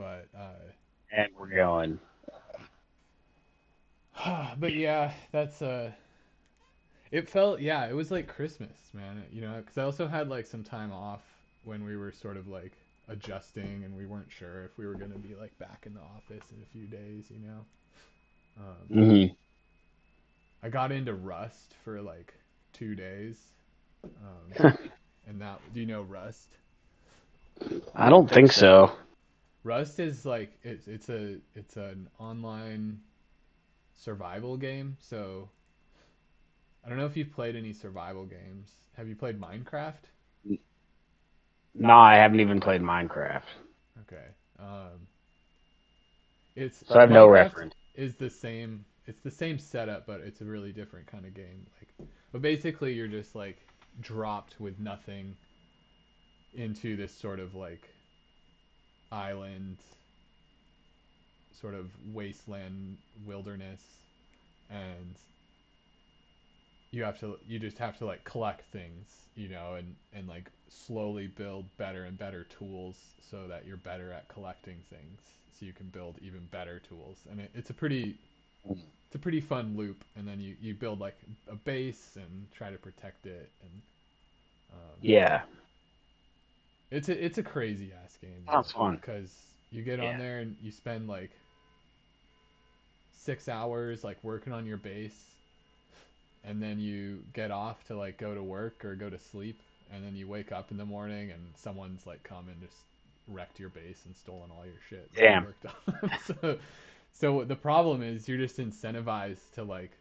But And we're going. but yeah, that's it felt, yeah, it was like Christmas, man. You know, because I also had like some time off when we were sort of like adjusting, and we weren't sure if we were gonna be like back in the office in a few days. You know, Hmm. I got into Rust for like 2 days, um, and that, do you know Rust? I don't think so. Rust is like it's an online survival game. So I don't know if you've played any survival games. Have you played Minecraft? No, I haven't even played Minecraft, Okay. Um, it's so I have no Minecraft reference. is the same. It's the same setup, but it's a really different kind of game. Like, but basically, you're just like dropped with nothing into this sort of like island, sort of wasteland wilderness, and you just have to like collect things, you know, and like slowly build better and better tools so that you're better at collecting things, so you can build even better tools. And it's a pretty fun loop. And then you build like a base and try to protect it. And um, Yeah, it's a crazy ass game, sounds though, fun. because you get on Yeah. there and you spend like 6 hours like working on your base, and then you get off to like go to work or go to sleep, and then you wake up in the morning and someone's like come and just wrecked your base and stolen all your shit that you Damn. worked on. So the problem is you're just incentivized to like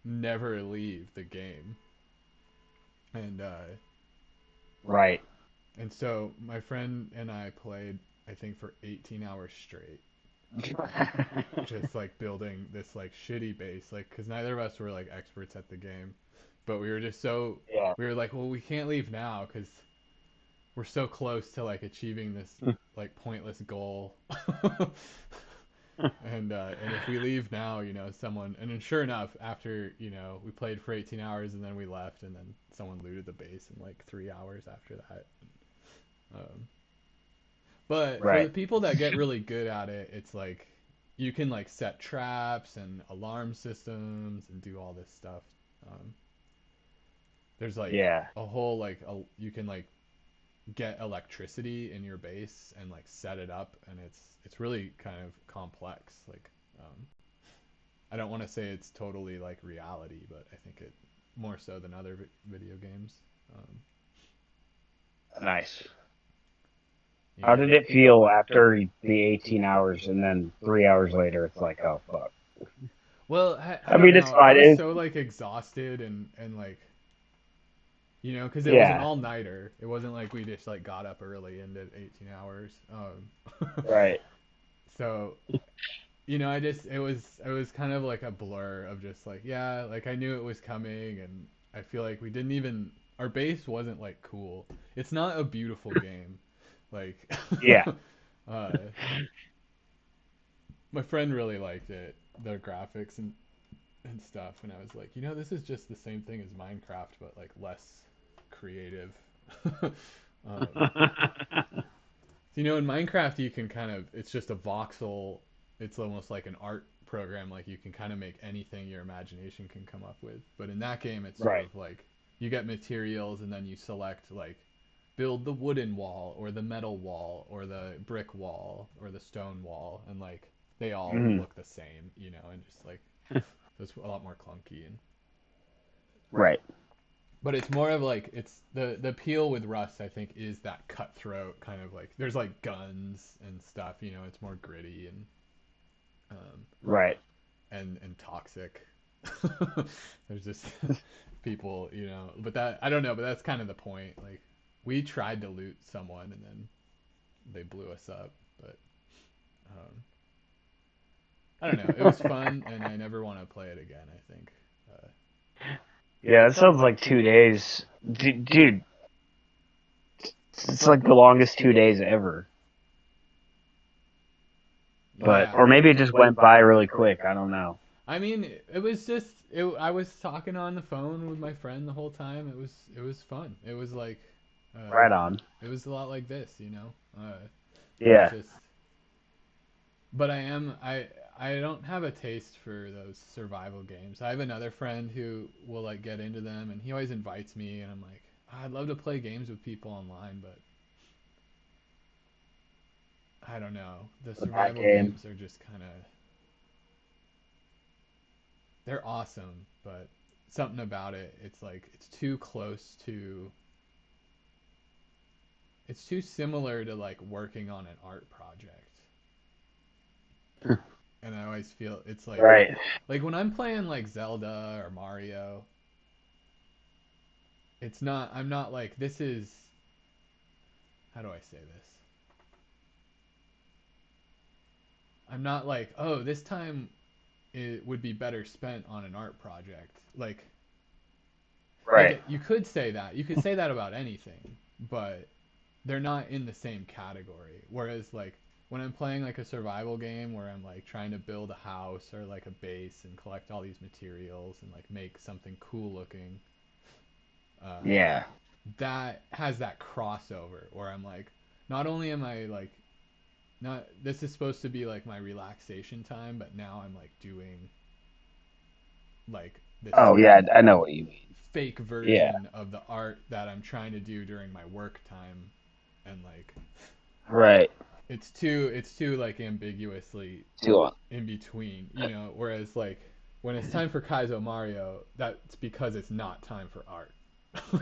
never leave the game. Right. And so my friend and I played, I think, for 18 hours straight, just like building this like shitty base, like because neither of us were like experts at the game, but we were just so, Yeah. we were like, well, we can't leave now because we're so close to like achieving this like pointless goal. And if we leave now, you know, someone, and then sure enough, after, you know, we played for 18 hours and then we left, and then someone looted the base in like 3 hours after that. Um, but for the Right. people that get really good at it, it's like you can like set traps and alarm systems and do all this stuff. Um, there's like Yeah. a whole like you can like get electricity in your base and like set it up, and it's really kind of complex. Like, I don't want to say it's totally like reality, but I think it more so than other video games. Um, Nice. How yeah. did it feel after the 18 hours and then 3 hours later it's like, oh fuck. Well, I I don't mean, it's know. I fine. was so like exhausted and like, you know, because it was an Yeah. all nighter. It wasn't like we just like got up early and did 18 hours. Right. So, you know, it was kind of like a blur of just like, yeah, like I knew it was coming, and I feel like we didn't even, our base wasn't like cool. It's not a beautiful game. Like, Yeah. uh, my friend really liked it, the graphics and stuff, and I was like, you know, this is just the same thing as Minecraft, but like less creative. You know, in Minecraft, you can kind of, it's just a voxel. It's almost like an art program. Like you can kind of make anything your imagination can come up with. But in that game, it's sort Right. of like you get materials and then you select like build the wooden wall or the metal wall or the brick wall or the stone wall, and like they all Hmm. look the same, you know, and just like, so it's a lot more clunky. And Right. but it's more of like, it's the appeal with Rust, I think, is that cutthroat kind of like, there's like guns and stuff, you know, it's more gritty um Right. and toxic. There's just people, you know, but that, I don't know, but that's kind of the point. Like, we tried to loot someone and then they blew us up, but um I don't know. It was fun, and I never want to play it again, I think. Uh, Yeah, it sounds like 2 days. Dude, it's like the longest 2 days ever. But, yeah. or maybe it just went by really quick. I don't know. I mean, it was just I was talking on the phone with my friend the whole time. It was fun. It was like, uh, Right on. it was a lot like this, you know. It was Yeah. just. but I don't have a taste for those survival games. I have another friend who will like get into them, and he always invites me, and I'm like, "Oh, I'd love to play games with people online, but I don't know. The That survival game. games are just kind of they're awesome, but something about it, it's like it's too close to it's too similar to like working on an art project. And I always feel it's Right. like when I'm playing like Zelda or Mario, I'm not like this is how do I say this? I'm not like, "Oh, this time it would be better spent on an art project." Right. You could say that. You could say that about anything, but they're not in the same category. Whereas like when I'm playing like a survival game where I'm like trying to build a house or like a base and collect all these materials and like make something cool looking, uh, Yeah. that has that crossover where I'm like, not only am I like not this is supposed to be like my relaxation time, but now I'm like doing like this Oh yeah, I know what you mean. fake Yeah. version of the art that I'm trying to do during my work time and like Right. it's too like ambiguously Too long. in between, you know, whereas like when it's time for Kaizo Mario, that's because it's not time for art.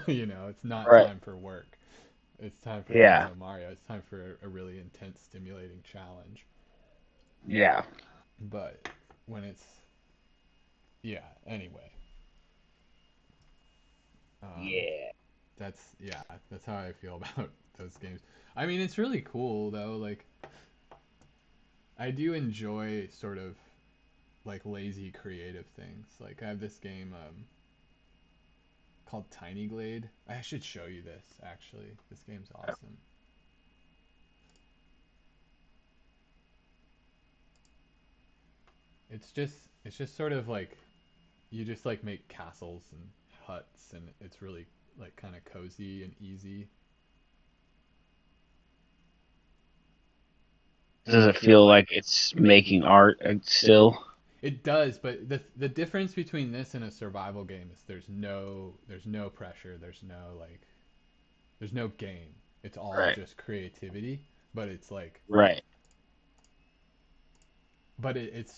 You know, it's not Right. time for work. It's time for Yeah. Kaizo Mario. It's time for a really intense, stimulating challenge. Yeah. But when it's yeah, anyway, um, Yeah. that's how I feel about those games. I mean, it's really cool though. Like I do enjoy sort of like lazy creative things. Like I have this game called Tiny Glade. I should show you this actually. This game's awesome. It's just sort of like you just like make castles and huts and it's really like kind of cozy and easy. Does it feel like it's making art still? It does, but the difference between this and a survival game is there's no pressure, there's no game. It's all Right. just creativity, but it's like Right. it's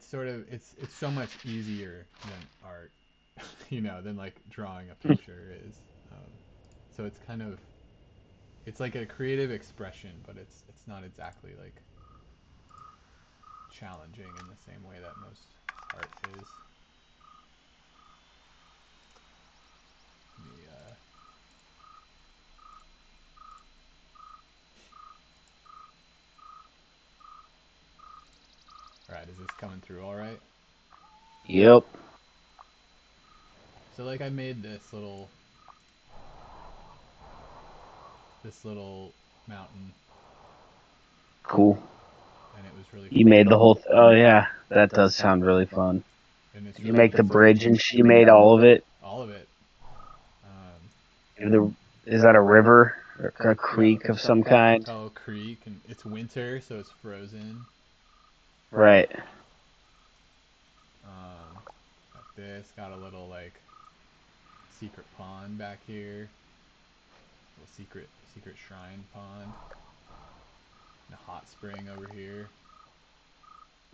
sort of it's so much easier than art, you know, than like drawing a picture is. Um, so it's kind of it's like a creative expression, but it's not exactly like challenging in the same way that most art is. Let me, all right, is this coming through all right? Yep. So like I made this little mountain, Cool. and it was really You fun. made the whole. Oh yeah, that does sound really fun. And it's Did you really make the easy, bridge and you made all of it? all of it. Um, Is that a river or a yeah, creek of some kind? Fellow Creek, and it's winter, so it's frozen. Right. Um, got this, got a little like secret pond back here, little secret shrine pond, and a hot spring over here.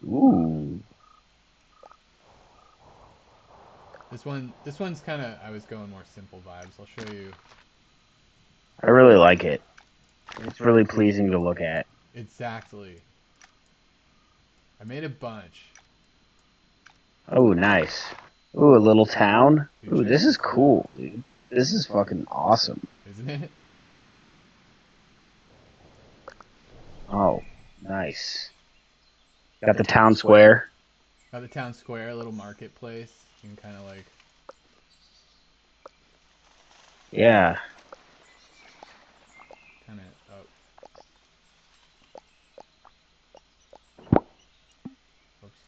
Ooh. This one's kind of I was going more simple vibes. I'll show you I really like it. It's really pleasing to look at. exactly. I made a bunch. Oh, nice. Ooh, a little town. Dude, Ooh, check this is this out, cool, dude. This is fucking awesome. isn't it? Oh, nice. Got the town square. Got the town square, a little marketplace. You can kind of like Yeah. kind of oh, whoops.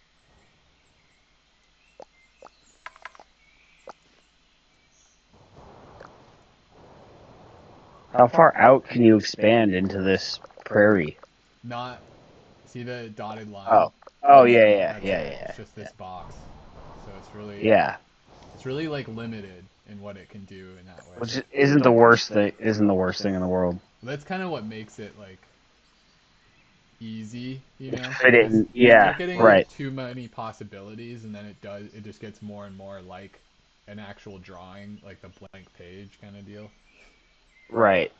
How far out can you expand into this prairie? Not see the dotted line. Oh. Oh yeah, yeah, That's yeah, it. yeah, It's just this box. So yeah. it's really like limited in what it can do in that way. Which isn't the worst thing. Isn't the worst thing in the world. That's kind of what makes it like easy, you know, Fit it because in. you Yeah. start getting like Right. too many possibilities, and then it just gets more and more like an actual drawing, like the blank page kind of deal. Right.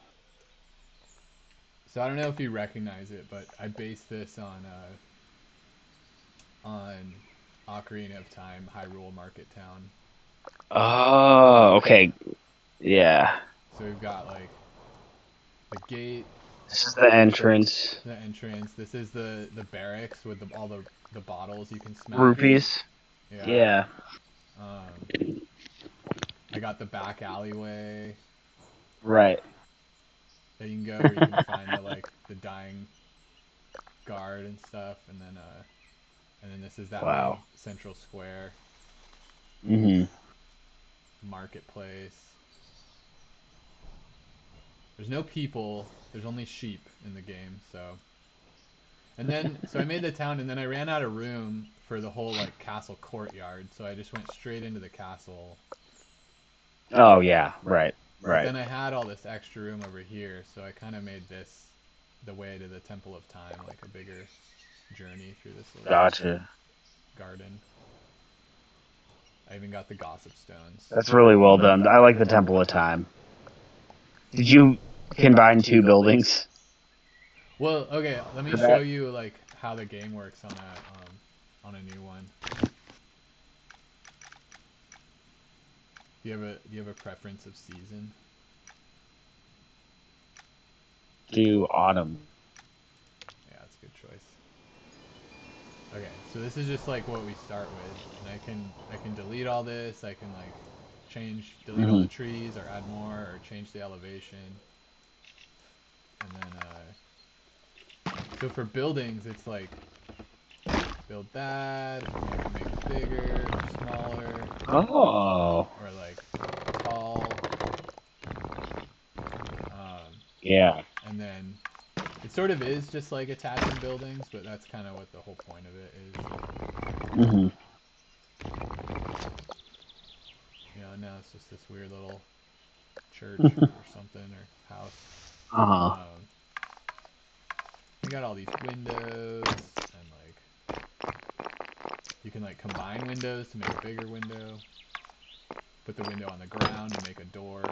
So I don't know if you recognize it, but I based this on Ocarina of Time, Hyrule Market Town. Oh. Okay. Yeah. So we've got like the gate, This is the entrance. the entrance. This is the barracks with all the bottles you can smash. Rupees. Yeah. Yeah. Um, I got the back alleyway Right. that you can go where you can find the dying guard and stuff, and then this is that Wow. main central square Mhm. marketplace. There's no people. There's only sheep in the game. So I made the town, and then I ran out of room for the whole like castle courtyard, so I just went straight into the castle. Oh yeah. Right. But Right. then I had all this extra room over here, so I kind of made this the way to the Temple of Time, like a bigger journey through this little Gotcha. garden. I even got the gossip stones. That's really well done. I like the Temple of Time. Did you combine two buildings Well, okay, let me for show that? you like how the game works on a new one. Do you have a preference of season? Do autumn. Yeah, that's a good choice. Okay, so this is just like what we start with, and I can delete all this. I can like delete all Hmm. the trees, or add more, or change the elevation. And then so for buildings, it's like build that. You can make it bigger or smaller, Oh. or like tall. Um, Yeah. and then it sort of is just like attaching buildings, but that's kind of what the whole point of it is. Hmm. You know, now it's just this weird little church or something or house. Uh-huh. Um, you got all these windows, and like you can like combine windows to make a bigger window. Put the window on the ground and make a door.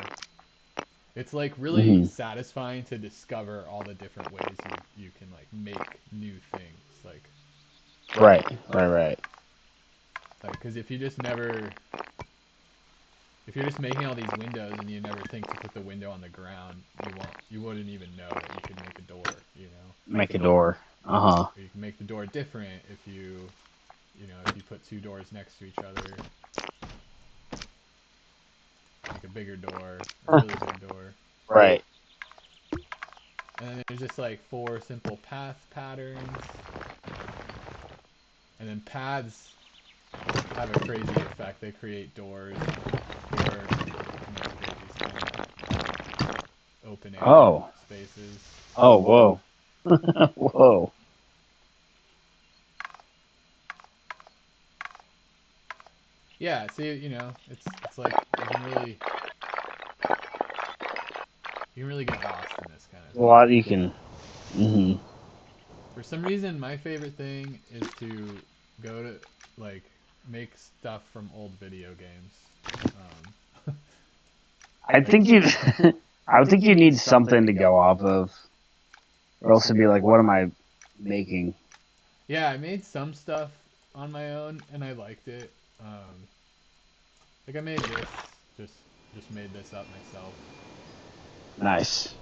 It's like really Hmm. satisfying to discover all the different ways you can like make new things. Right. Right. Right. Because if you're just making all these windows and you never think to put the window on the ground, you wouldn't even know that you could make a door, you know. Make a door. Uh-huh. Or you can make the door different if you put two doors next to each other, make a bigger door, a really big door. Right. And then there's just like four simple path patterns. And then paths have a crazy effect. They create doors, or you can like create these kind of open air Oh. spaces. Oh, whoa. Whoa. Yeah, see, it's like you can really get lost in this kind of A thing. lot you can. Hmm. For some reason, my favorite thing is to go to like make stuff from old video games. Um, I think you. I would think you need something to go off of, or else it'd be like, what am I making? yeah, I made some stuff on my own and I liked it. Like I made this, just just made this up myself. Nice.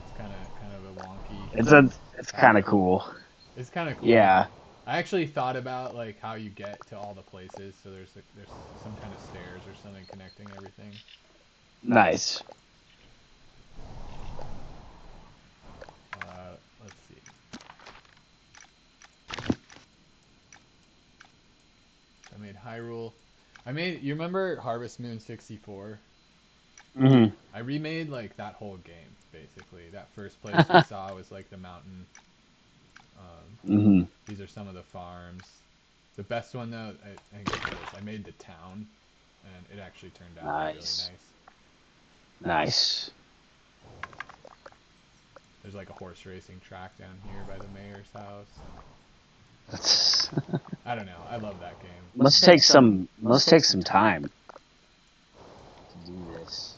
It's kind of a wonky. It's kind of cool. It's kind of cool. Yeah. I actually thought about like how you get to all the places. So there's some kind of stairs or something connecting everything. Nice. Let's see. So I made Hyrule. You remember Harvest Moon 64? Mhm. I remade like that whole game basically. That first place we saw was like the mountain. Um, Mhm. these are some of the farms. The best one though, I think it's this. I made the town, and it actually turned out like really Nice. nice. Nice. There's like a horse racing track down here by the mayor's house. That's I don't know. I love that game. must take some time to do this.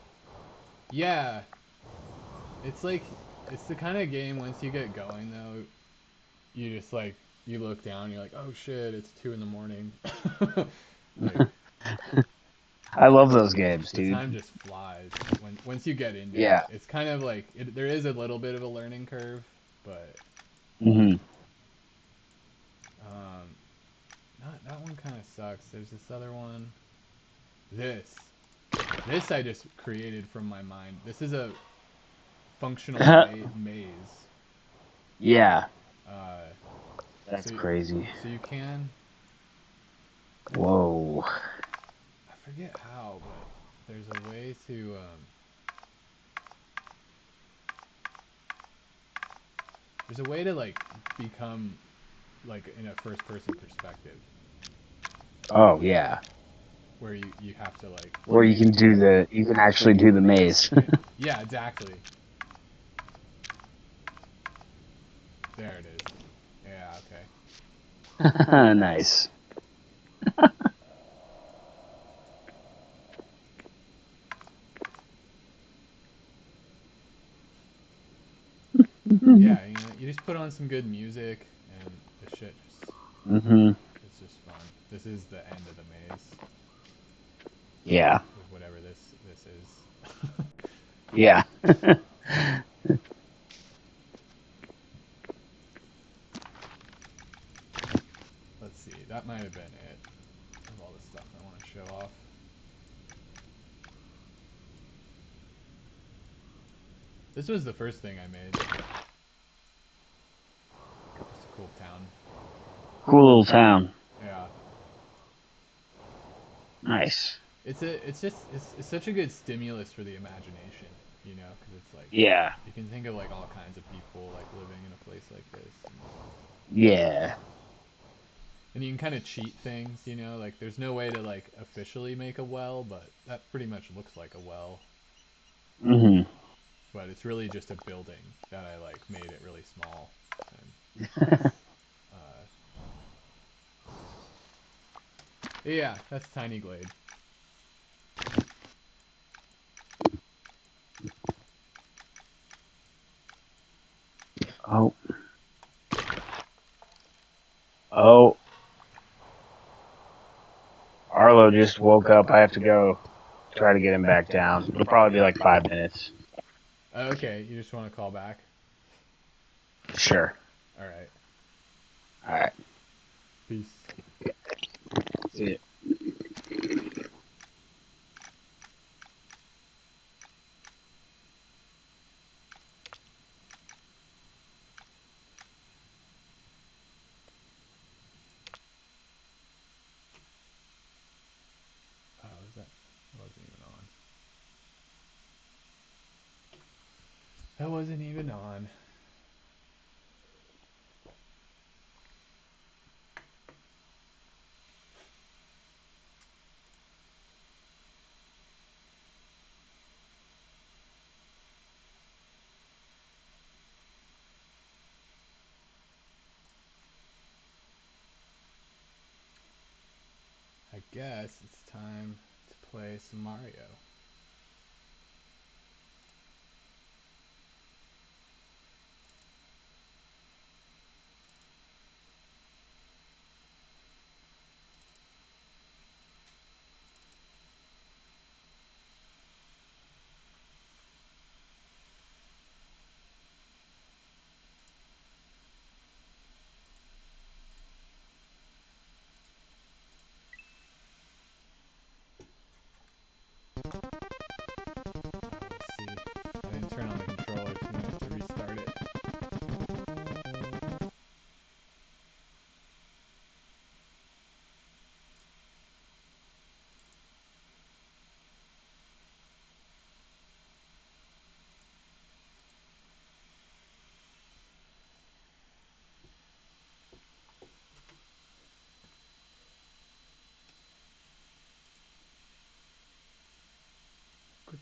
Yeah, it's like it's the kind of game once you get going though, you just like you look down, you're like, oh shit, it's 2 in the morning. Like I love those games, the dude. time just flies when once you get into it. Yeah. It's kind of like there is a little bit of a learning curve, but Mhm. um, not that one kind of sucks. There's this other one. This this I just created from my mind. This is a functional maze. Yeah. Uh, so That's crazy. so you can Whoa. I forget how, but there's a way to there's a way to like become like in a first person perspective Oh yeah. where you have to like Where you can actually do the maze. yeah, yeah, exactly. There it is. Yeah, okay. Nice. Yeah, you just put on some good music and the shit just Mhm. it's just fun. This is the end of the maze Yeah. with whatever this is. Yeah. Let's see. That might have been it of all the stuff I want to show off. This was the first thing I made. Just a cool town. Cool little town. Yeah. Nice. It's such a good stimulus for the imagination, because it's like Yeah. you can think of like all kinds of people like living in a place like this, Yeah. and you can kind of cheat things, like there's no way to like officially make a well, but that pretty much looks like a well, Mhm. but it's really just a building that I like made it really small, and uh, yeah, that's Tiny Glade. Oh. Oh. Arlo just woke up. I have to go try to get him back down. It'll probably be like 5 minutes. Okay, you just want to call back? Sure. All right. All right. Peace. See ya. Oh, is that wasn't even on. That wasn't even on. I guess it's time to play some Mario.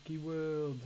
Wacky world.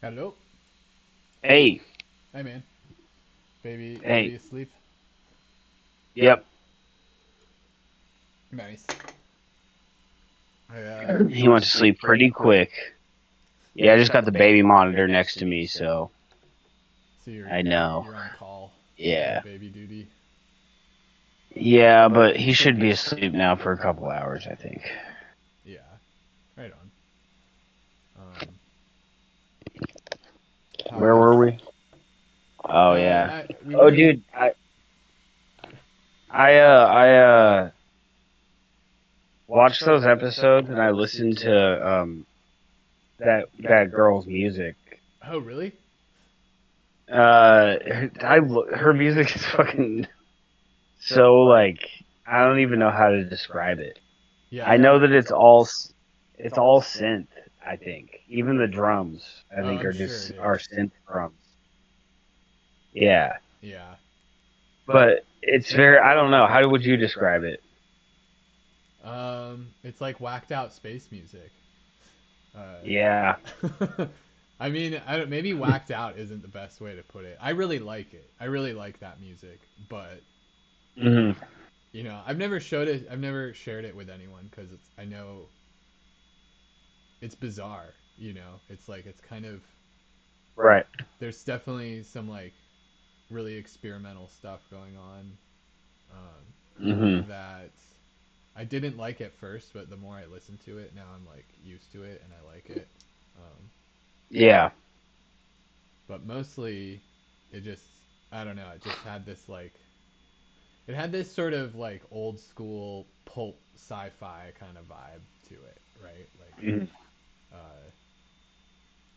Hello. Hey. Hey man. Baby Hey. asleep? Yep. Nice. He went to sleep pretty quick. Yeah, I just got the baby monitor next to me, so so I know. you're on call. You're on Yeah. baby duty. Yeah, but he should be asleep now for a couple hours, I think. Yeah. Right on. Um, how Where was? were we? Oh yeah. We Oh were. dude, I watched those episodes and I listened to that girl's music. Oh really? Her music is fucking so like I don't even know how to describe it. Yeah. I know that it's all synth. I think even the drums I Oh, think I'm are sure just it are is. synth drums. Yeah, Yeah. but it's very I don't know. How would you describe it? It's like whacked out space music. Yeah. I mean, maybe whacked out isn't the best way to put it. I really like it. I really like that music, but Hmm. I've never showed it. I've never shared it with anyone because I know it's bizarre. It's like it's kind of Right. there's definitely some like really experimental stuff going on Hmm. that I didn't like at first, but the more I listen to it, now I'm like used to it and I like it. Um, Yeah. but mostly, it just I don't know. It just had this like it had this sort of like old school pulp sci-fi kind of vibe to it, right? Hmm. Uh,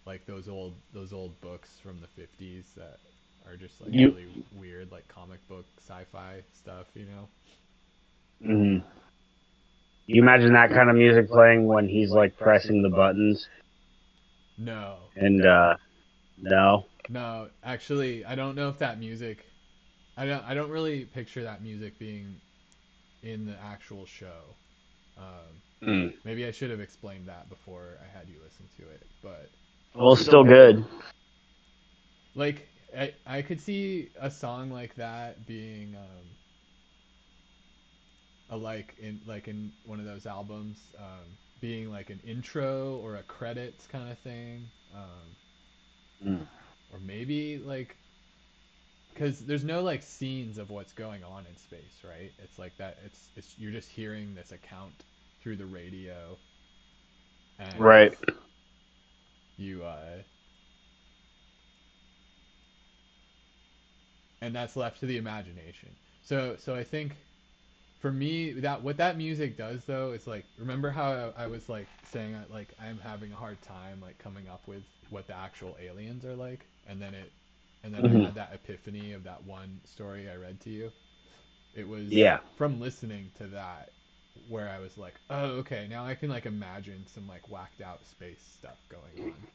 like those old books from the 50s that are just like You. really weird, like comic book sci-fi stuff. Hmm. You imagine that kind of music playing when he's like pressing the buttons No, and no. no, actually, I don't know if that music. I don't really picture that music being in the actual show. Mm. Maybe I should have explained that before I had you listen to it, but Well, still good. like I could see a song like that being in one of those albums, being like an intro or a credits kind of thing, Mm. or maybe like because there's no like scenes of what's going on in space, right? It's like that. It's you're just hearing this account through the radio, and Right. you and that's left to the imagination. So I think for me that what that music does though is like remember how I was like saying like I'm having a hard time like coming up with what the actual aliens are like, and then I Hmm. had that epiphany of that one story I read to you. It was Yeah. from listening to that where I was like, oh, okay, now I can like imagine some like whacked out space stuff going on,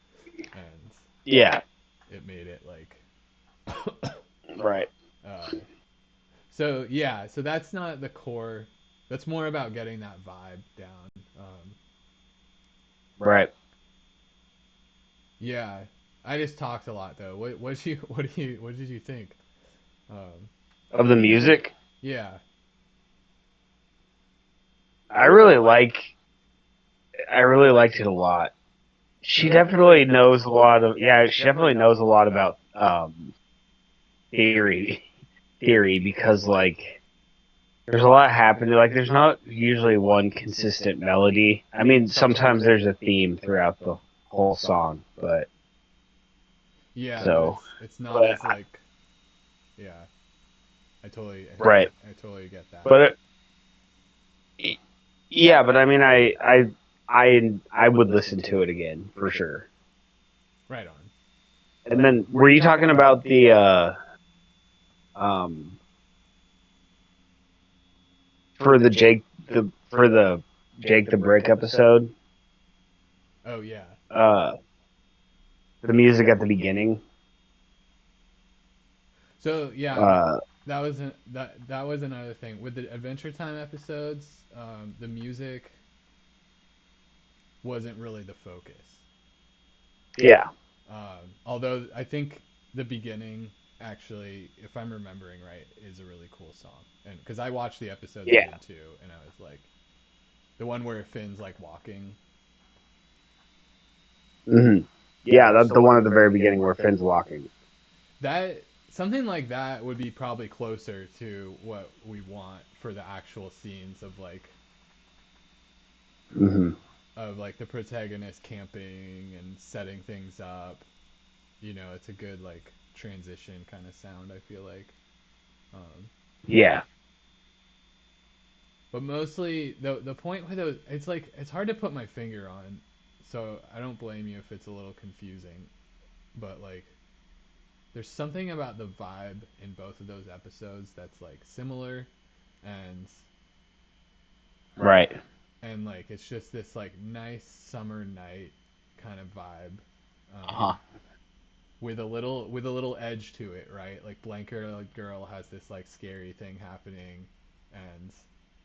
and Yeah. it made it like, Right. uh, so yeah, so that's not the core. That's more about getting that vibe down. Right. Yeah, I just talked a lot though. What did you think? Um, Of the music, yeah, I really like. I really liked it a lot. She definitely knows a lot of. Yeah, she definitely knows a lot about theory, theory because like there's a lot happening. Like there's not usually one consistent melody. I mean, sometimes there's a theme throughout the whole song, but yeah, but so it's not but as like yeah. I totally right. I totally get that. But yeah, but I mean, I would listen to it again for sure. Right on. And then, were you talking about um for the Jake the Brick episode? Oh yeah. Uh, the music at the beginning. So yeah, Uh, that was another thing with the Adventure Time episodes. The music wasn't really the focus. yeah. Although I think the beginning. actually, if I'm remembering right, is a really cool song. And because I watched the episodes Yeah. again too, and I was like, the one where Finn's like walking. hmm Yeah, that's the one at the very beginning where Finn's walking. That something like that would be probably closer to what we want for the actual scenes hmm of like the protagonist camping and setting things up. You know, it's a good like transition kind of sound. I feel like. Um, Yeah. but mostly the point with those, it's like it's hard to put my finger on, so I don't blame you if it's a little confusing. But like, there's something about the vibe in both of those episodes that's like similar, and Right. like it's just this like nice summer night kind of vibe, Uh-huh. with a little edge to it, right? Like Blanket Girl has this like scary thing happening, and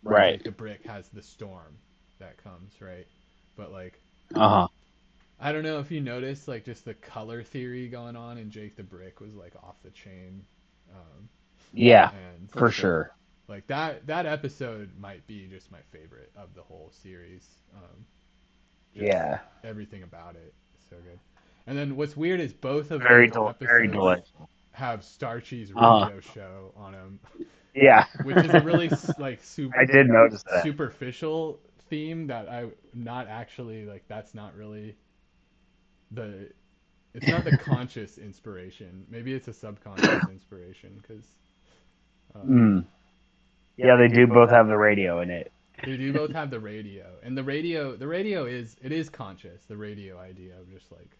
Right. Jake the Brick has the storm that comes, right? But like, Uh-huh. I don't know if you noticed like just the color theory going on in Jake the Brick was like off the chain, um, Yeah, and for sure. like that episode might be just my favorite of the whole series. Just Yeah. everything about it is so good. And then what's weird is both of Very those del very episodes delightful. have Starchy's Uh-huh. radio show on them, Yeah. which is a really like I did notice that. superficial theme that I not actually like. That's not really the. It's not the conscious inspiration. Maybe it's a subconscious inspiration because Mm. Yeah, they do both have the radio in it. they do both have the radio, and the radio is it is conscious. The radio idea of just like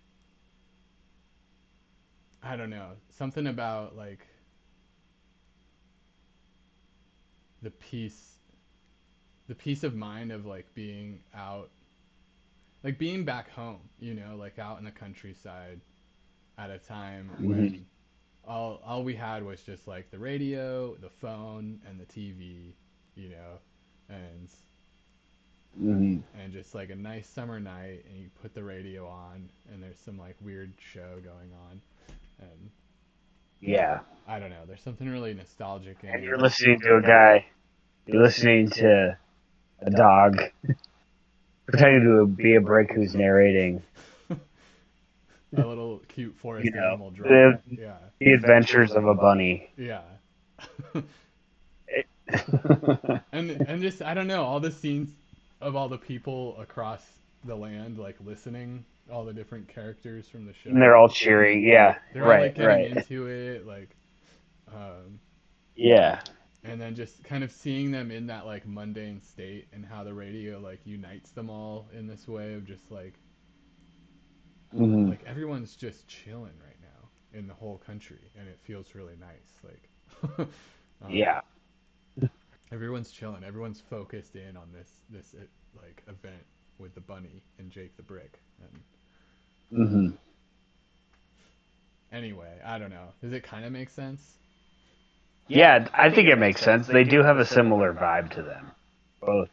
I don't know something about like the peace the peace of mind of like being out like being back home, you know, like out in the countryside at a time hmm when all we had was just like the radio, the phone, and the TV, you know, and hmm just like a nice summer night, and you put the radio on, and there's some like weird show going on, and Yeah. I don't know, there's something really nostalgic in And it. you're listening to a guy, you're listening to a dog pretending to be a brick who's narrating, A little cute you forest know, animal drama, yeah, the adventures of a bunny. yeah. It- And just I don't know all the scenes of all the people across the land like listening, all the different characters from the and they're show, all cheering. Yeah. they're all Right. like getting Right. into it, like um, Yeah. and then just kind of seeing them in that like mundane state and how the radio like unites them all in this way of just hmm like everyone's just chilling right now in the whole country and it feels really nice like um, Yeah. everyone's chilling. Everyone's focused in on this like event with the bunny and Jake the Brick. And hmm anyway, I don't know. Does it kind of make sense? Yeah, I think it makes sense. They do have a similar vibe to them, both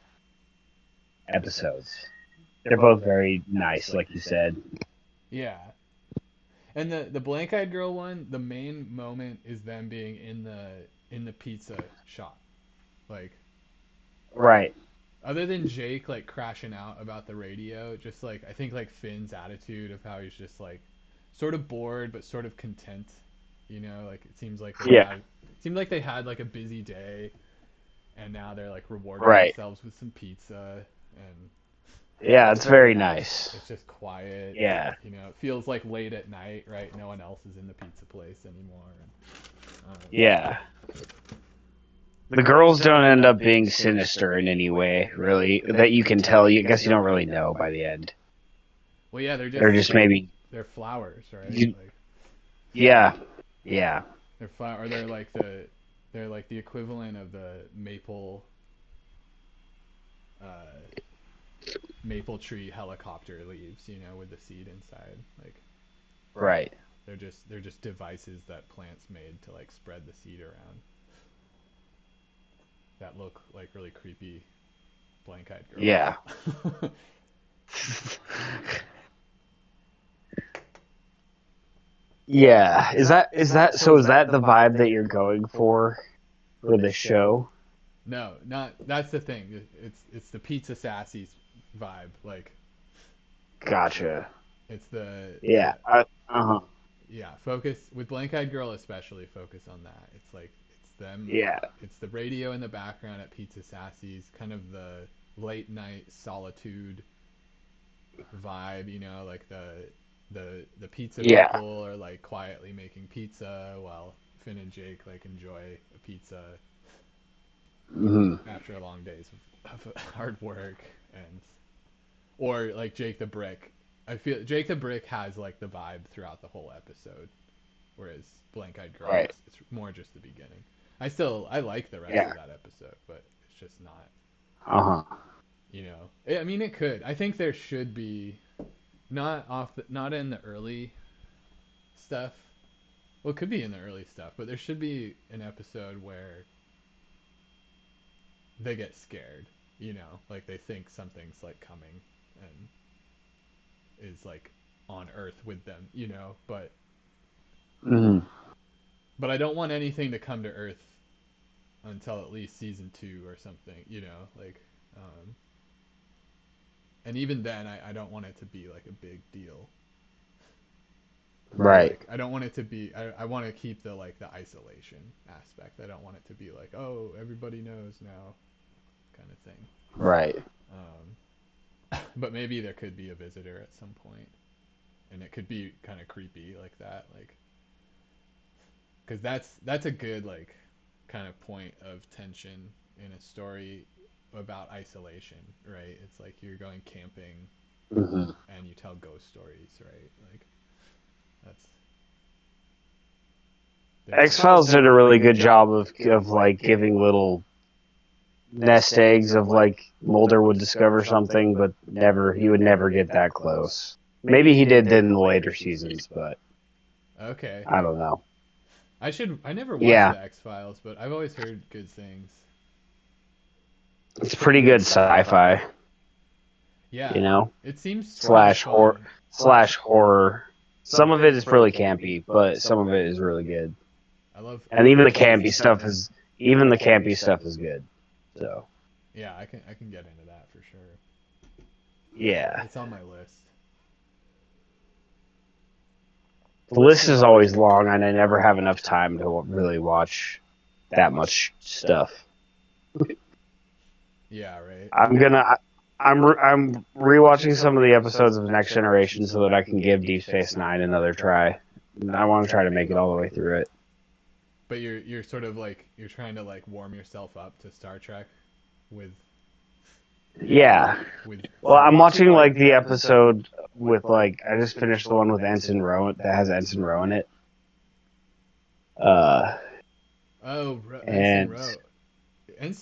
episodes. They're both very nice, like you said. Yeah. And the blank eyed girl one, the main moment is them being in the pizza shop. Like Right. other than Jake like crashing out about the radio, just like I think like Finn's attitude of how he's just like sort of bored but sort of content. You know, like it Yeah. seemed like they had like a busy day and now they're like rewarding Right. themselves with some pizza and Yeah, it's very nice. it's just quiet. Yeah. You know, it feels like late at night, right? No one else is in the pizza place anymore. Yeah. The girls don't end up being sinister in any way, really, that you can tell. I guess you don't really know by the end. Well, yeah, They're just maybe. they're flowers, right? You, Like yeah. Yeah. or they're like the equivalent of the uh, maple tree helicopter leaves, you know, with the seed inside. Like Right. they're just devices that plants made to like spread the seed around that look like really creepy blank-eyed Yeah. girls. Yeah. Is that the vibe that you're going for this show? No, not that's the thing. It's the pizza sassies vibe. Like Gotcha. it's the Yeah. Uh-huh. yeah, focus with Blank Eyed Girl especially focus on that. It's like it's them Yeah. it's the radio in the background at Pizza Sassy's, kind of the late night solitude vibe, like the pizza Yeah. people are like quietly making pizza while Finn and Jake like enjoy a pizza Hmm. after a long days of hard work, and or like Jake the Brick. I feel Jake the Brick has like the vibe throughout the whole episode, whereas Blank Eyed Girl, Right. it's more just the beginning. I like the rest Yeah. of that episode, but it's just not. Uh-huh. I mean, it could. I think there should be not in the early stuff. Well, it could be in the early stuff, but there should be an episode where they get scared. Like they think something's like coming and is like on Earth with them. Hmm. But I don't want anything to come to Earth until at least season 2 or something. Like, and even then, I don't want it to be like a big deal. Right. Like, I don't want it to be. I want to keep the isolation aspect. I don't want it to be like, oh, everybody knows now, kind of thing. Right. But maybe there could be a visitor at some point, and it could be kind of creepy like that, like because that's a good like kind of point of tension in a story about isolation, right? It's like you're going camping Hmm. and you tell ghost stories, right? Like that's there's X Files did a really good job of like giving little nest eggs of like Mulder would discover something, but never he would never get that close. Maybe he did in the later seasons, but okay. I don't know. I never watched Yeah, the X Files, but I've always heard good things. it's pretty good sci-fi, you Yeah, know, it seems kind of slash horror fun. slash horror. Some of it is really campy, but some of it is really good. I And love even the the cheesy campy stuff. stuff is even the campy stuff is good. So Yeah, I can get into that for sure. yeah, It's on my list. the list is always long, and I never have enough time to really watch that much stuff. Yeah, right. I'm gonna. I'm rewatching some of the episodes of Next Generation so that I can give Deep Space Nine another try. I want to try to make it all the way through it. But you're sort of like you're trying to like warm yourself up to Star Trek with Yeah. with Well, some. I'm watching like the episode with like I just finished the one with Ensign Rowan that has Ensign Rowan in it. Uh, Oh, Ensign and Rowe.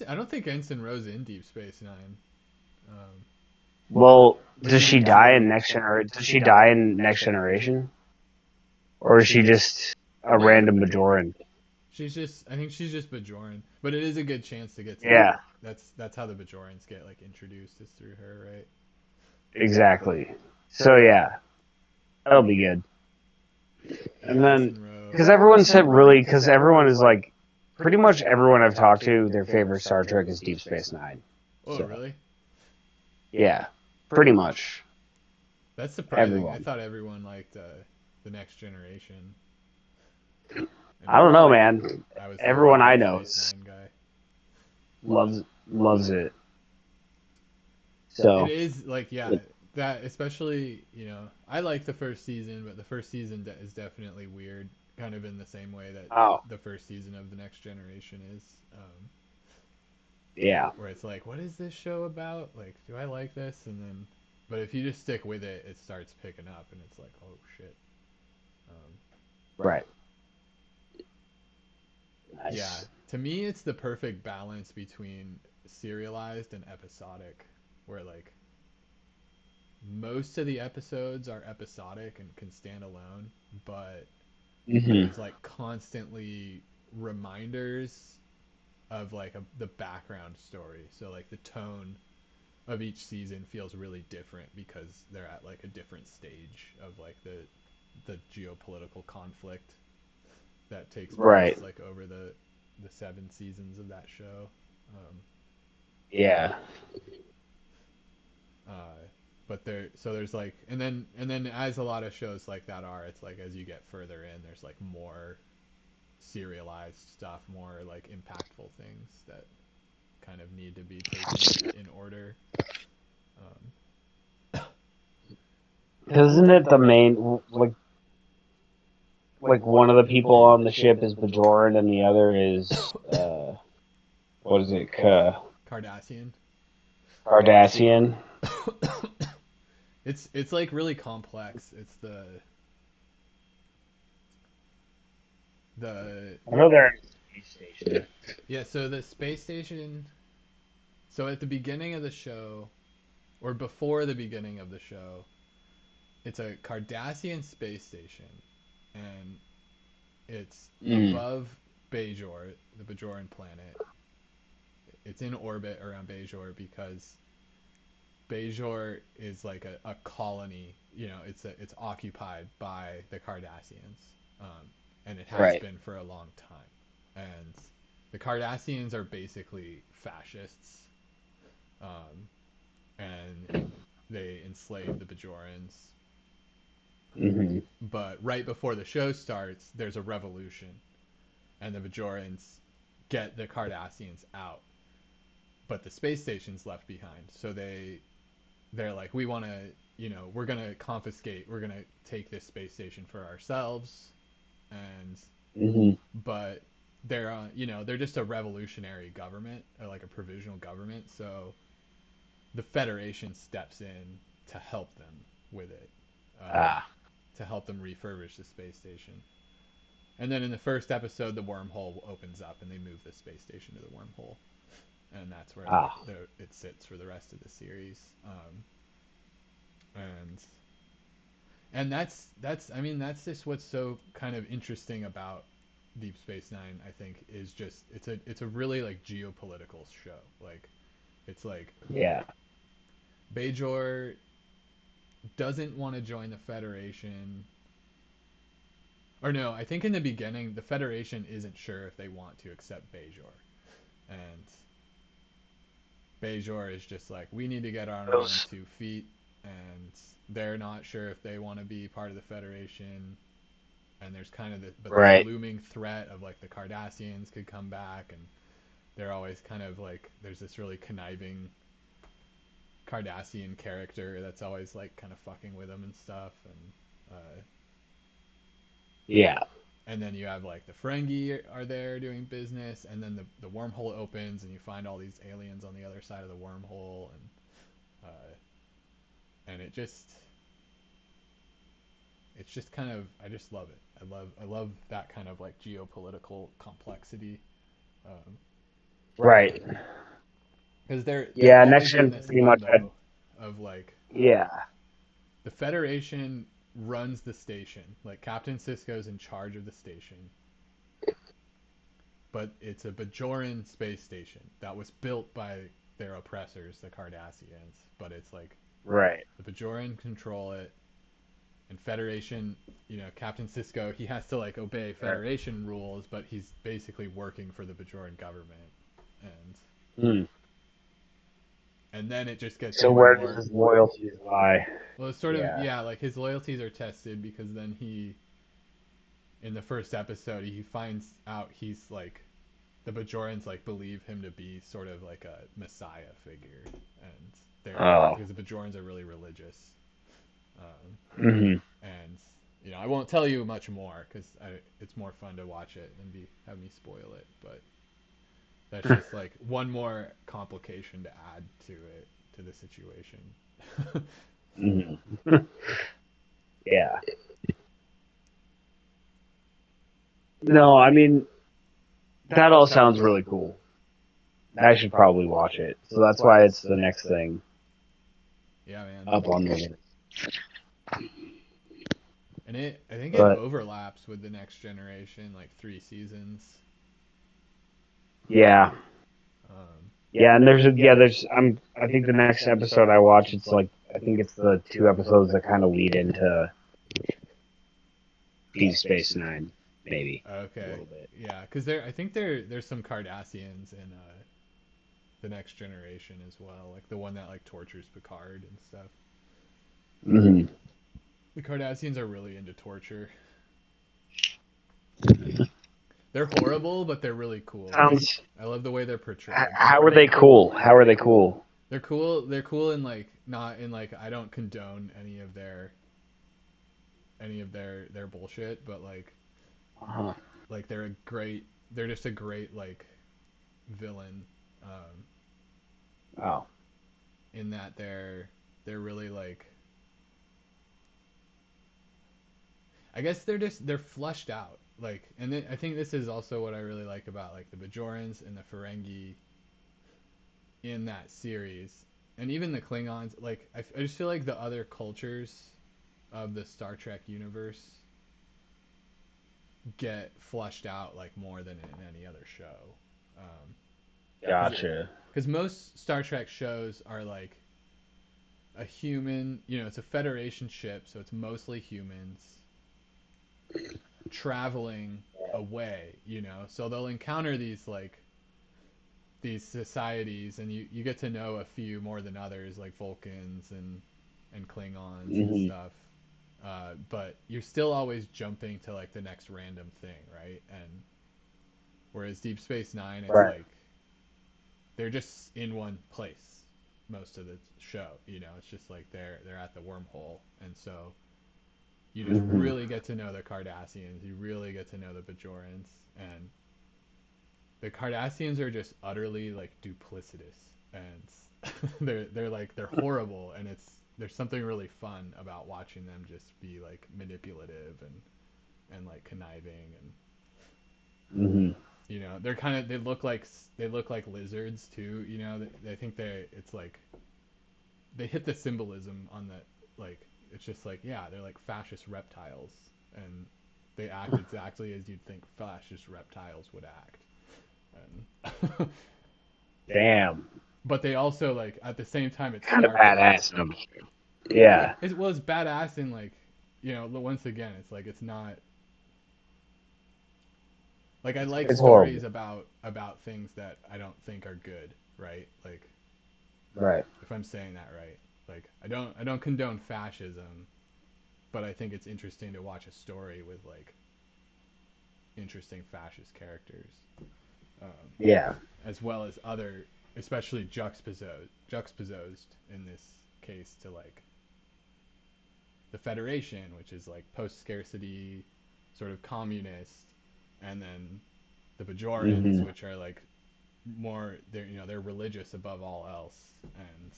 I don't think Ensign Rowe's in Deep Space Nine. Um, well, does she die in Next Generation? Does she die in Next Generation, or is she just a no, random Bajoran? I think she's just Bajoran, but it is a good chance to get to. Yeah, That's how the Bajorans get like introduced is through her, right? exactly. So yeah, that'll be good. Yeah, And then Ensign Rowe. because everyone is like pretty much everyone I've talked to, their favorite Star Trek is Deep Space Nine. Oh, So really? yeah, pretty much That's surprising. I everyone. thought everyone liked the Next Generation, and I don't know, man. I was the only Everyone I Deep know Space Nine guy. loves it. It So is like yeah, that especially I like the first season, but the first season is definitely weird, kind of in the same way that oh the first season of the Next Generation is, yeah, where it's like, what is this show about? Like, do I like this? And then, but if you just stick with it, it starts picking up, and it's like, oh shit. Um, right, yeah, nice. to me, it's the perfect balance between serialized and episodic, where like most of the episodes are episodic and can stand alone, but Hmm. there's like constantly reminders of like the background story. So like the tone of each season feels really different because they're at like a different stage of like the geopolitical conflict that takes place Right. like over the 7 seasons of that show. Um, Yeah. uh, but there's like and then as a lot of shows like that are, it's like as you get further in, there's like more serialized stuff, more like impactful things that kind of need to be taken in order. Um, Isn't it the main like one of the people on the ship is Bajoran and the other is what is it? Cardassian. Cardassian. It's like really complex. It's the I know they're in a space station. yeah. So the space station. So at the beginning of the show, or before the beginning of the show, it's a Cardassian space station, and it's Mm. above Bajor, the Bajoran planet. It's in orbit around Bajor because Bajor is like a colony. You know, it's occupied by the Cardassians, and it has Right. been for a long time. And the Cardassians are basically fascists, um, and they enslave the Bajorans. Mm-hmm. But right before the show starts, there's a revolution, and the Bajorans get the Cardassians out, but the space station's left behind. So they're like, we want to, we're gonna confiscate, we're gonna take this space station for ourselves, and Mm-hmm. but they're they're just a revolutionary government, or like a provisional government. So the Federation steps in to help them with it, uh, Ah. to help them refurbish the space station. And then in the first episode, the wormhole opens up and they move the space station to the wormhole, and that's where Ah. it sits for the rest of the series. And that's I mean that's just what's so kind of interesting about Deep Space Nine. I think is just it's a really like geopolitical show. Like it's like Yeah. Bajor doesn't want to join the Federation. Or no, I think in the beginning the Federation isn't sure if they want to accept Bajor, and Bajor is just like, we need to get on our own Those. 2 feet, and they're not sure if they want to be part of the Federation. And there's kind of this Right. looming threat of like the Cardassians could come back, and they're always kind of like, there's this really conniving Cardassian character that's always like kind of fucking with them and stuff, Yeah. and then you have like the Ferengi are there doing business, and then the wormhole opens and you find all these aliens on the other side of the wormhole, and it's just kind of, I just love it. I love that kind of like geopolitical complexity, Right. because they're Yeah. always Next in gen this pretty much had. limbo of like Yeah. the Federation runs the station, like Captain Sisko's in charge of the station, but it's a Bajoran space station that was built by their oppressors, the Cardassians. But it's like Right. the Bajoran control it, and Federation, Captain Sisko, he has to like obey Right. Federation rules, but he's basically working for the Bajoran government, and Hmm. and then it just gets So even where does more. his loyalties lie? Well, it's sort of, Yeah. yeah, like his loyalties are tested because then in the first episode, he finds out he's like the Bajorans like believe him to be sort of like a messiah figure, and they're Oh. because the Bajorans are really religious, um, Hmm. and I won't tell you much more because it's more fun to watch it and have me spoil it, but that's just like one more complication to add to it, to the situation. Hmm. Yeah. No, I mean that all sounds really cool. I should probably watch it. So that's why it's the next thing Yeah, man. up on the. And I think it But overlaps with the next generation, like 3 seasons. yeah, Um, yeah, and there's I think the next episode I watch it's like I think it's the two episodes that kind of lead into Deep Space Nine, maybe a Okay, little bit. yeah, because I think there's some Cardassians in the Next Generation as well, like the one that like tortures Picard and stuff. Mm-hmm. The Cardassians are really into torture. They're horrible, but they're really cool. Like Sounds. I love the way they're portrayed. How are they cool? How are they cool? They're cool. They're cool in like not in like I don't condone any of their bullshit, but Uh-huh. like they're a great. They're just a great like villain. Oh, In that they're really like I guess they're flushed out. Like, and then I think this is also what I really like about like the Bajorans and the Ferengi in that series, and even the Klingons. Like, I just feel like the other cultures of the Star Trek universe get flushed out like more than in any other show. Because gotcha. because most Star Trek shows are like a human, it's a Federation ship, so it's mostly humans traveling away, so they'll encounter these societies, and you get to know a few more than others, like Vulcans and Klingons and Hmm. stuff. But you're still always jumping to like the next random thing, right? And whereas Deep Space Nine, it's Right. like they're just in one place most of the show. It's just like they're at the wormhole, and so you just Hmm. really get to know the Cardassians. You really get to know the Bajorans, and the Cardassians are just utterly like duplicitous, and they're horrible, and there's something really fun about watching them just be like manipulative and like conniving, and Hmm. they look like lizards too. They think it's like they hit the symbolism on that, like it's just like, yeah, they're like fascist reptiles, and they act exactly as you'd think fascist reptiles would act. And Damn. but they also like at the same time it's Kind of Star Trek. badass. Yeah. It's badass in like, once again it's like it's not like I like It's horrible. stories about things that I don't think are good, right? Like, Right. if I'm saying that right, like I don't condone fascism, but I think it's interesting to watch a story with like interesting fascist characters, um, Yeah. as well as other, especially juxtaposed in this case to like the Federation, which is like post scarcity, sort of communist, and then the Bajorans, Hmm. which are like more they're religious above all else, and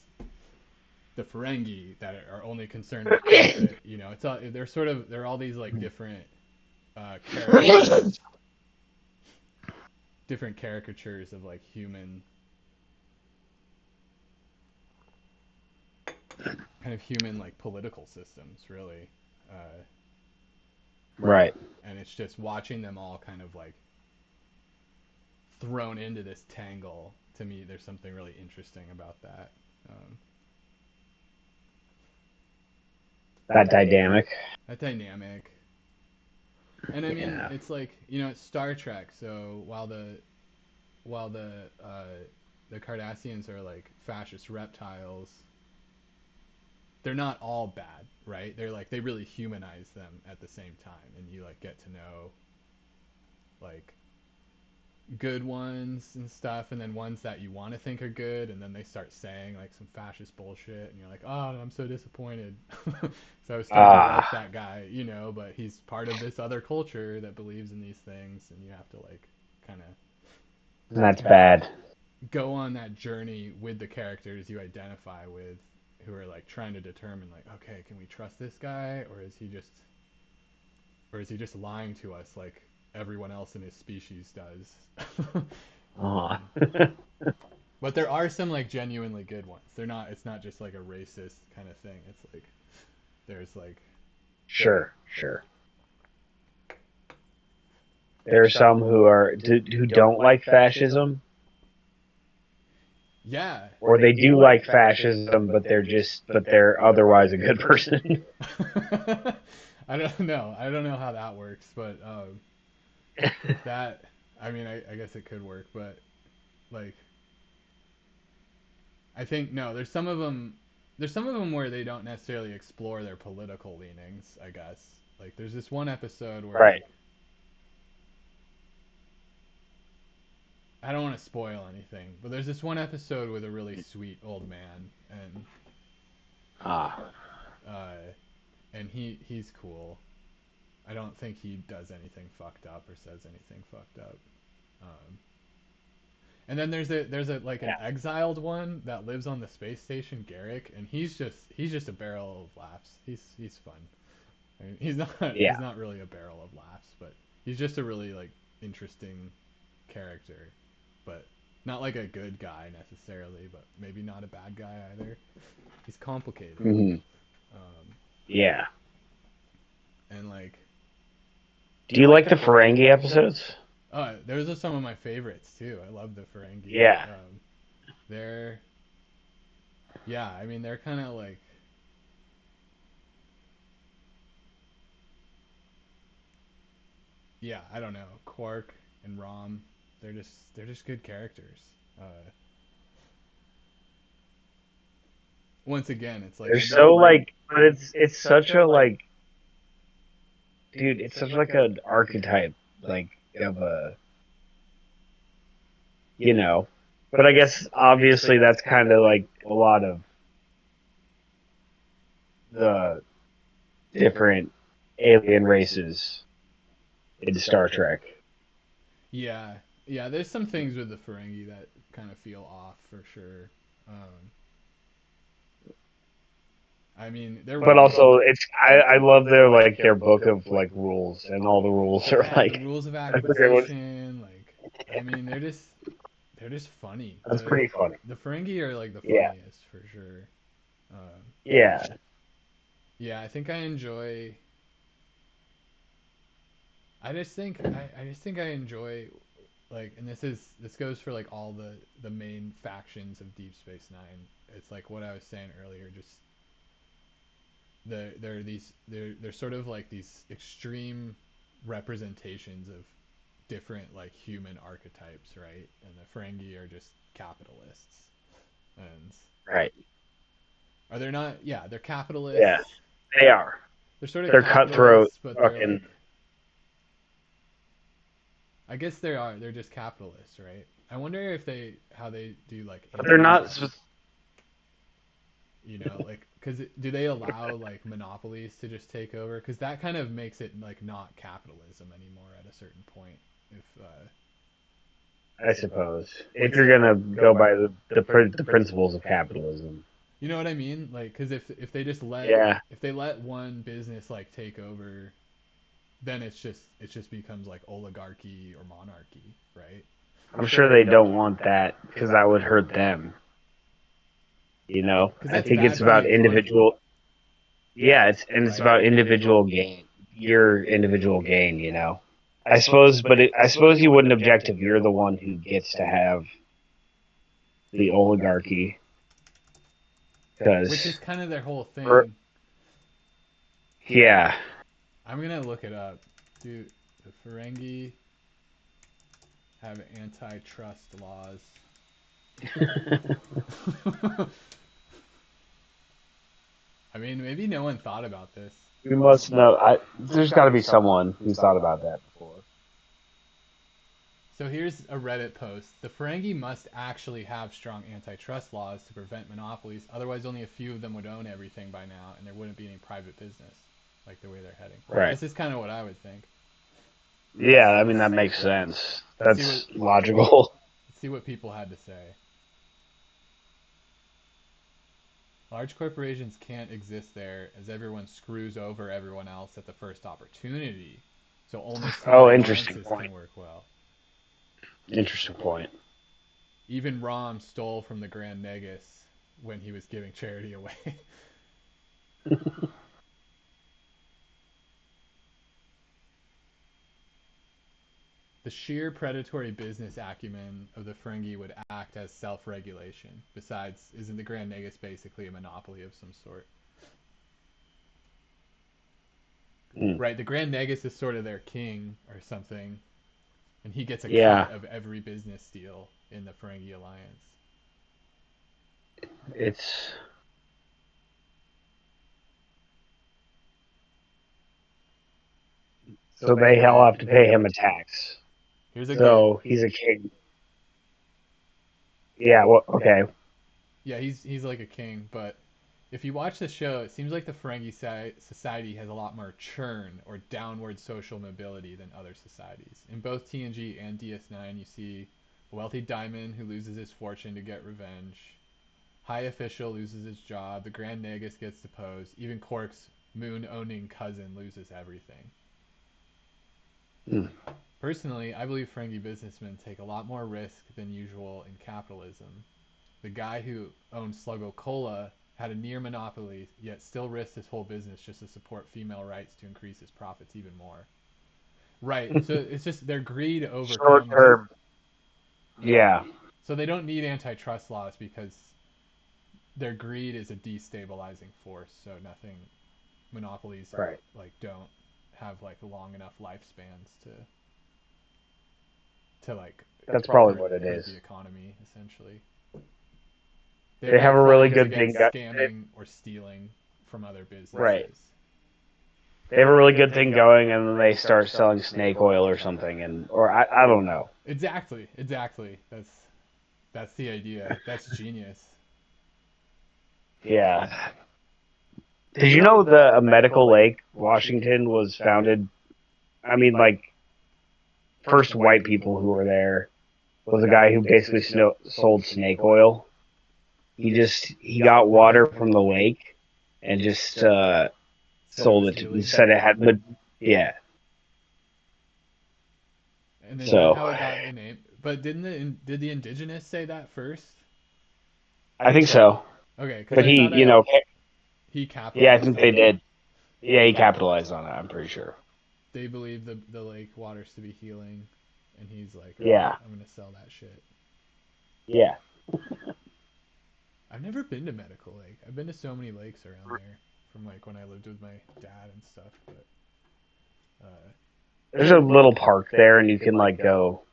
the Ferengi that are only concerned with profit. It's all they're all these like caricatures, different caricatures of like human kind of human like political systems, really. Uh, Right. and it's just watching them all kind of like thrown into this tangle. To me, there's something really interesting about that. Um, That dynamic. that dynamic, and I mean, Yeah. it's like it's Star Trek. So while the Cardassians are like fascist reptiles, they're not all bad, right? They're like they really humanize them at the same time, and you like get to know like good ones and stuff, and then ones that you want to think are good, and then they start saying like some fascist bullshit, and you're like, oh, I'm so disappointed. So I was starting to like Ah, that guy, but he's part of this other culture that believes in these things, and you have to like kind of that's bad. go on that journey with the characters you identify with, who are like trying to determine like, okay, can we trust this guy, or is he just lying to us like everyone else in his species does? Ah. um, but there are some like genuinely good ones. They're not. It's not just like a racist kind of thing. It's like there's like Sure. Sure. There are some who don't like fascism, yeah. or they do like fascism, but they're otherwise a good person. I don't know. I don't know how that works, but that I mean, I guess it could work, but like I think no. There's some of them. There's some of them where they don't necessarily explore their political leanings. I guess like there's this one episode where Right. like I don't want to spoil anything, but there's this one episode with a really sweet old man, Ah. uh, and he's cool. I don't think he does anything fucked up or says anything fucked up. Um, and then there's a like an Yeah. exiled one that lives on the space station, Garrick, and he's just a barrel of laughs. He's fun. I mean, he's not Yeah. he's not really a barrel of laughs, but he's just a really like interesting character, but not like a good guy necessarily, but maybe not a bad guy either. He's complicated, Hmm. um, Yeah. and like Do you like the Ferengi episodes? those are some of my favorites too. I love the Ferengi. Yeah. They're yeah, I mean they're kind of like yeah, I don't know, Quark and Rom. They're just good characters. Uh, Once again, it's like They're I don't. so like, but it's such a like, dude, it's such like an archetype, like of a, you know. But I guess obviously that's kind of like a lot of the different alien races in Star Trek. Yeah, yeah. There's some things with the Ferengi that kind of feel off for sure. Um, I mean, they're But weird. also, I love their book of like rules, and all the rules are Yeah, the like rules of I forget what. acquisition. Like, I mean, they're just funny. That's pretty funny. The Ferengi are like the Yeah, funniest for sure. Um, yeah. yeah, I think I enjoy. I just think I enjoy like, and this goes for like all the main factions of Deep Space Nine. It's like what I was saying earlier. Just they're sort of like these extreme representations of different like human archetypes, right? And the Ferengi are just capitalists, and Right. are they not? Yeah, they're Yeah, capitalists. they are. They're sort of They're cutthroat. capitalists, but they're Fucking. like, I guess they are. They're just capitalists, right? I wonder if they how they do like But they're not. antitrust. Like, because do they allow like monopolies to just take over? Because that kind of makes it like not capitalism anymore at a certain point. If I suppose if what's you're gonna go by the principles of capitalism. you know what I mean? Like, because if they just Yeah, if they let one business like take over, then it just becomes like oligarchy or monarchy, right? I'm sure they don't want that because that would hurt them. Because I that's think it's bad for the about economy, individual. Yeah, it's right? about individual gain, your individual gain. I suppose, but I suppose you wouldn't object if you're the one who gets to have the oligarchy, Which is because, kind of their whole thing. yeah, I'm gonna look it up. Do the Ferengi have antitrust laws? I mean, maybe no one thought about this. we must know. There's got to be someone who's thought about that before. So here's a Reddit post. The Ferengi must actually have strong antitrust laws to prevent monopolies, otherwise only a few of them would own everything by now and there wouldn't be any private business, like the way they're heading. Right. This is kind of what I would think. Yeah, I mean that makes sense. Let's see what That's logical. let's see what people had to say. Large corporations can't exist there as everyone screws over everyone else at the first opportunity. So only small Oh, interesting alliances point. can work well. Interesting point. Even Rom stole from the Grand Negus when he was giving charity away. The sheer predatory business acumen of the Ferengi would act as self-regulation. Besides, isn't the Grand Negus basically a monopoly of some sort? Mm. Right, the Grand Nagus is sort of their king or something, and he gets a cut Yeah, of every business deal in the Ferengi Alliance. it's so they all have to pay him a tax. Here's a good So he's a king. Yeah. Well, okay. Yeah, he's like a king, but if you watch the show, it seems like the Ferengi society has a lot more churn or downward social mobility than other societies. In both TNG and DS9, you see a wealthy diamond who loses his fortune to get revenge. High official loses his job. The Grand Nagus gets deposed. Even Quark's moon-owning cousin loses everything. Mm. Personally, I believe Ferengi businessmen take a lot more risk than usual in capitalism. The guy who owned Sluggo Cola had a near monopoly, yet still risked his whole business just to support female rights to increase his profits even more. Right. So it's just their greed Short overcomes. term. Yeah. So they don't need antitrust laws because their greed is a destabilizing force. So nothing monopolies Right. like don't have like long enough lifespans to like That's probably hurt what it hurt the is. economy essentially. They They have a pride really themselves good thing. against scamming or stealing from other Right. businesses. They have a really good thing going, and then they start selling snake oil or something, and or I don't know. Exactly, exactly. That's the idea. That's genius. Yeah. Did you know the Medical Lake, Washington, was founded? I mean, like first white people who were there was a guy who basically sold snake oil. He got water from the lake and just Said it sold was it. He healing. said it had, but yeah. And is that So how it got the name? But did the indigenous say that first? I think so. Okay, because But I thought I he yeah, I capitalized think on they it. did. Yeah, he capitalized on it. I'm pretty sure. They believe the lake waters to be healing, and he's like, all right, Yeah, I'm gonna sell that shit. yeah. I've never been to Medical Lake. I've been to so many lakes around there from like when I lived with my dad and stuff. But There's a little park there, and you can like go.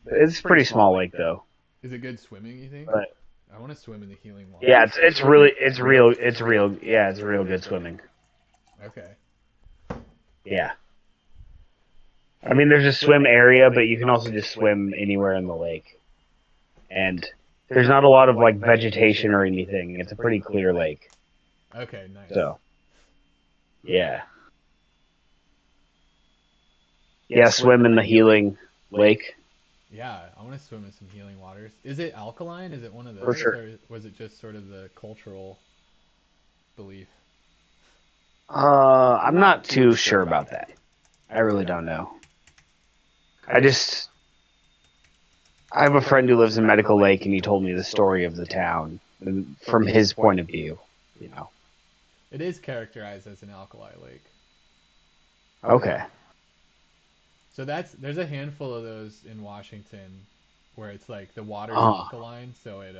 It's a pretty small lake though. is it good swimming? You think? But I want to swim in the healing yeah, waters. it's real. Yeah, it's real good swimming. Okay. Yeah. I mean, there's a swim area, but you can also just swim anywhere in the lake. And there's not a lot of like vegetation or anything. It's a pretty clear lake. Okay. Nice. So yeah, yeah. Swim in the healing lake Yeah, I want to swim in some healing waters. Is it alkaline? Is it one of for those, sure. or was it just sort of the cultural belief? I'm not too sure about that. I really don't know. I just I have a friend who lives in Medical Lake, and he told me the story of the town from his point of view. You know. It is characterized as an alkali lake. Okay. So there's a handful of those in Washington where it's like the water's Oh. alkaline, so it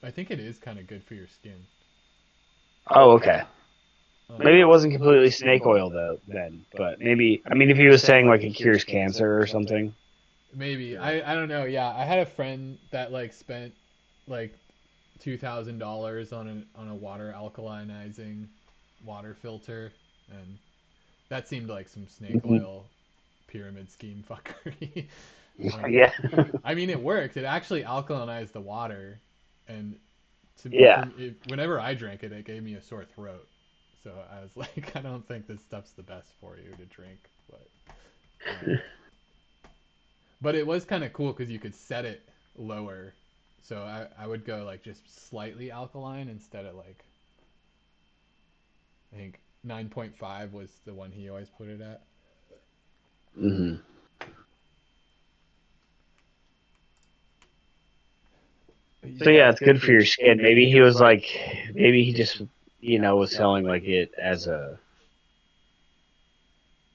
I think it is kind of good for your skin. Oh, okay. Maybe it Um, wasn't completely snake oil though then, but maybe I mean if he was saying like it cures cancer or something. maybe I don't know. Yeah, I had a friend that like spent like $2,000 on a water alkalinizing water filter, and that seemed like some snake Mhm. oil pyramid scheme fuckery. Yeah. I mean, it worked. It actually alkalinized the water, and Yeah. whenever I drank it, it gave me a sore throat. So I was like, I don't think this stuff's the best for you to drink, um, but it was kind of cool because you could set it lower. So I would go like just slightly alkaline instead of like I think 9.5 was the one he always put it at. Hmm. So yeah, it's good for your skin. Maybe he was like, maybe he just was selling like it as a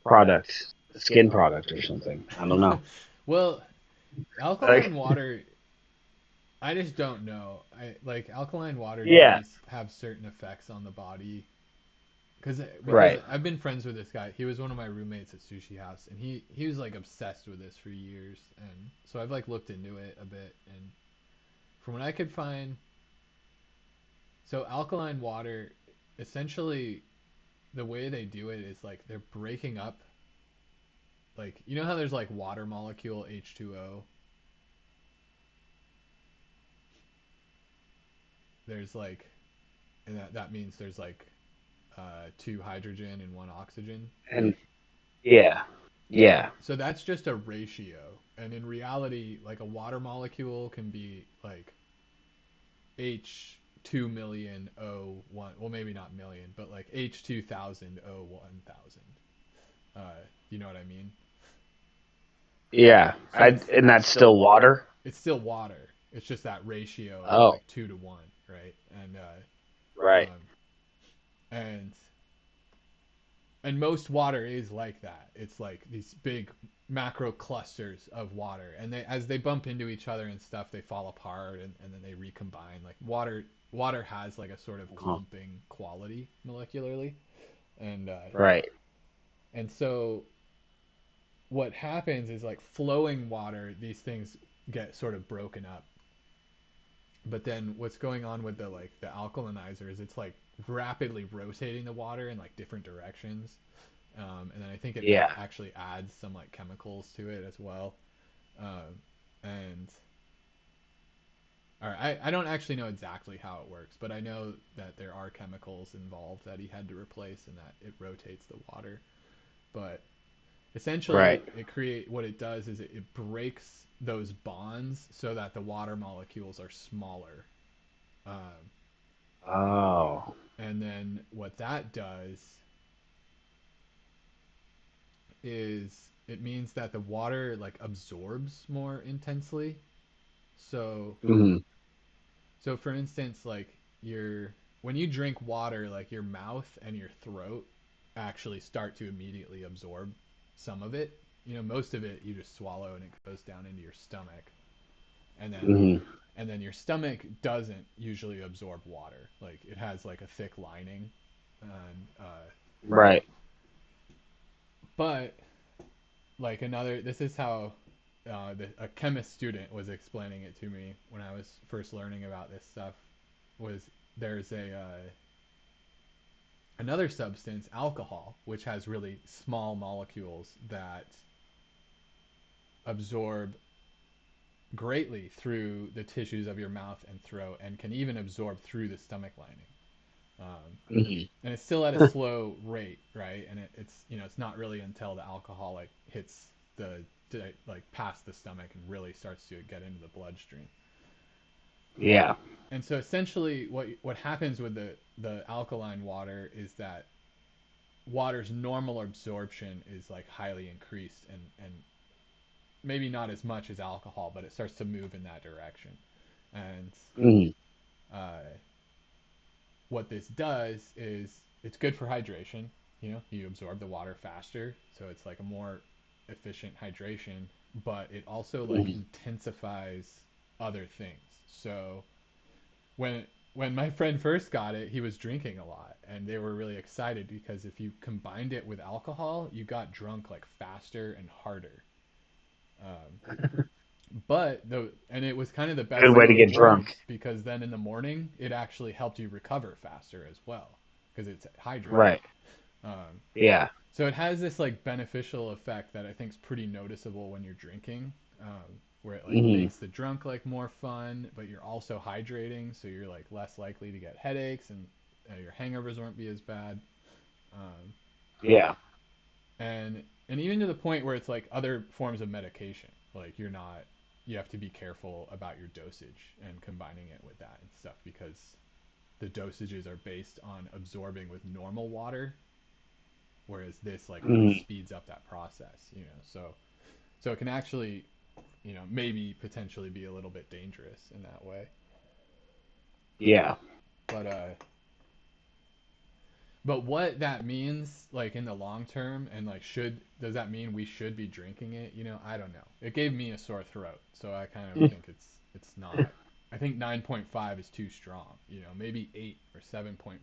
product, a skin product or something. I don't know. Well, alkaline Like, water, I just don't know. I like alkaline water yeah. does have certain effects on the body. because Right. I've been friends with this guy. He was one of my roommates at Sushi House, and he was like obsessed with this for years, and so I've like looked into it a bit, and from what I could find, so alkaline water, essentially, the way they do it is like they're breaking up, like you know how there's like water molecule H2O. There's like, and that means there's like two hydrogen and one oxygen. And yeah. Yeah. So that's just a ratio. And in reality, like a water molecule can be like H 2 million O 1. Well, maybe not million, but like H 2000 O 1000. You know what I mean? Yeah. So And that's still water. it's still water. It's just that ratio of Oh, like 2 to 1, right? right. Um, and and most water is like that. It's like these big macro clusters of water, and they as they bump into each other and stuff, they fall apart and then they recombine. Like water has like a sort of Uh-huh. clumping quality molecularly, and uh, Right. and so what happens is like flowing water, these things get sort of broken up. But then what's going on with the alkalinizer is it's like rapidly rotating the water in like different directions. And then I think it Yeah. actually adds some like chemicals to it as well. Um, and all right, I don't actually know exactly how it works, but I know that there are chemicals involved that he had to replace, and that it rotates the water. But Right. essentially, what it does is it breaks those bonds so that the water molecules are smaller. Um, Oh. and then what that does is it means that the water like absorbs more intensely. So Hmm. so for instance, like your when you drink water, like your mouth and your throat actually start to immediately absorb some of it. You know, most of it you just swallow and it goes down into your stomach. And then Hmm. your stomach doesn't usually absorb water. Like it has like a thick lining. And Right. but like another this is how a chemist student was explaining it to me when I was first learning about this stuff was there's a another substance, alcohol, which has really small molecules that absorb greatly through the tissues of your mouth and throat and can even absorb through the stomach lining. Hmm. And it's still at a slow rate, right? And it's it's not really until the alcohol like hits the like past the stomach and really starts to get into the bloodstream. Yeah. And so essentially, what happens with the alkaline water is that water's normal absorption is like highly increased and maybe not as much as alcohol, but it starts to move in that direction. And Hmm. uh, what this does is it's good for hydration. You know, you absorb the water faster, so it's like a more efficient hydration. But it also like Hmm. intensifies other things. So when when my friend first got it, he was drinking a lot, and they were really excited because if you combined it with alcohol, you got drunk like faster and harder. Um, and it was kind of the best Good of way to both get drunk. worlds because then in the morning it actually helped you recover faster as well because it's hydrating. Right. Um, Yeah. so it has this like beneficial effect that I think is pretty noticeable when you're drinking, where it like Hmm. makes the drunk like more fun, but you're also hydrating, so you're like less likely to get headaches and your hangovers won't be as bad. Um, Yeah. and even to the point where it's like other forms of medication, like you have to be careful about your dosage and combining it with that and stuff because the dosages are based on absorbing with normal water, whereas this like really Hmm. speeds up that process, so it can actually, maybe potentially be a little bit dangerous in that way. Yeah. But what that means like in the long term and like should does that mean we should be drinking it? I don't know. It gave me a sore throat, so I kind of think it's not. I think 9.5 is too strong. Maybe 8 or 7.5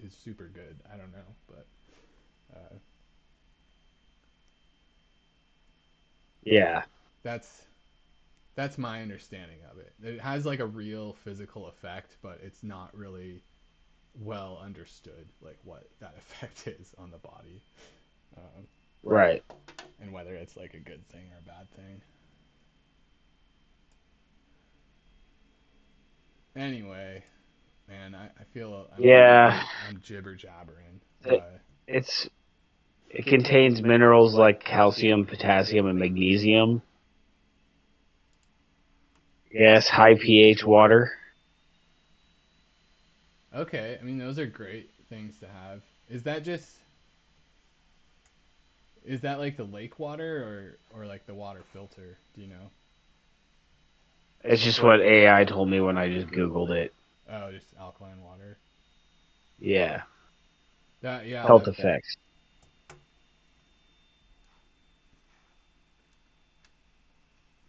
is super good. I don't know, but uh, Yeah. that's that's my understanding of it. It has like a real physical effect, but it's not really well understood, like what that effect is on the body, um, Right. and whether it's like a good thing or a bad thing. Anyway, man, I feel Yeah. I'm jibber jabbering. It, it's it contains minerals like calcium, potassium, and magnesium. Yes, high pH water. Okay, I mean those are great things to have. Is that just is that like the lake water or like the water filter? Do you know? It's just what AI told me when I just Googled it. Oh, just alkaline water. Yeah. That yeah, Health that effects.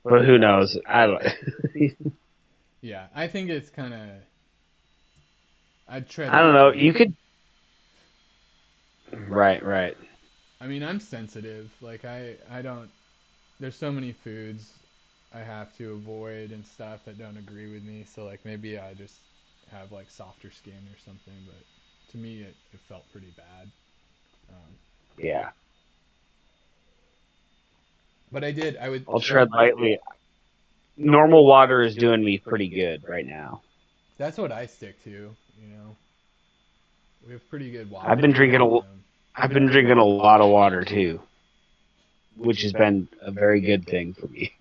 But who knows? I don't. yeah. I think it's kind of I'd tread I don't know. lightly. You could. Right. Right. I mean, I'm sensitive. Like I don't. There's so many foods I have to avoid and stuff that don't agree with me. So like maybe I just have like softer skin or something. But to me, it felt pretty bad. Um, Yeah. but I did. I would. I'll tread lightly. Normal water is doing me pretty good right now. That's what I stick to. We have pretty good water I've been here. drinking a. I've been drinking a lot of water too, which has been a very good thing for me.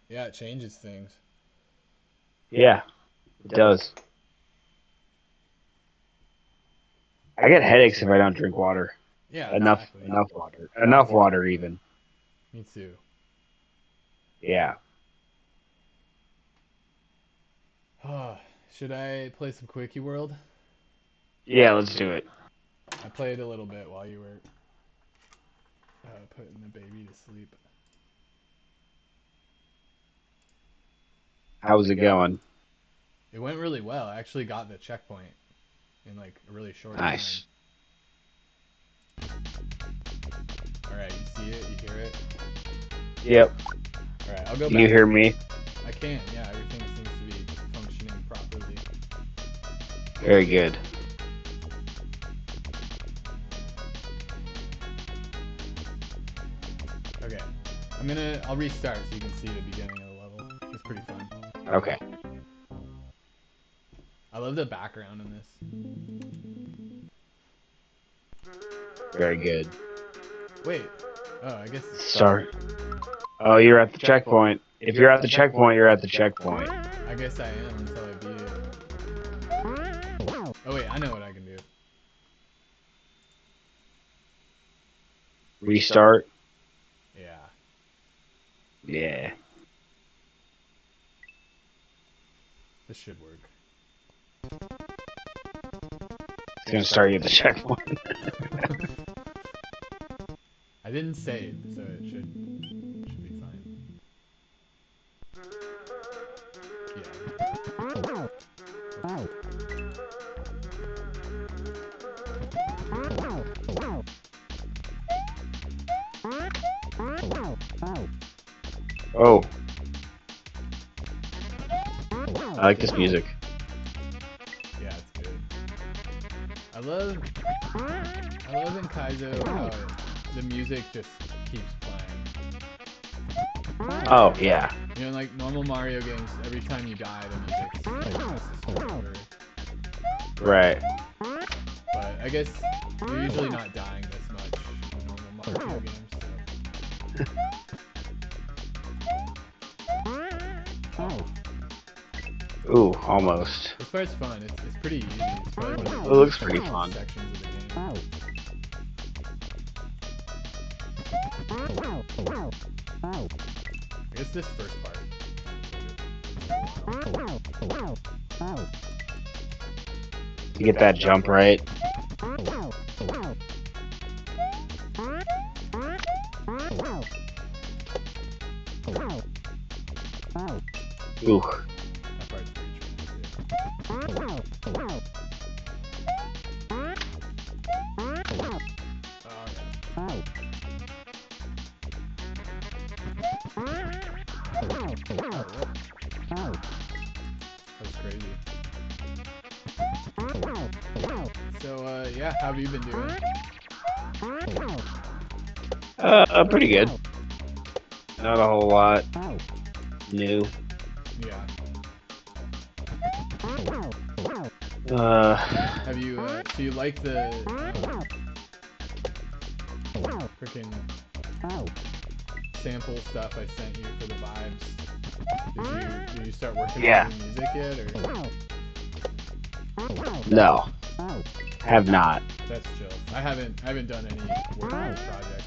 Yeah, it changes things. Yeah, it does. I get headaches if I don't drink water. Yeah, Enough, exactly. enough water. Enough water, even. Me too. Yeah. Should I play some Quickie World? Yeah, let's do it. I played a little bit while you were putting the baby to sleep. How's it going? It went really well. I actually got the checkpoint in like a really short time. Nice. All right, you see it, you hear it. Yep. All right, I'll go Can back. you hear me? I can. Yeah, everything seems to be functioning properly. Very good. Okay, I'll restart so you can see the beginning of the level. It's pretty fun. Okay. I love the background in this. Very good. Wait. Oh, I guess. Start. Oh, you're at the checkpoint. If you're at the checkpoint, you're at the checkpoint. I guess I am until I beat it. Oh wait, I know what I can do. Restart. Yeah. Yeah. This should work. It's gonna start you at the checkpoint. I didn't save, so it should be fine. Yeah. Oh. I like this music. Yeah, it's good. I love in Kaizo how the music just keeps playing. Oh, yeah. Like normal Mario games, every time you die, the music has to start over. Right. But I guess you're usually not dying this much in normal Mario games. Ooh, almost. This part's fun. It's pretty easy. It's probably one of It the looks easiest pretty fun. sections of the game. I guess this first part. You get that jump right. That Ooh. part's Oh, what? That was crazy. So, yeah, how have you been doing? Pretty good. Not a whole lot new. Yeah. Have you, so you like the freaking sample stuff I sent you for the vibes? Did you start working on Yeah. new music yet, or? No, have not. That's chill. I haven't done any work on the project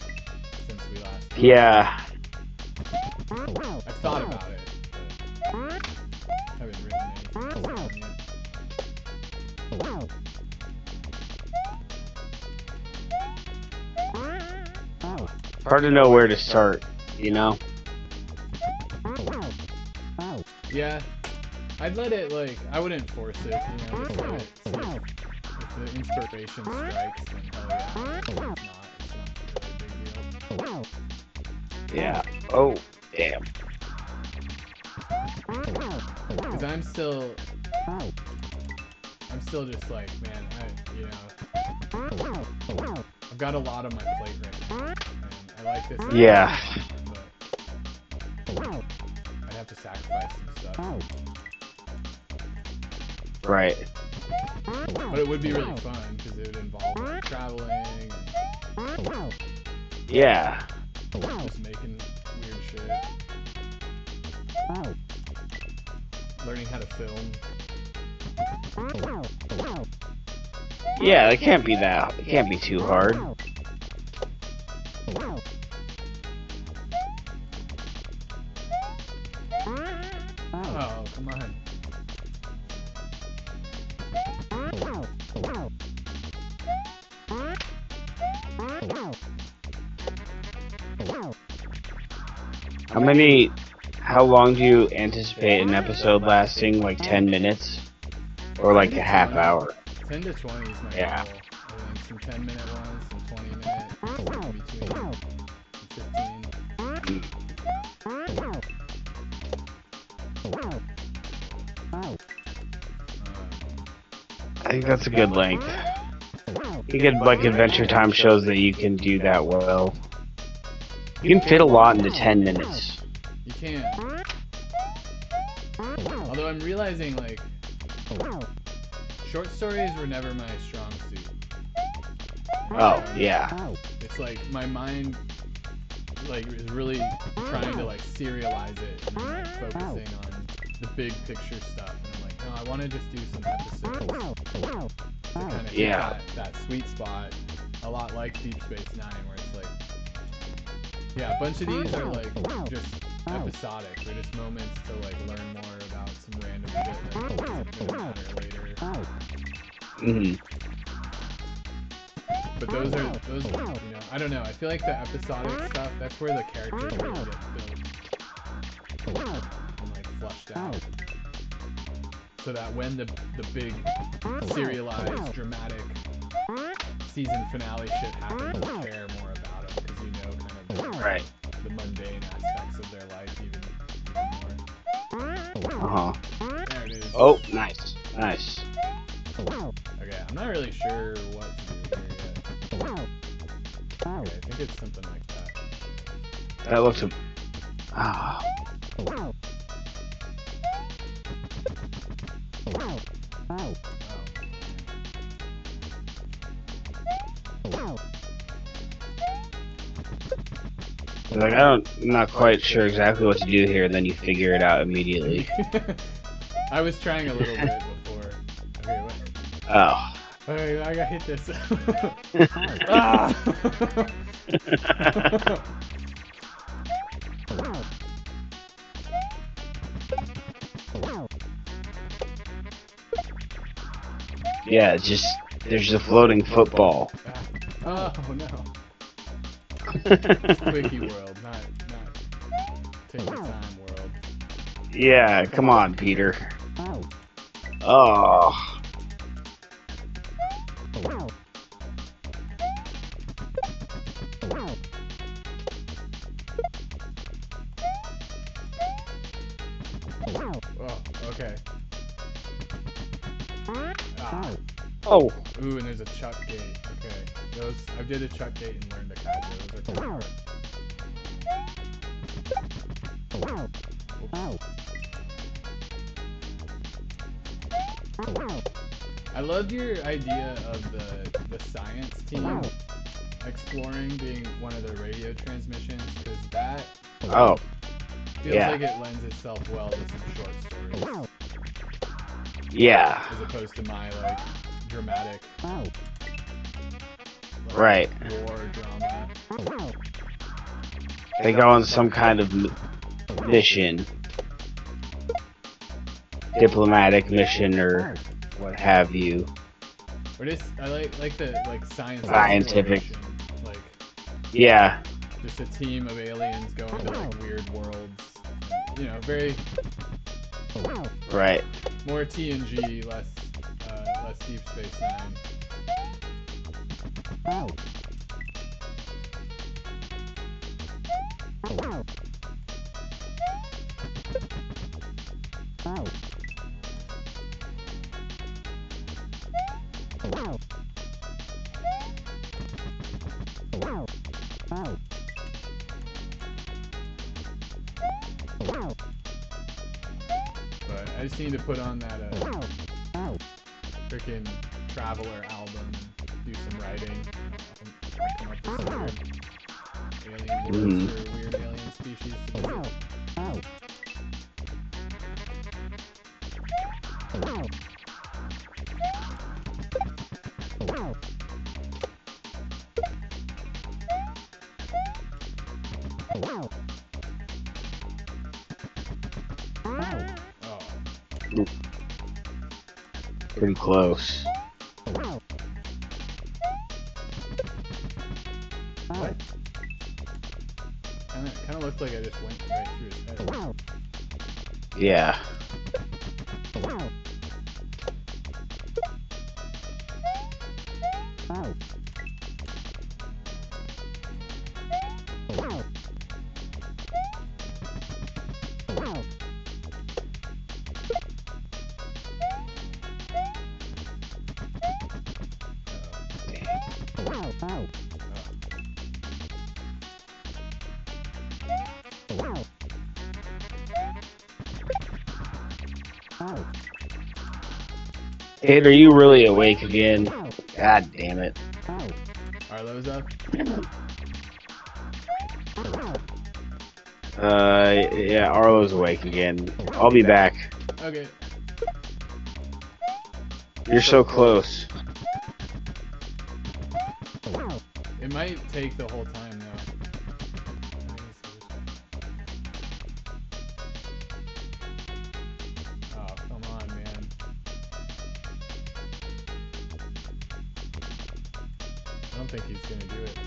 since we last talked. Yeah. I've thought about it, but haven't written anything down yet. Hard to know where to start, you know? Yeah, I'd let it, like, I wouldn't force it, you know, just let it see if the inspiration strikes, then hell yeah. If it's not really a big deal. Yeah. Oh, damn. Because I'm still just like, man, I've got a lot on my plate right now, and I like this idea, Yeah. but I'd have to sacrifice some stuff. Right. But it would be really fun because it would involve like traveling and Yeah. just making weird shit, learning how to film. Yeah, it can't be that. It can't be too hard. Oh, come on. How long do you anticipate an episode lasting? Like 10 minutes? Or like 10 a to half 20. hour? 10 to 20 is my Yeah. goal. I think some 10-minute ones, some 20-minute, in between, some 15. I think that's a good length. You get like Adventure Time shows that you can do that well. You can fit a lot into 10 minutes. You can. Although I'm realizing, like, short stories were never my strong suit. Oh, yeah. It's like my mind, like, is really trying to, like, serialize it and then, like, focusing on the big picture stuff. And I'm like, no, I want to just do some episodes to kind of hit Yeah. that sweet spot. A lot like Deep Space Nine, where it's like, yeah, a bunch of these are like just episodic. They're just moments to like learn more about some random shit that isn't gonna matter later. Mm-hmm. But those, you know, I don't know. I feel like the episodic stuff, that's where the characters really get built and like fleshed out. So that when the big serialized dramatic season finale shit happens, you care more about them because you know kind of the mundane aspects of their life even more. Uh-huh. There it is. Oh, nice. Nice. Okay, I'm not really sure what to do here yet. Okay, I think it's something like that. That looks a... Ah. Oh. Like, I'm not quite sure exactly what to do here, and then you figure it out immediately. I was trying a little bit before. Okay, what? Oh. Hey, I got hit this. Ah! Yeah, it's just... There's a floating football. Oh, no. It's Quickie world, not take your time world. Yeah, come on, Peter. Oh. Oh, okay. Ah. Oh. Ooh, and there's a chuck gate. Okay. Those I did a chuck gate and learned a kaja. Those are pretty hard. Oops. I loved your idea of the science team exploring being one of the radio transmissions because that Oh. feels Yeah. like it lends itself well to some short stories Yeah. as opposed to my like dramatic like Right. war drama. They go on some kind of mission, diplomatic mission, or what have you. But it's I like the like science Scientific. exploration, like Yeah. just a team of aliens going to like weird worlds. You know, very Right. more TNG, less less Deep Space Nine. But I just need to put on that freaking Traveler album and do some writing. I'll come up with some weird alien words for weird alien species to visit. Oh, Pretty close. what? Kind of looked like I just went right through his head. Yeah. Kid, are you really awake again? God damn it. Arlo's up. Yeah, Arlo's awake again. I'll be back. Okay. You're so close. It might take the whole time though. Oh, come on, man. I don't think he's gonna do it.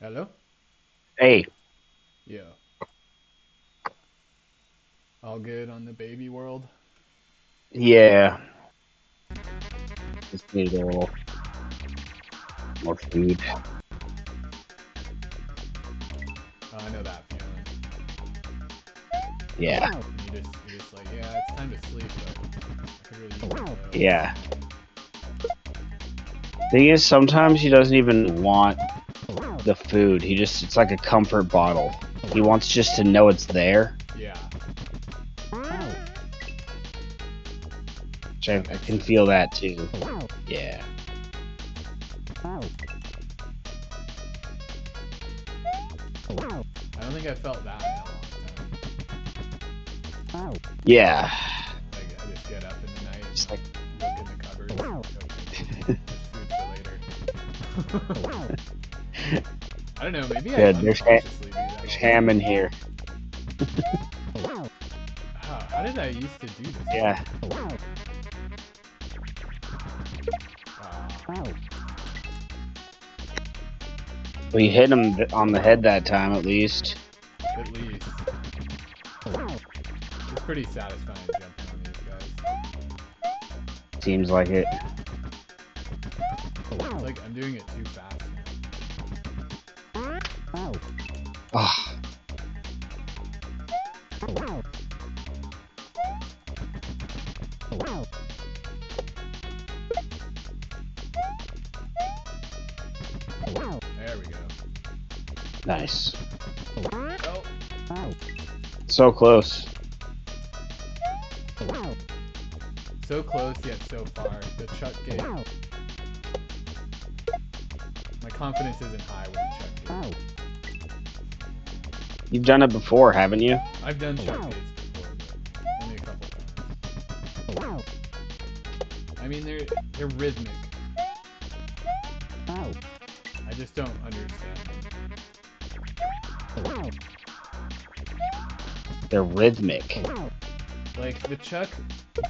Hello? Hey. Yeah. All good on the baby world? Yeah. Just need a little more food. Oh, I know that feeling. Yeah. And you're just like, yeah, it's time to sleep, but I could really use a little Yeah. snack. Thing is, sometimes he doesn't even want the food. It's like a comfort bottle. He wants just to know it's there. Yeah. Which That I makes can sense. feel that too. Yeah. I don't think I felt that in a long time. Yeah. Like, I just get up in the night Just and like I'll look in the cupboards. Like, okay, there's food for later. I don't know, maybe I good. unconsciously do that There's all the ham in time. here. How did I used to do this? Yeah. Uh, We hit him on the head that time, at least. at least. It's pretty satisfying jumping on these guys. Seems like it. It's like I'm doing it too fast now. Oh, There we go. nice. Oh, So close. so close yet so far. The Chuck gate. My confidence isn't high with the Chuck gate. You've done it before, haven't you? I've done Chuck gates before, but only a couple times. I mean, they're rhythmic. I just don't understand them. They're rhythmic. Like, the Chuck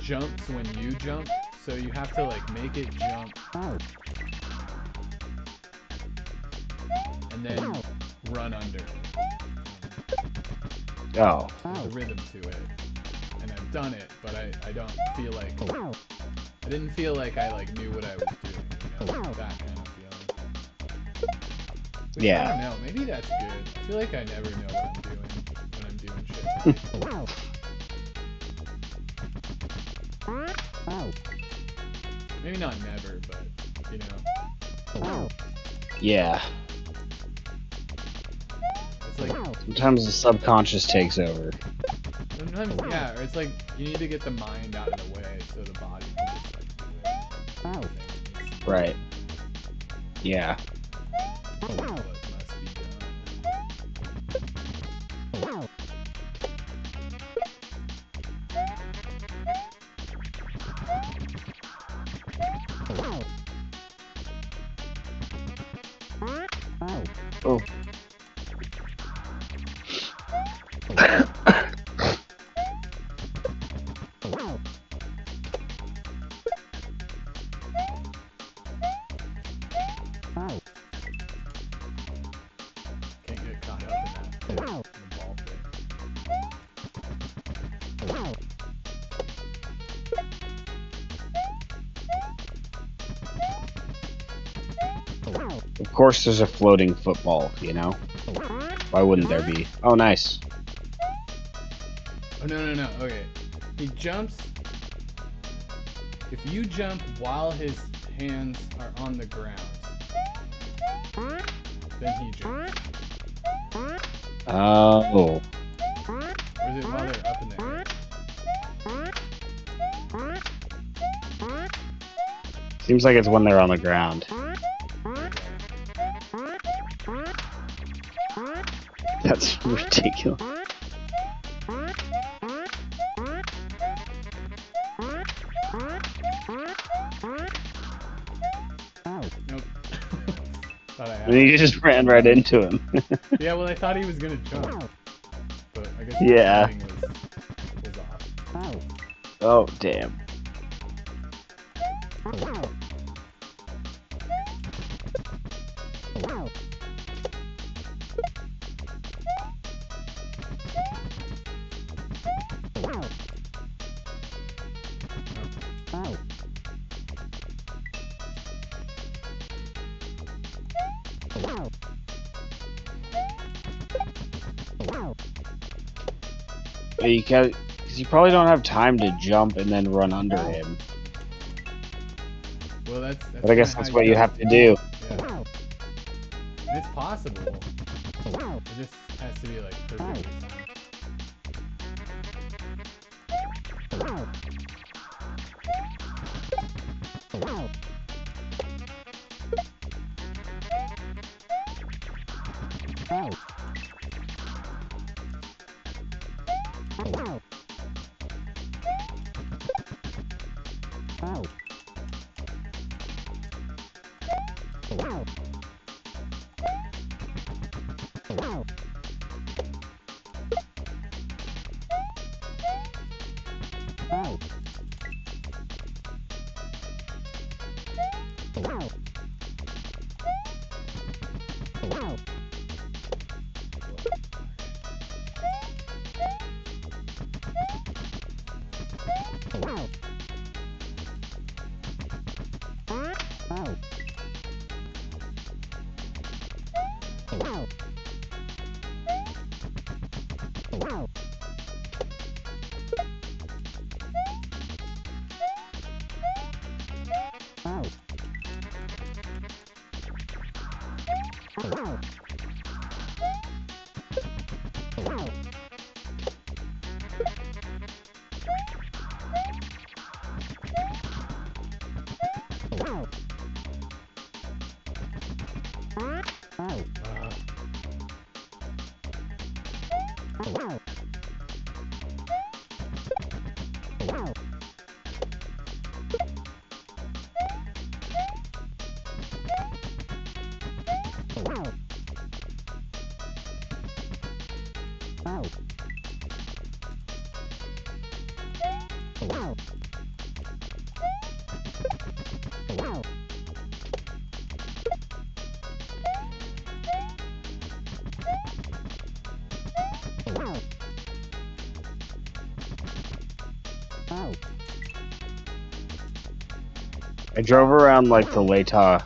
jumps when you jump, so you have to, like, make it jump. And then run under it. Oh. There's a rhythm to it. And I've done it, but I don't feel like... I didn't feel like I, like, knew what I was doing, you know? That kind of feeling. Which, Yeah. I don't know, maybe that's good. I feel like I never know what I'm doing when I'm doing shit right. Maybe not never, but, you know. Yeah. It's like... Sometimes the subconscious takes over. Sometimes, yeah, or it's like you need to get the mind out of the way so the body can just, like, do it. Right. Yeah. What must be done. Oh. Can't get caught up in that pit, in the ball pit. Of course there's a floating football, you know? Why wouldn't there be? Oh, nice. Oh, no. Okay. He jumps. If you jump while his hands are on the ground, then he jumps. Oh. Or is it while they're up in the air? Seems like it's when they're on the ground. That's ridiculous. Nope. Thought I had And you it. just ran right into him. Yeah, well, I thought he was gonna jump, but I guess the Yeah. timing was off. Oh, damn. You can't, because you probably don't have time to jump and then run under him. Well, that's But I kind guess of how that's you what you gotta have to do. Yeah. And it's possible. It just has to be like perfectly timed. I drove around like the Latah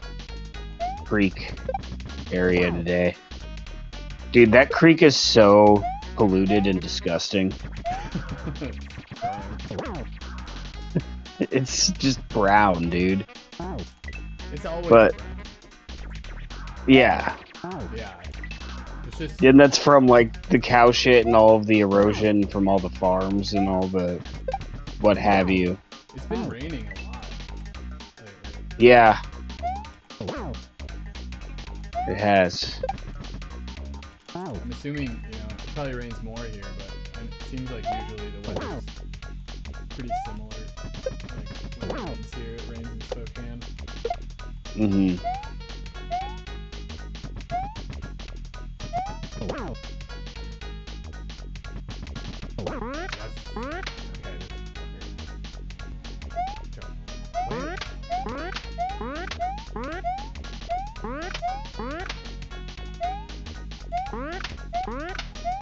Creek area today. Dude, that creek is so polluted and disgusting. It's just brown, dude. It's always But brown. yeah. Yeah. It's just And that's from like the cow shit and all of the erosion from all the farms and all the what have you. it's been raining a lot lately. Yeah. It has. I'm assuming, it probably rains more here, but it seems like usually the weather's pretty similar. Like when it rains here, it rains in Spokane. Mm-hmm.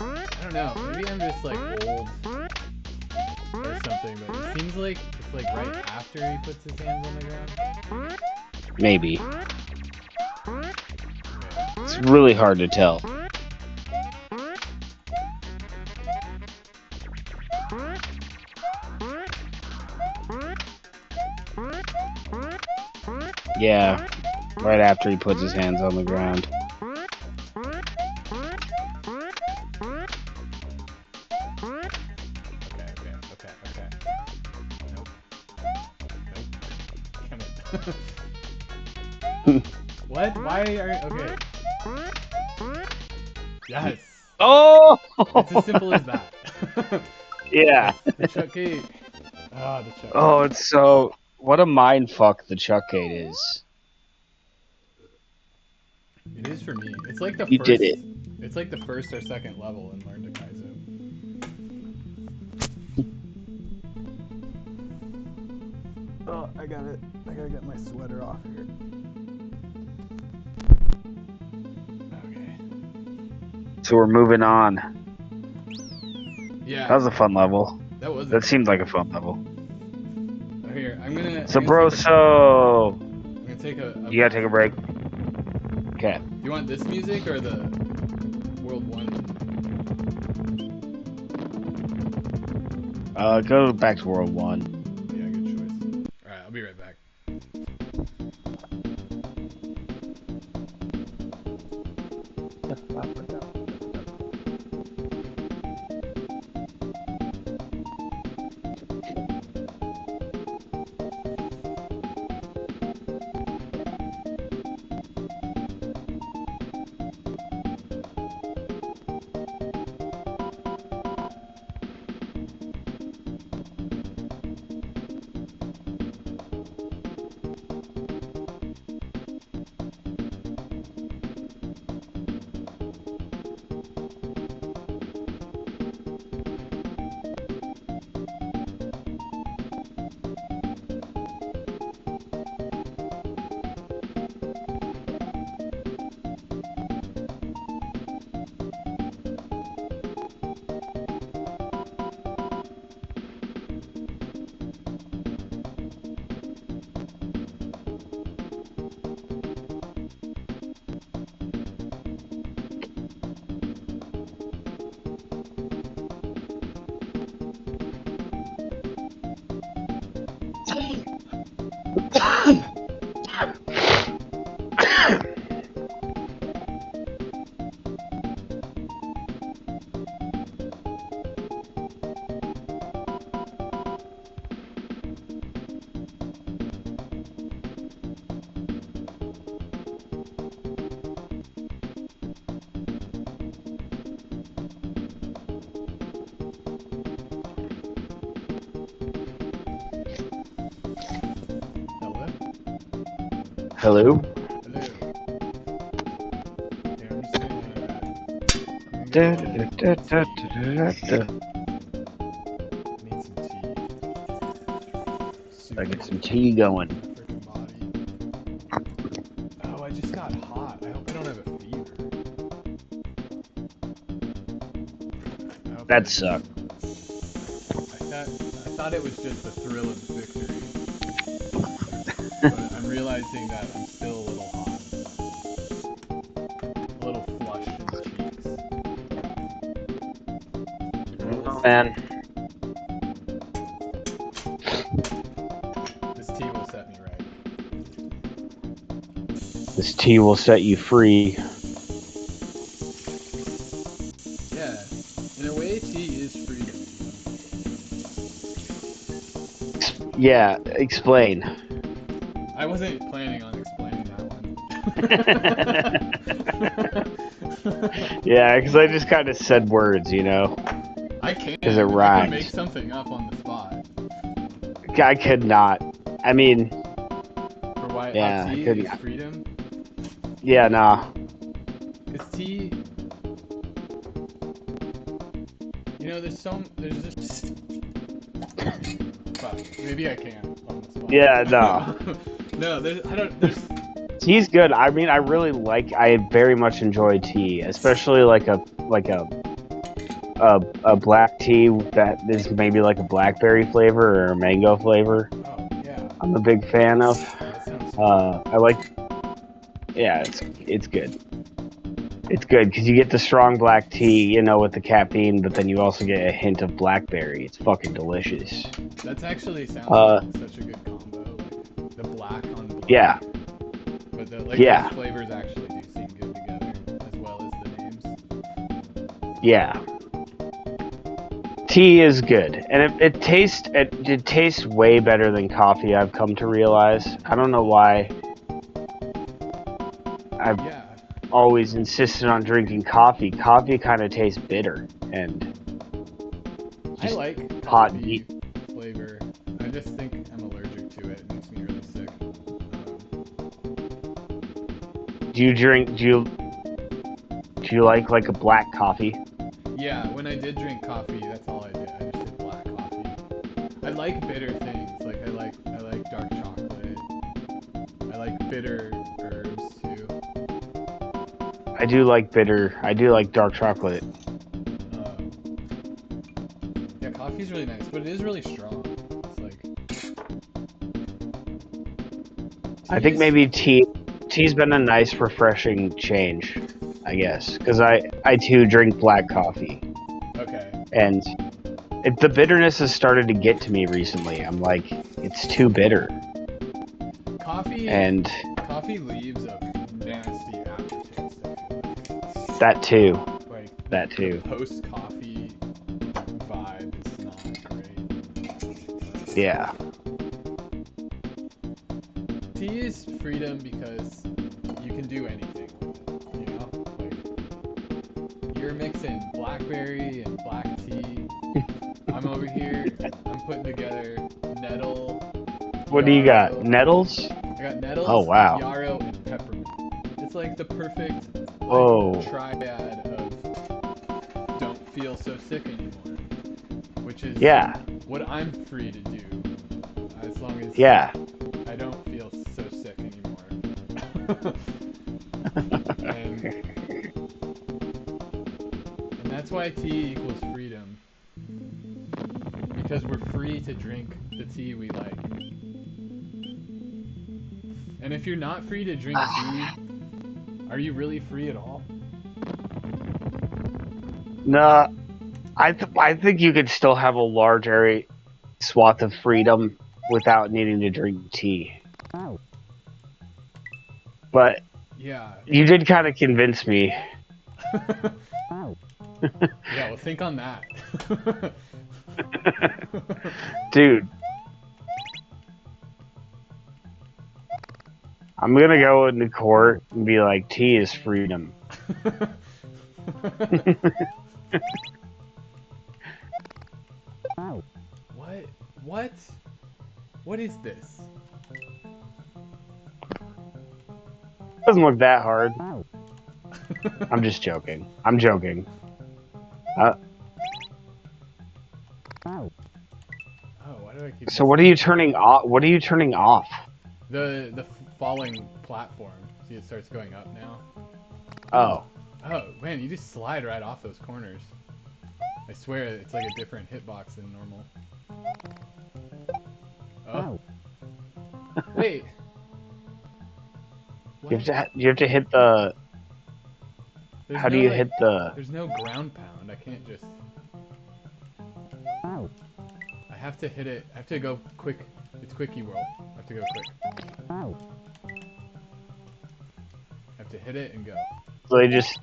I don't know. Maybe I'm just like old or something, but it seems like it's like right after he puts his hands on the ground. Maybe. Okay. It's really hard to tell. Yeah. Right after he puts his hands on the ground. Okay. Nope. Damn it. What? Why are okay? Yes. Oh, It's as simple as that. yeah. Yes, the chuck gate. Ah, the chuck Oh, gate. it's so what a mind fuck the Chuck Gate is. It is for me. It's like the You did first. it. It's like the first or second level in Learn to Kaizo. Oh, I got it. I gotta get my sweater off here. Okay. So we're moving on. Yeah, That was a fun level. that was a That fun seemed like a level. fun level. Oh, here, I'm gonna. So, I'm gonna bro, take a. so I'm gonna take a you gotta break. take a break. Okay. Do you want this music or the World One? Go back to World 1. Yeah, good choice. All right, I'll be right back. Hello. Hello? Hello. Here, I'm just gonna. I'm gonna Da, get a da, little da, da, tea. da, da, da. I need some tea. I Soothe get some my tea going. freaking body. Oh, I just got hot. I hope I don't have a fever. I hope I That just. sucked. I thought it was just the thrill of victory, but I'm realizing that I'm still a little hot, a little flushed in the cheeks. But we'll Oh, see. man. This tea will set me right. This tea will set you free. Yeah, in a way, tea is freedom. Yeah, explain. I wasn't planning on explaining that one. Yeah, because I just kind of said words, you know, I because it can. I can make rhymed. something up on the spot. I could not. I mean, For why how yeah, I tea couldn't. is freedom? Yeah, nah. Is tea? You know, there's this. Fuck. Maybe I can't on the Yeah, no. spot. No, there's. I don't. There's. Tea's good. I mean, I really like. I very much enjoy tea, especially like a black tea that is maybe like a blackberry flavor or a mango flavor. Oh yeah. I'm a big fan of. That sounds I like. Yeah, it's good. It's good because you get the strong black tea, you know, with the caffeine, but then you also get a hint of blackberry. It's fucking delicious. That's actually sounds like Uh, such a good combo. Like the black on black. yeah, But like those yeah, flavors actually do seem good together, as well as the names. yeah. Tea is good, and it tastes way better than coffee. I've come to realize. I don't know why. I've Yeah, always insisted on drinking coffee. Coffee kind of tastes bitter and I just like hot. coffee flavor. I just think I'm allergic to it. It makes me really sick. Do you drink? Do you like a black coffee? Yeah, when I did drink coffee, that's all I did. I just did black coffee. I like bitter things. Like I like dark chocolate. I like bitter herbs too. I do like bitter. I do like dark chocolate. Um, yeah, coffee's really nice, but it is really strong. It's like I tea think is maybe tea's been a nice, refreshing change. I guess because I too drink black coffee, okay. and the bitterness has started to get to me recently. I'm like, it's too bitter, Coffee and coffee leaves a nasty aftertaste. I feel that too, like that the too. post coffee vibe is not great. Yeah. Tea is freedom because you can do anything with it. You know, like you're mixing blackberry and black tea. I'm over here. I'm putting together nettle, What do you got? yarrow. Nettles? I got Oh nettles, wow. yarrow, and peppermint. It's like the perfect like Whoa. triad of don't feel so sick anymore, which is Yeah. what I'm free to do as long as Yeah. I don't feel so sick anymore. and and that's why tea equals freedom because we're free to drink the tea we like. And if you're not free to drink tea, are you really free at all? No, I think you could still have a large area swath of freedom without needing to drink tea. But Yeah. you did kind of convince me. Yeah, well think on that. Dude, I'm gonna go into court and be like, tea is freedom. What? What? What is this? Doesn't look that hard. I'm just joking. I'm joking. Oh, why do I keep So what are missing? you turning off? What are you turning off? The falling platform. See, it starts going up now. Oh, Oh man, you just slide right off those corners. I swear, it's like a different hitbox than normal. Oh, wait. What? you have to hit the. There's How do no you like. hit the? There's no ground pound. I can't just. I have to hit it. I have to go quick. It's quickie world. I have to go quick. I have to hit it and go. So they just.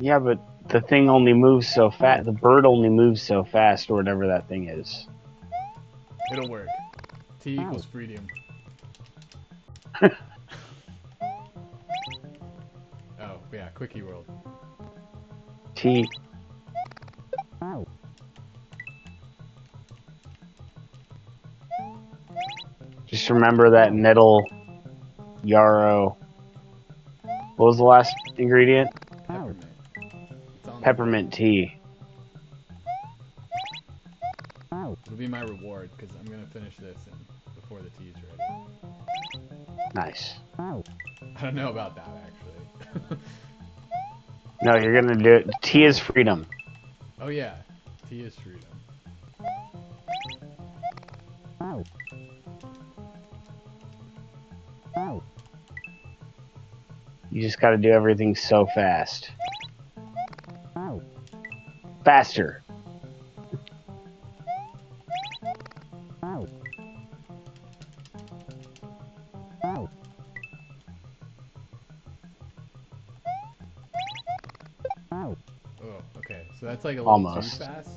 Yeah, but the thing only moves so fast. The bird only moves so fast, or whatever that thing is. It'll work. T equals freedom. Oh, yeah, quickie world. T. Just remember that nettle, yarrow. What was the last ingredient? Peppermint. It's on the thing. Peppermint tea. It'll be my reward because I'm gonna finish this and before the tea's ready. Nice. I don't know about that actually. No, you're gonna do it. Tea is freedom. Oh yeah, tea is freedom. You just got to do everything so fast. Faster. Oh, okay. So that's like a little too almost. fast.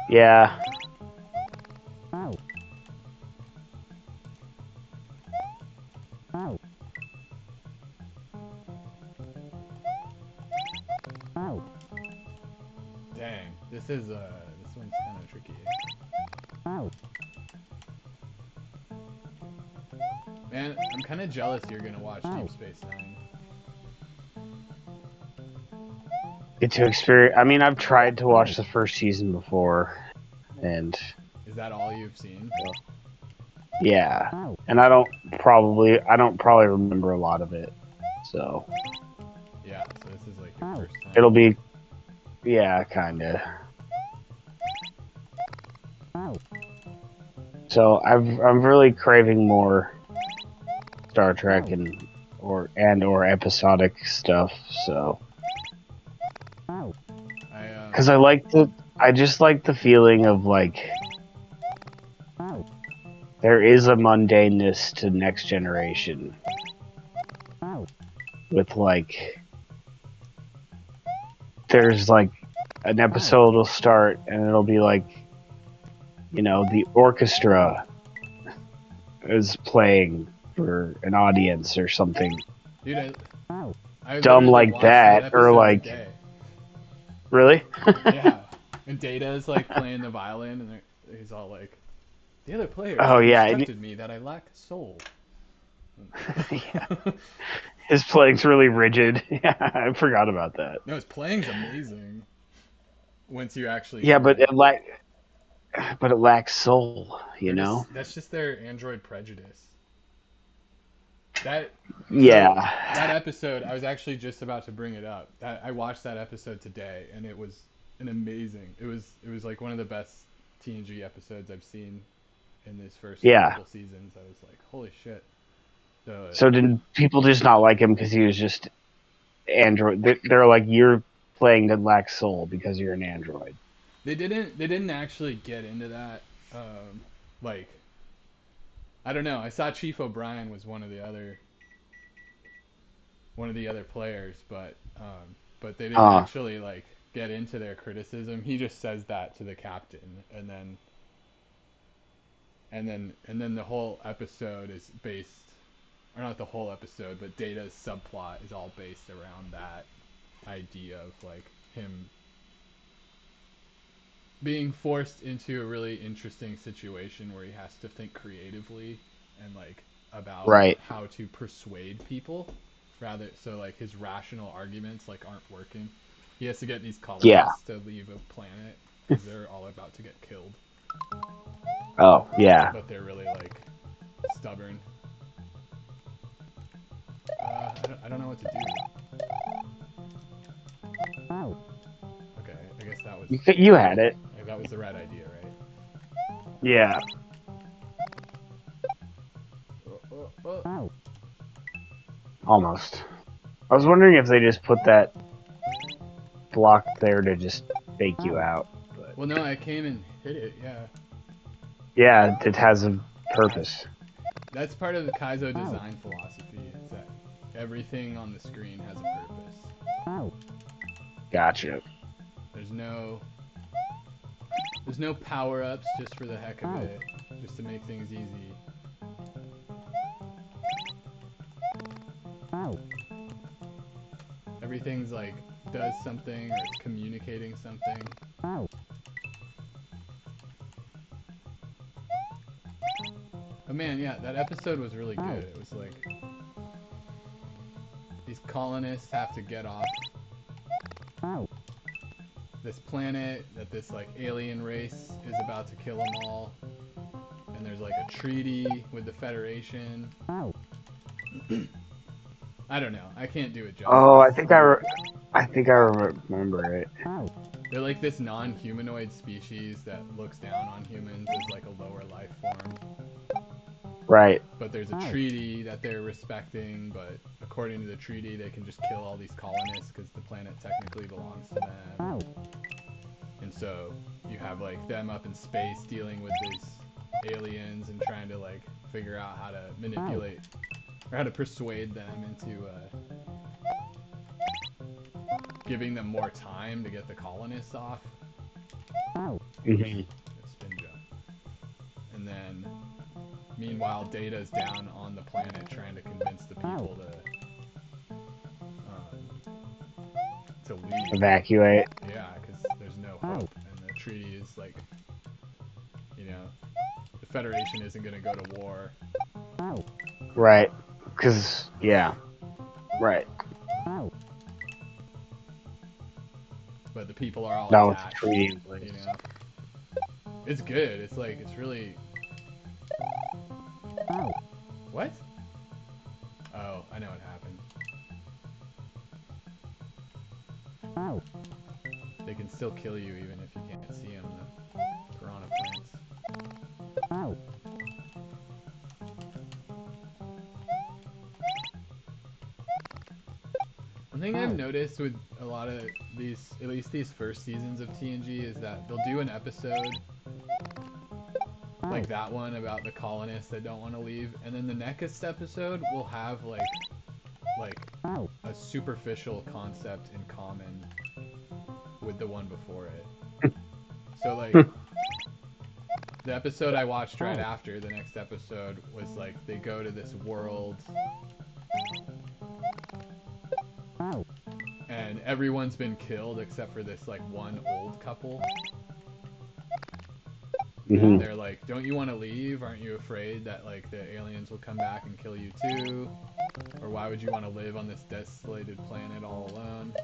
Yeah. Dang, this one's kind of tricky. Man, I'm kind of jealous you're gonna watch Deep Space Nine. Get to experience. I mean, I've tried to watch the first season before, and Is that all you've seen? yeah, and I don't probably remember a lot of it, so Yeah, so this is like your first it'll time. be, yeah, kind of. So I'm really craving more Star Trek and or episodic stuff. So I because I just like the feeling of like there is a mundaneness to Next Generation with like there's like an episode will start and it'll be like the orchestra is playing for an audience or something dude, I dumb literally like watched that that, or episode like today. really. Yeah, and Data is like playing the violin, and he's all like, "The other players Oh have yeah, instructed me that I lack soul." yeah, his playing's really rigid. Yeah, I forgot about that. No, his playing's amazing once you actually Yeah, hear but it. it lacks soul, They're know. just that's just their android prejudice. That so that Yeah, episode, I was actually just about to bring it up. That I watched that episode today, and it was an amazing. It was like one of the best TNG episodes I've seen in these first yeah. couple seasons. I was like, holy shit. The So did people just not like him because he was just android? They're like, you're playing that lacks soul because you're an android. they didn't actually get into that. Like I don't know. I saw Chief O'Brien was one of the other players, but they didn't Uh actually like get into their criticism. He just says that to the captain, and then the whole episode is based, or not the whole episode, but Data's subplot is all based around that idea of like him being forced into a really interesting situation where he has to think creatively and like about right. how to persuade people rather, so like his rational arguments like aren't working. He has to get these Yeah. colonists to leave a planet because they're all about to get killed, Oh yeah. but they're really like stubborn. I don't know what to do. Okay, I guess that was You had it. like, that was the right idea, right? Yeah. Oh. Almost. I was wondering if they just put that block there to just fake you out. But Well, no, I came and hit it. Yeah, yeah, it has a purpose. that's part of the Kaizo design philosophy. Is that everything on the screen has a purpose. Gotcha. There's no there's no power ups just for the heck of it, just to make things easy. Everything's like does something or it's communicating something. But man, yeah, that episode was really good. It was like these colonists have to get off this planet that this like alien race is about to kill them all, and there's like a treaty with the Federation. I don't know. I can't do it Oh, justice. I think I remember it. They're like this non-humanoid species that looks down on humans as like a lower life form. Right. But there's a treaty that they're respecting, but according to the treaty, they can just kill all these colonists because the planet technically belongs to them. And so you have like them up in space dealing with these aliens and trying to like figure out how to manipulate or how to persuade them into giving them more time to get the colonists off. Mm-hmm. Spin jump. And then, meanwhile, Data's down on the planet trying to convince the people to leave. Evacuate. Yeah, because there's no hope, and the treaty is like, you know, the Federation isn't going to go to war. Right. Because, yeah. Right. But the people are all Not with the attached, treaty in place. you know. It's good. It's like, it's really... What? Oh, I know what happened. They can still kill you even if you can't see them, the piranha plants. One thing I've noticed with a lot of these, at least these first seasons of TNG, is that they'll do an episode like that one about the colonists that don't want to leave, and then the next episode will have like a superficial concept in common with the one before it. So like the episode I watched right after the next episode was like they go to this world and everyone's been killed except for this like one old couple. Mm-hmm. And they're like, don't you want to leave? Aren't you afraid that like the aliens will come back and kill you too? Or why would you want to live on this desolated planet all alone?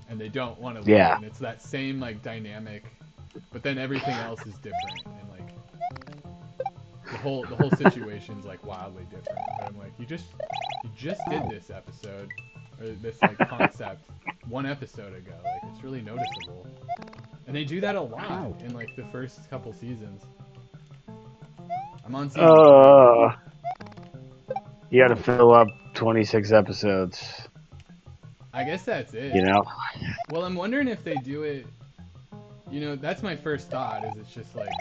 And they don't want to leave. Yeah. And it's that same like dynamic, but then everything else is different, and like the whole situation's like wildly different. But I'm like, you just did this episode or this like concept one episode ago. Like it's really noticeable. And they do that a lot in like the first couple seasons. I'm on season 3. You got to fill up 26 episodes. I guess that's it. You know? Well, I'm wondering if they do it. You know, that's my first thought. Is it's just like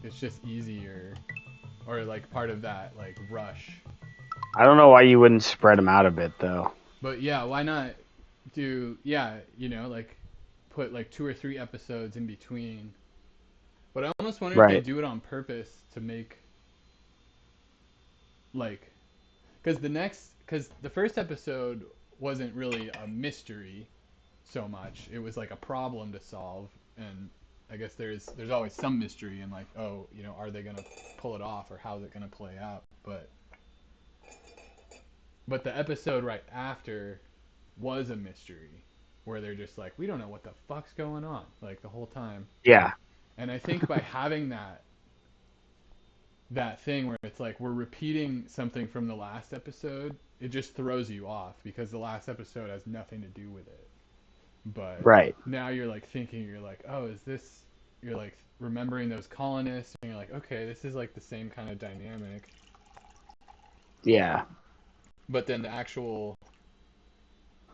it's just easier, or like part of that like rush. I don't know why you wouldn't spread them out a bit, though. But yeah, why not do you know, like put like 2 or 3 episodes in between. But I almost wonder if they do it on purpose to make like because the first episode wasn't really a mystery so much. It was like a problem to solve, and I guess there's always some mystery in like, oh, you know, are they gonna pull it off or how's it gonna play out? But the episode right after was a mystery where they're just like, we don't know what the fuck's going on like the whole time. Yeah. And I think by having that thing where it's like we're repeating something from the last episode, it just throws you off because the last episode has nothing to do with it. But now you're like thinking, you're like, oh, is this? You're like remembering those colonists, and you're like, okay, this is like the same kind of dynamic. Yeah. But then the actual,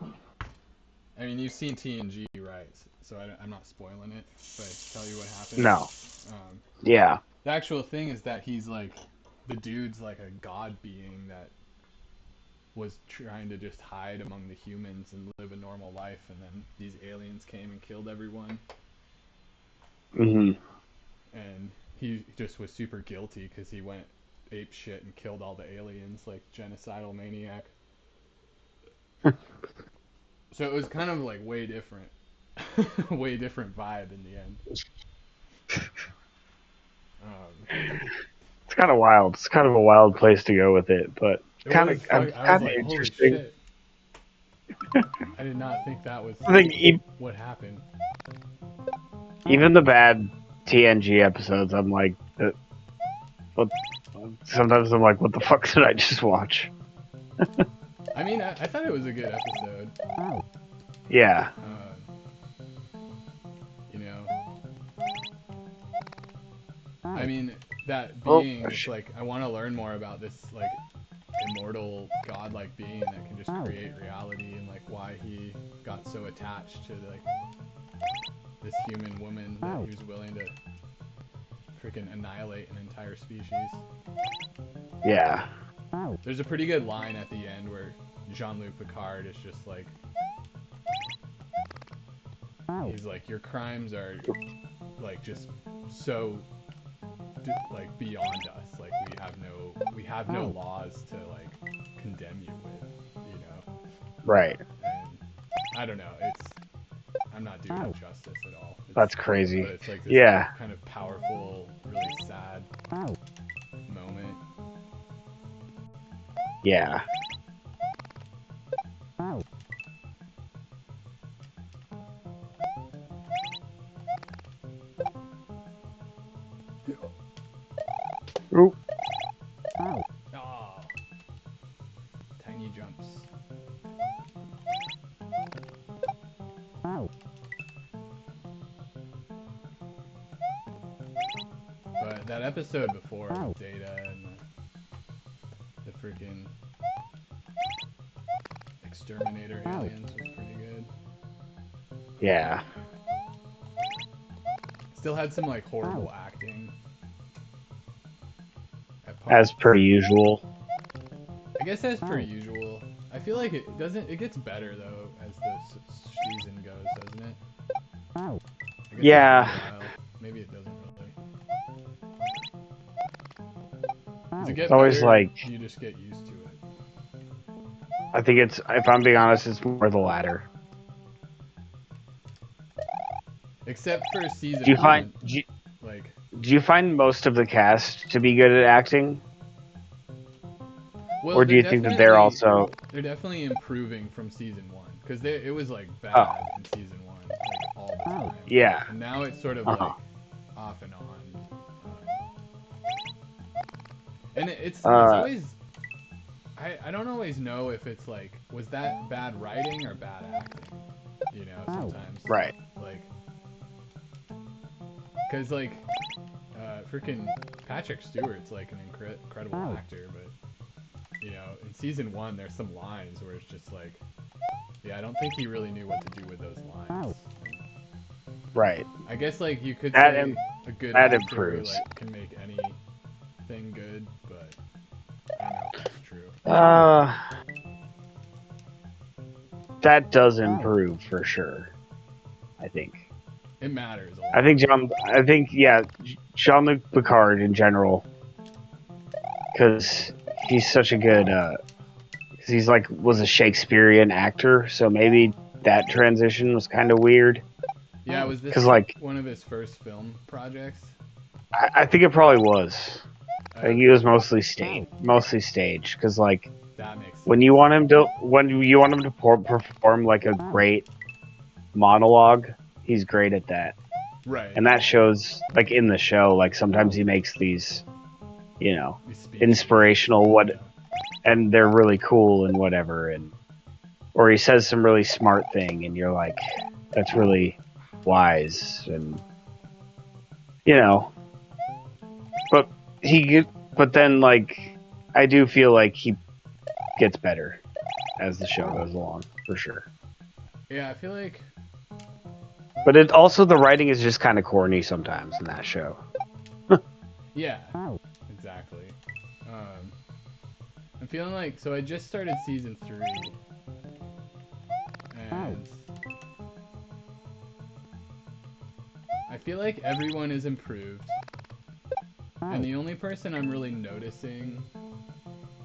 I mean, you've seen TNG, right? So I'm not spoiling it if I tell you what happens. No. Yeah. The actual thing is that he's like, the dude's like a god being that was trying to just hide among the humans and live a normal life, and then these aliens came and killed everyone. Mm-hmm. And he just was super guilty because he went ape shit and killed all the aliens like genocidal maniac. So it was kind of like way different vibe in the end. It's kind of wild. It's kind of a wild place to go with it, but kind of like, interesting. Holy shit. I did not think that was what happened. Even the bad TNG episodes, I'm like, sometimes I'm like, what the fuck did I just watch? I mean, I thought it was a good episode. Yeah. You know, I mean, that being, it's like, I want to learn more about this, like, immortal, godlike being that can just create reality, and, like, why he got so attached to, like, this human woman that he was willing to freaking annihilate an entire species. Yeah. There's a pretty good line at the end where Jean-Luc Picard is just like, he's like, your crimes are like just so like beyond us. Like we have no laws to like condemn you with, you know. Right. And I don't know. I'm not doing it justice at all. That's crazy. But it's like this Yeah. kind of powerful, really sad moment. Yeah. Oop. Oh, tiny jumps. But that episode before with Data and the freaking exterminator aliens was pretty good. Yeah. Still had some like horrible acting at As parts. per usual. I guess as per usual. I feel like it doesn't. It gets better though as the season goes, doesn't it? I guess Yeah. after a while, maybe it doesn't really. Does it get It's always better? like, Do you just get used to it? I think it's, if I'm being honest, it's more the latter. Except for season Do you find one, like. do you find most of the cast to be good at acting, Well, or do you think that they're also? they're definitely improving from season one because it was like Oh, bad in season one, like all the time. yeah. And now it's sort of Uh-huh. like off and on. And it's Uh, always I don't always know if it's like was that bad writing or bad acting. You know, sometimes right. like because like freaking Patrick Stewart's like an incredible actor, but you know, in season one there's some lines where it's just like, yeah, I don't think he really knew what to do with those lines. Right. I guess like you could That say a good that actor improves. like can make anything good, but I don't know if that's true. Uh, that does improve for sure. I think. It matters a lot. I think yeah, Jean-Luc Picard in general, because he's such a good. Cause he's like was a Shakespearean actor, so maybe that transition was kind of weird. Yeah, was this Cause like one of his first film projects? I think it probably was. I think he Okay, was mostly stage. Cause like that makes sense. when you want him to perform like a great monologue, he's great at that. Right. And that shows like in the show, like sometimes he makes these, you know, These speeches. inspirational Yeah. and they're really cool and whatever, and or he says some really smart thing and you're like, that's really wise, and you know, but but then like I do feel like he gets better as the show goes along for sure. Yeah, I feel like But it also the writing is just kind of corny sometimes in that show. yeah, exactly. Um, I'm feeling like so I just started season 3, and I feel like everyone is improved, and the only person I'm really noticing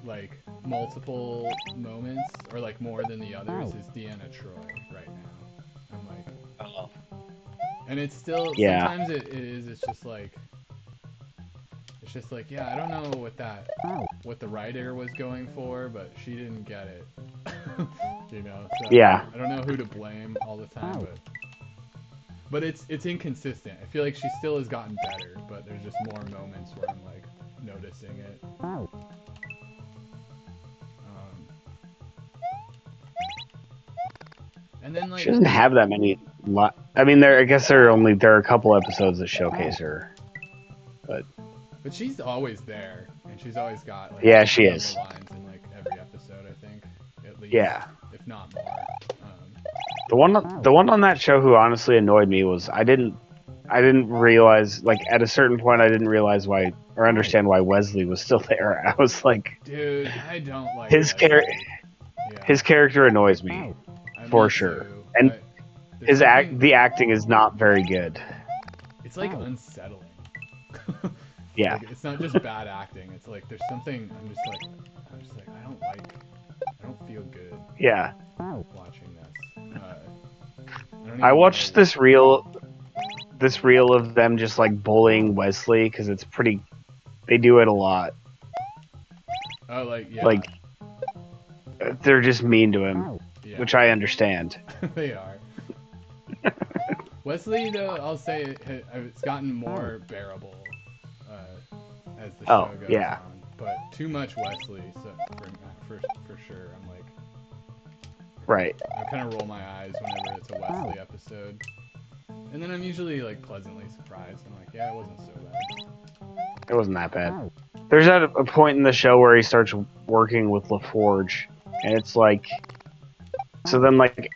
like multiple moments or like more than the others is Deanna Troy right now. I'm like, and it's still Yeah. sometimes it is it's just like yeah, I don't know what the writer was going for, but she didn't get it. You know, so Yeah. I don't know who to blame all the time, but it's inconsistent. I feel like she still has gotten better, but there's just more moments where I'm like noticing it. Um, and then She like doesn't have that many. I mean, I guess there are a couple episodes that showcase her, but but she's always there, and she's always got like yeah, she funny is. lines in like every episode. I think at least, Yeah. if not more. The one on that show who honestly annoyed me was I didn't realize, like, at a certain point I didn't realize why or understand why Wesley was still there. I was like, Dude, I don't like his character Wesley. Yeah. His character annoys me Me for sure, too. and There's something. the acting is not very good. It's like unsettling. Yeah, Like it's not just bad acting. It's like there's something. I'm just like I don't like. I don't feel good yeah. watching this. I don't I even watched know. this reel of them just like bullying Wesley because it's pretty. They do it a lot. Oh, like yeah, Like they're just mean to him, yeah, which I understand. they are. Wesley, though, I'll say it's gotten more bearable as the Oh show goes yeah, on. But too much Wesley, so for sure, right. I kind of roll my eyes whenever it's a Wesley episode, and then I'm usually like pleasantly surprised. I'm like, yeah, it wasn't so bad. It wasn't that bad. There's at a point in the show where he starts working with LaForge, and it's like, so then like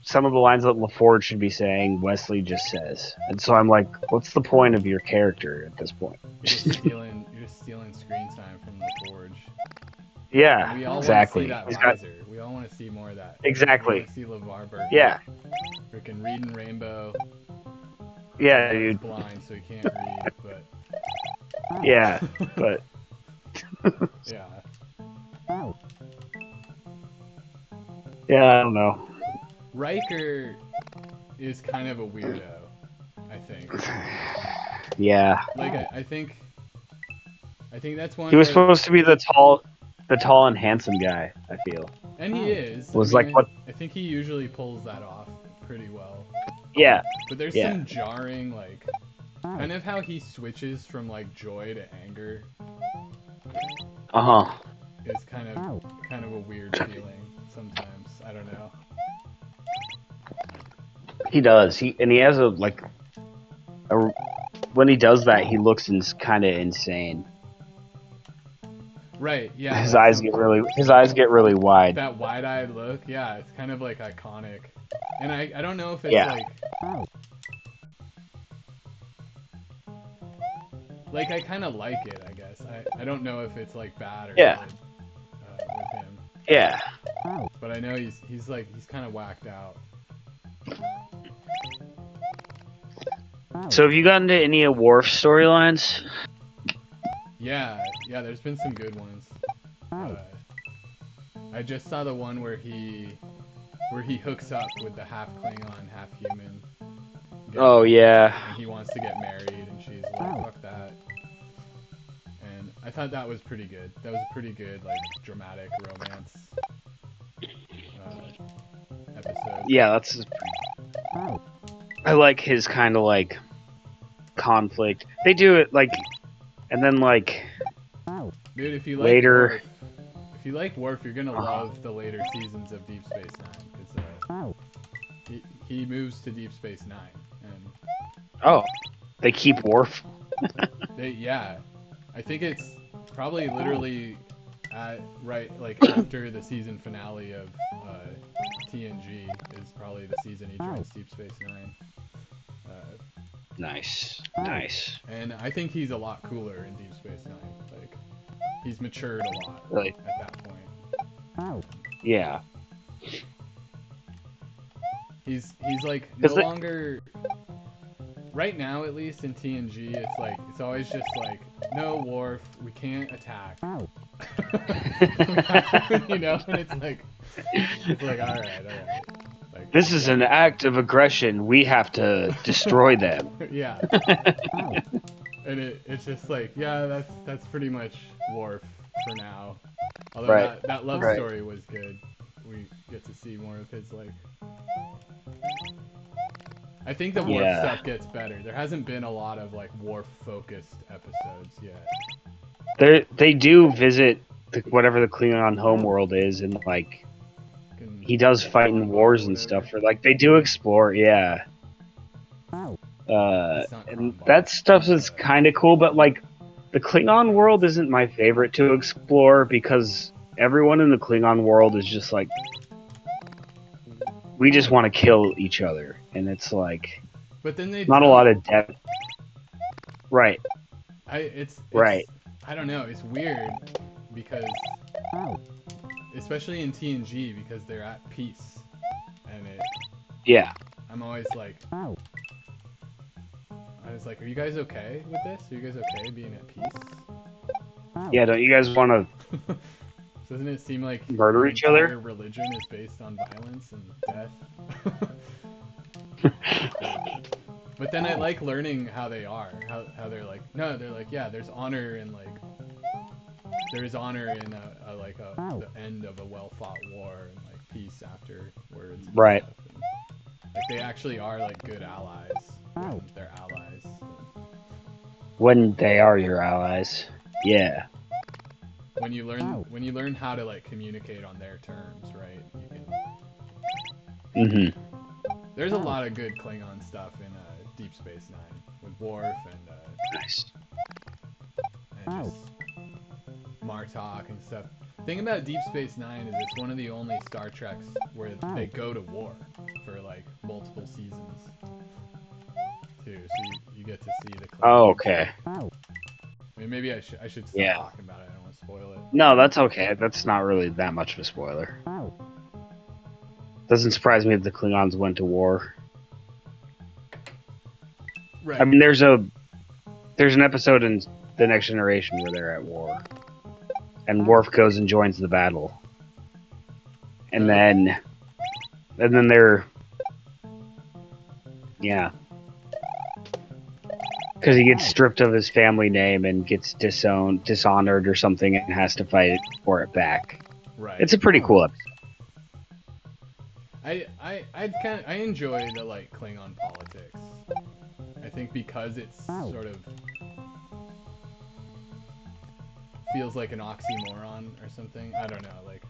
some of the lines that LaForge should be saying, Wesley just says, and so I'm like, what's the point of your character at this point? You're just stealing screen time from the Forge. And Yeah, we all want to see exactly. that He's got visor. We all want to see more of that. We want exactly. to see LeVar Burton Yeah, freaking reading Rainbow. yeah, Yeah, he's dude. blind, so he can't read, but Yeah, but yeah. yeah, I don't know. Riker is kind of a weirdo, I think. Yeah, Like I think that's he one was where supposed to be the tall and handsome guy. I feel and he is. I was mean, like what? I think he usually pulls that off pretty well. Yeah, But there's yeah. some jarring like kind of how he switches from like joy to anger Uh huh. is kind of a weird feeling sometimes. I don't know. He does. He has a like a, when he does that, he looks kind of insane. Right, yeah, like some His eyes get really wide. that wide-eyed look. Yeah, it's kind of like iconic. And I don't know if it's Yeah, like I kind of like it, I guess. I don't know if it's like bad or yeah, good with him. yeah. But I know he's kind of whacked out. So have you gotten to any of Worf's storylines? Yeah, yeah, there's been some good ones. Uh, I just saw the one where he hooks up with the half Klingon, half human Oh gal, yeah, and he wants to get married, and she's like, "Fuck that." And I thought that was pretty good. That was a pretty good like dramatic romance episode. yeah. That's I like his kind of like conflict. They do it like, and then like Dude, later. If you like Worf, you're gonna Uh, love the later seasons of Deep Space Nine because he moves to Deep Space Nine, and oh, they keep Worf. yeah, I think it's probably literally right like after the season finale of TNG is probably the season he joins Deep Space Nine. Uh, Nice, nice. and I think he's a lot cooler in Deep Space Nine. Like he's matured a lot Really, at that point. yeah. He's like no Because longer right now, at least in TNG. It's always just like no Worf, we can't attack. You know, and it's like all right, like this is yeah, an act of aggression. We have to destroy them. yeah, and it's just like yeah, that's pretty much Worf for now. Although Right, that love right. story was good. We get to see more of his like. I think the Worf Yeah. stuff gets better. There hasn't been a lot of like Worf focused episodes yet. They do visit whatever the Klingon homeworld is, and like In he does fight in Krongbar or wars and whatever. stuff. Or like they do explore, yeah. It's not And Krongbar. that stuff It's is kind of cool, but like the Klingon world isn't my favorite to explore because everyone in the Klingon world is just like we just want to kill each other, and it's like but then they not a don't. lot of depth. Right, It's right. I don't know. It's weird because especially in TNG because they're at peace, and Yeah. I'm always like, are you guys okay with this? Are you guys okay being at peace? Yeah, don't you guys want to Doesn't it seem like murder your each other? entire religion is based on violence and death? But then I like learning how they are, how they're like, no, they're like, yeah, there's honor in like, there's honor in the end of a well fought war and like peace afterwards and Right. stuff. And, like they actually are like good allies when they're allies. When they are your allies. Yeah. When you learn how to like communicate on their terms, right? You can. Mm-hmm. There's a lot of good Klingon stuff in Deep Space Nine with Worf Nice. and just Martok and stuff. The thing about Deep Space Nine is it's one of the only Star Treks where they go to war for like multiple seasons too. So you get to see the Oh, Klingons. okay. I mean, maybe I should stop Yeah. talking about it. I don't want to spoil it. No, that's okay. That's not really that much of a spoiler. Doesn't surprise me that the Klingons went to war. I Right. mean, there's an episode in The Next Generation where they're at war, and Worf goes and joins the battle, and Okay. then they're because he gets stripped of his family name and gets dishonored or something, and has to fight for it back. Right. It's a pretty cool episode. I enjoy the like Klingon politics. I think because it's sort of feels like an oxymoron or something. I don't know, like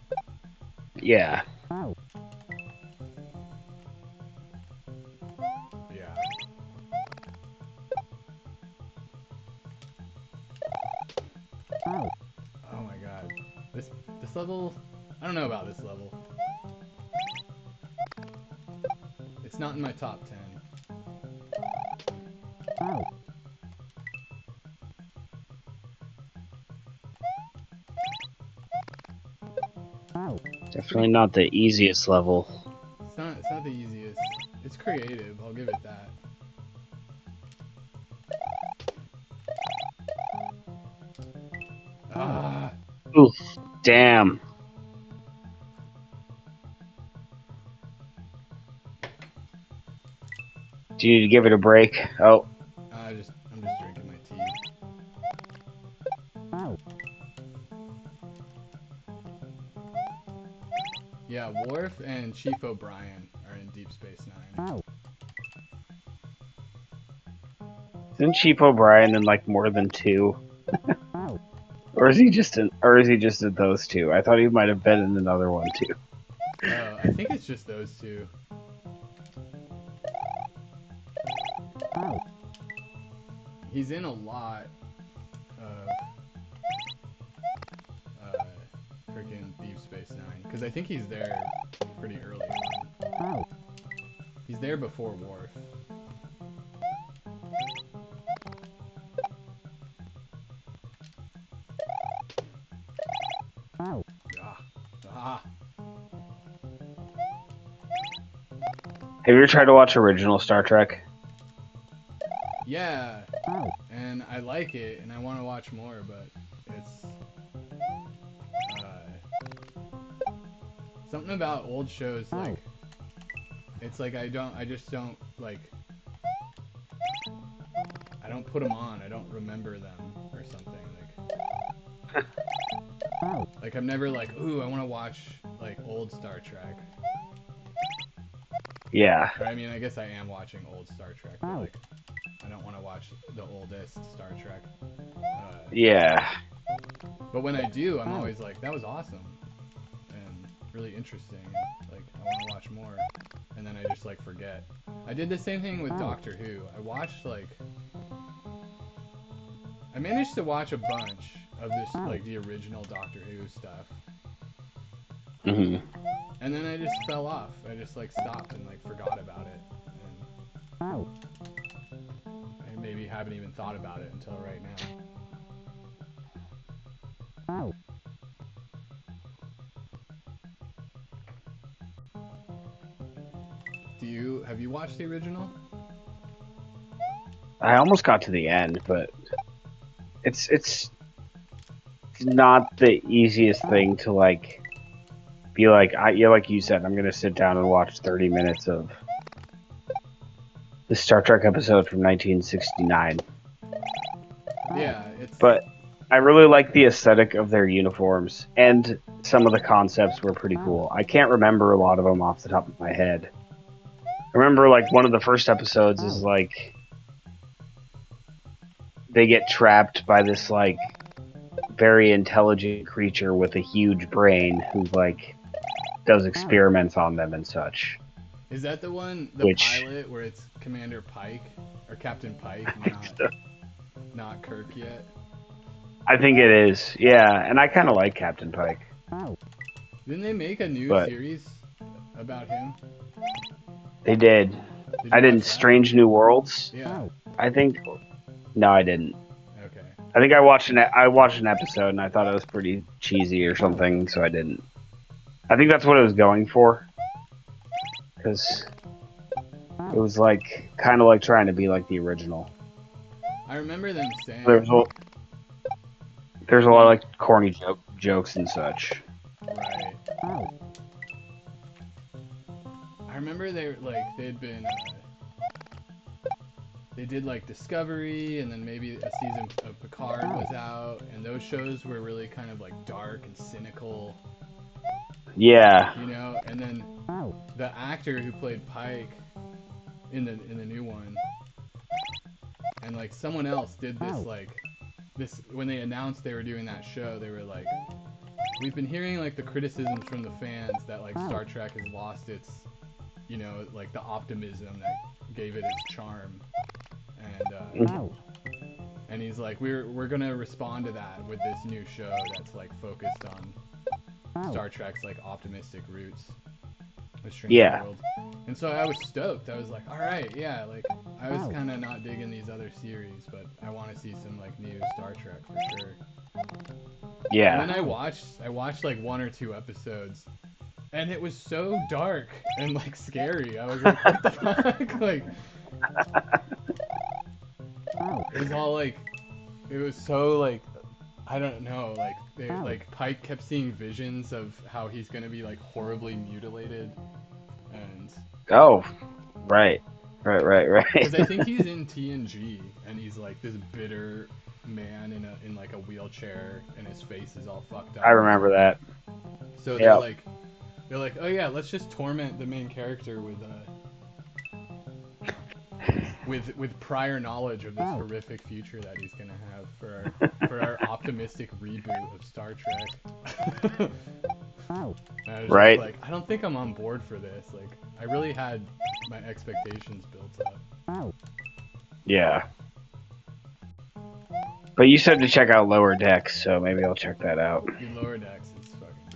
Yeah. yeah. Oh my god. This level I don't know about this level. It's not in my top 10. Definitely not the easiest level. It's not the easiest. It's creative, I'll give it that. Ah, Oof. Damn. Do you need to give it a break? Oh. I'm just drinking my tea. Yeah, Worf and Chief O'Brien are in Deep Space Nine. Isn't Chief O'Brien in like more than two? Or is he just in those two? I thought he might have been in another one too. I think it's just those two. He's in a lot of freaking Deep Space Nine because I think he's there pretty early on. He's there before Worf. Ah, ah. Have you ever tried to watch original Star Trek? Yeah, and I like it, and I want to watch more, but it's something about old shows like it's like I just don't like I don't put them on. I don't remember them or something like I'm never like ooh I want to watch like old Star Trek. Yeah. Or I mean I guess I am watching old Star Trek, but like I don't want to watch the oldest Star Trek. Yeah. But when I do, I'm always like that was awesome and really interesting. And, like I want to watch more, and then I just like forget. I did the same thing with Doctor Who. I watched like I managed to watch a bunch of this like the original Doctor Who stuff. Hmm. And then I just fell off. I just like stopped and like forgot about it. And I maybe haven't even thought about it until right now. have you watched the original? I almost got to the end, but it's not the easiest thing to like be like like you said, I'm gonna sit down and watch 30 minutes of the Star Trek episode from 1969. Yeah, it's But I really like the aesthetic of their uniforms, and some of the concepts were pretty cool. I can't remember a lot of them off the top of my head. I remember like one of the first episodes is like they get trapped by this like very intelligent creature with a huge brain who like does experiments on them and such. is that the one, the Which pilot where it's Commander Pike or Captain Pike, not Kirk yet? I think it is, yeah, and I kind of like Captain Pike, Didn't they make a new but series about him? they did. Did I you didn't. watch that? Strange New Worlds. Yeah. I think. No, I didn't. Okay. I think I watched an episode and I thought it was pretty cheesy or something, so I didn't. I think that's what it was going for, because it was like kind of like trying to be like the original. I remember them There's saying, a, there's a lot of like corny jokes and such. right. I remember they'd been they did like Discovery, and then maybe a season of Picard was out, and those shows were really kind of like dark and cynical, Yeah. you know. And then the actor who played Pike in the new one, and like someone else did this when they announced they were doing that show. They were like, we've been hearing like the criticisms from the fans that like Star Trek has lost its, you know, like the optimism that gave it its charm, and he's like, we're gonna respond to that with this new show that's like focused on Star Trek's like optimistic roots, A Strange Yeah. World. And so I was stoked. I was like, all right, yeah, like I was kind of not digging these other series, but I want to see some like new Star Trek for sure. Yeah. And then I watched like one or two episodes, and it was so dark and like scary. I was like, what the fuck? Like, it was all like, it was so like, I don't know, like like Pike kept seeing visions of how he's gonna be like horribly mutilated, and Oh, right. Right. because I think he's in TNG and he's like this bitter man in like a wheelchair and his face is all fucked I up or remember something. that. So Yep. they're like, oh yeah, let's just torment the main character with prior knowledge of this horrific future that he's gonna have for our optimistic reboot of Star Trek. And I was just Right. like, I don't think I'm on board for this. Like, I really had my expectations built up. Yeah. But you said to check out Lower Decks, so maybe I'll check that out. Dude, Lower Decks is fucking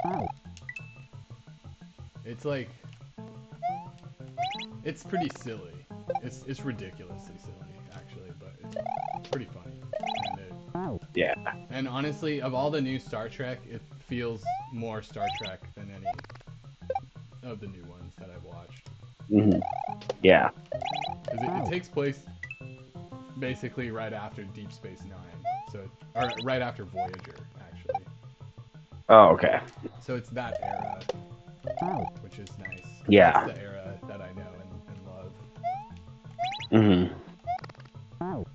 great. It's like, it's pretty silly. It's ridiculously silly, actually, but it's pretty funny. Yeah. And honestly, of all the new Star Trek, it feels more Star Trek than any of the new ones that I've watched. Hmm. Yeah. Because it takes place basically right after Deep Space Nine, or right after Voyager, actually. Oh, okay. So it's that era, which is nice. 'Cause Yeah. that's the era that I know and love. Hmm.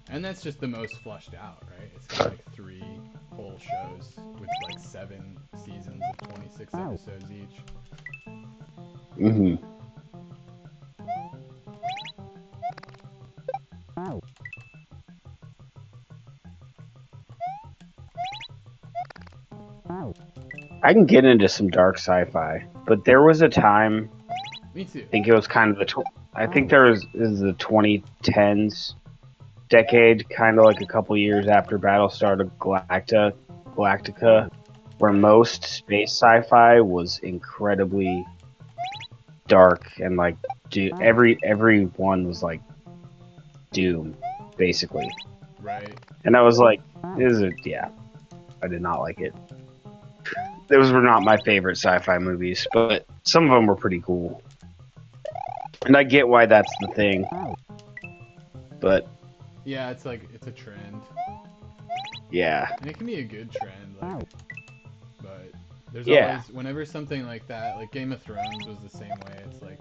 And that's just the most flushed out, right? It's got like 3 whole shows with like 7 seasons of 26 episodes each. Hmm. I can get into some dark sci-fi, but there was a time. Me too. I think it was kind of I think there was is the 2010s decade, kind of like a couple years after Battlestar Galactica, where most space sci-fi was incredibly dark and like every one was like doom, basically. Right. And I was like, yeah, I did not like it. Those were not my favorite sci-fi movies, but some of them were pretty cool. And I get why that's the thing, but Yeah, it's like it's a trend, yeah, and it can be a good trend. Like, but there's yeah, always whenever something like that, like Game of Thrones was the same way. It's like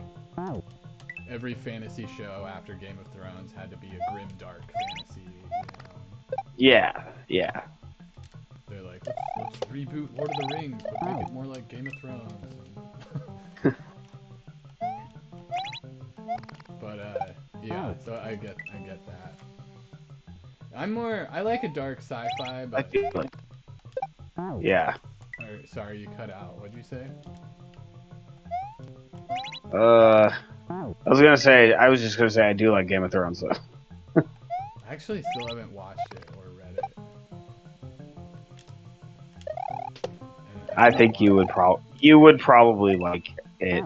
every fantasy show after Game of Thrones had to be a grim, dark fantasy. yeah, yeah. They're like, let's reboot Lord of the Rings, but make it more like Game of Thrones. But yeah, so I get that. I like a dark sci-fi, I but feel like, yeah. sorry, you cut out. What'd you say? I was just gonna say I do like Game of Thrones though. I actually still haven't watched it or read it, and I I want to think watch it. you would probably like it.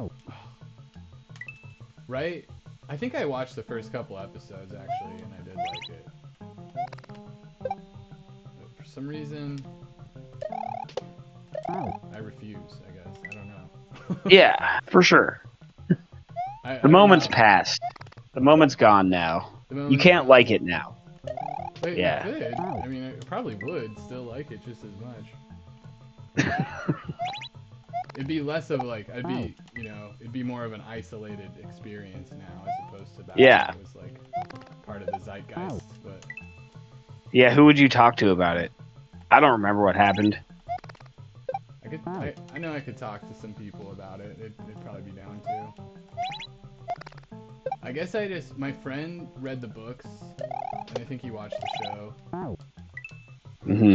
Right? I think I watched the first couple episodes actually, and I did like it. But for some reason, I refuse. I guess I don't know. Yeah, for sure. The I don't moment's know. passed. The moment's gone now. The You moment's can't gone. like it now. But you Yeah. could. I mean, I probably would still like it just as much. It'd be less of like it'd be more of an isolated experience now as opposed to back when Yeah. it was like part of the zeitgeist. But Yeah, who would you talk to about it? I don't remember what happened. I know I could talk to some people about it. They'd probably be down too. I guess my friend read the books, and I think he watched the show, Hmm.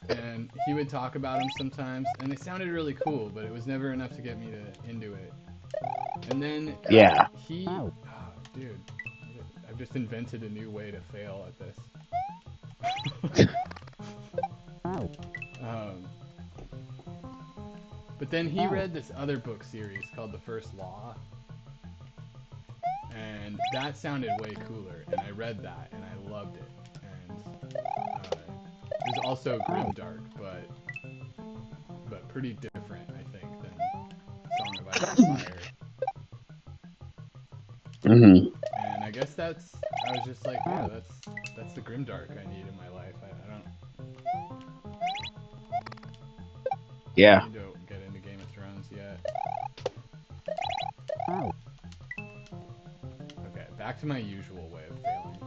and he would talk about them sometimes, and they sounded really cool, but it was never enough to get me into it. And then Yeah. dude, I've just invented a new way to fail at this. um, but then he read this other book series called The First Law, and that sounded way cooler. And I read that, and I loved it. And it was also grimdark, but pretty different, I think, than Song of Ice and Fire. Hmm. And I guess I was just like, yeah, that's the grimdark I need in my life. I Yeah. don't need to get into Game of Thrones yet. Okay, back to my usual way of failing.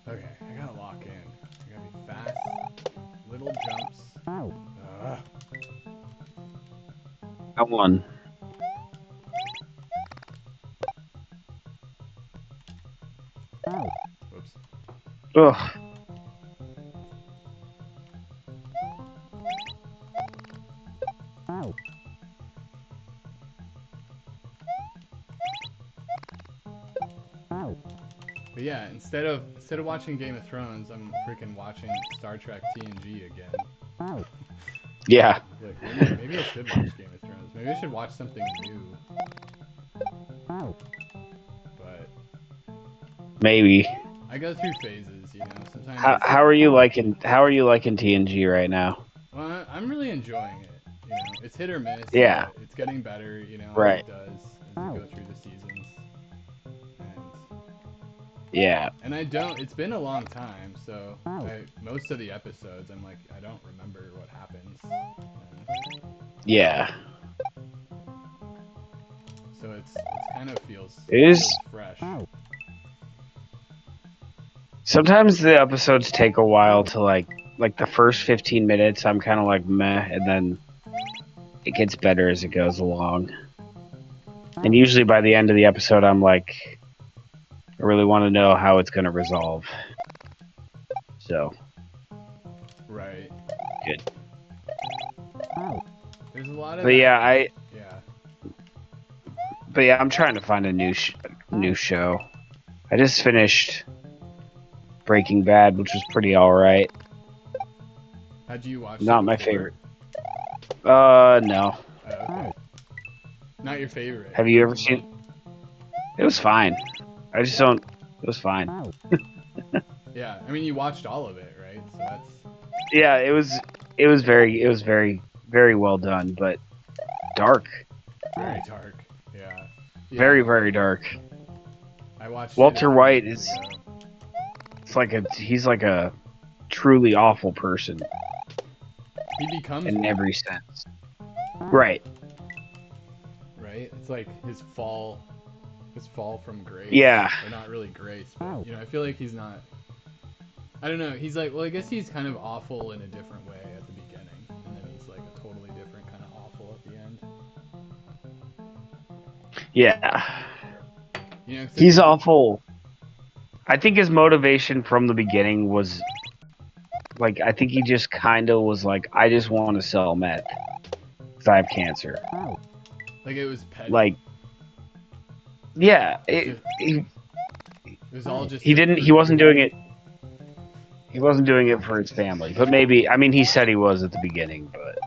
Okay, I gotta lock in. I gotta be fast, little jumps. Ugh. I won. Whoops. Ugh. But yeah, instead of watching Game of Thrones, I'm freaking watching Star Trek TNG again. Yeah. Like maybe I should watch Game of Thrones. Maybe I should watch something new. But Maybe. I go through phases, Sometimes How it's how are you liking TNG right now? well, I'm really enjoying it. It's hit or miss, Yeah. but it's getting better. As Right. it does as you go through the seasons. And Yeah. and I don't. It's been a long time, so most of the episodes, I'm like, I don't remember what happens. Yeah. So it's kind of It is. feels fresh. Sometimes the episodes take a while to like the first 15 minutes I'm kind of like meh, and then it gets better as it goes along. And usually by the end of the episode I'm like I really want to know how it's going to resolve. So, Right. good. There's a lot of But that. yeah, I Yeah. but yeah, I'm trying to find a new show. I just finished Breaking Bad, which was pretty all right. Had you watched it Not my before? favorite. No. Oh, okay. Not your favorite. Have you ever seen? It was fine. I just don't. It was fine. Yeah, I mean, you watched all of it, right? So that's Yeah, it was very very well done, but dark, Very dark. Yeah. Yeah. very very dark. I watched it a Walter few White years is ago. he's like a truly awful person He becomes in one, every sense. Right. right? It's like his fall from grace, Yeah. or not really grace, but I feel like he's not. I don't know. He's like, well, I guess he's kind of awful in a different way at the beginning, and then he's like a totally different kind of awful at the end. Yeah. 'Cause at He's the awful. I think his motivation from the beginning was like I think he just kind of was like I just want to sell meth because I have cancer. like it was petty. Like yeah, Just it was all just he to didn't he prove. wasn't doing it he wasn't doing it for his family, but maybe I mean he said he was at the beginning, but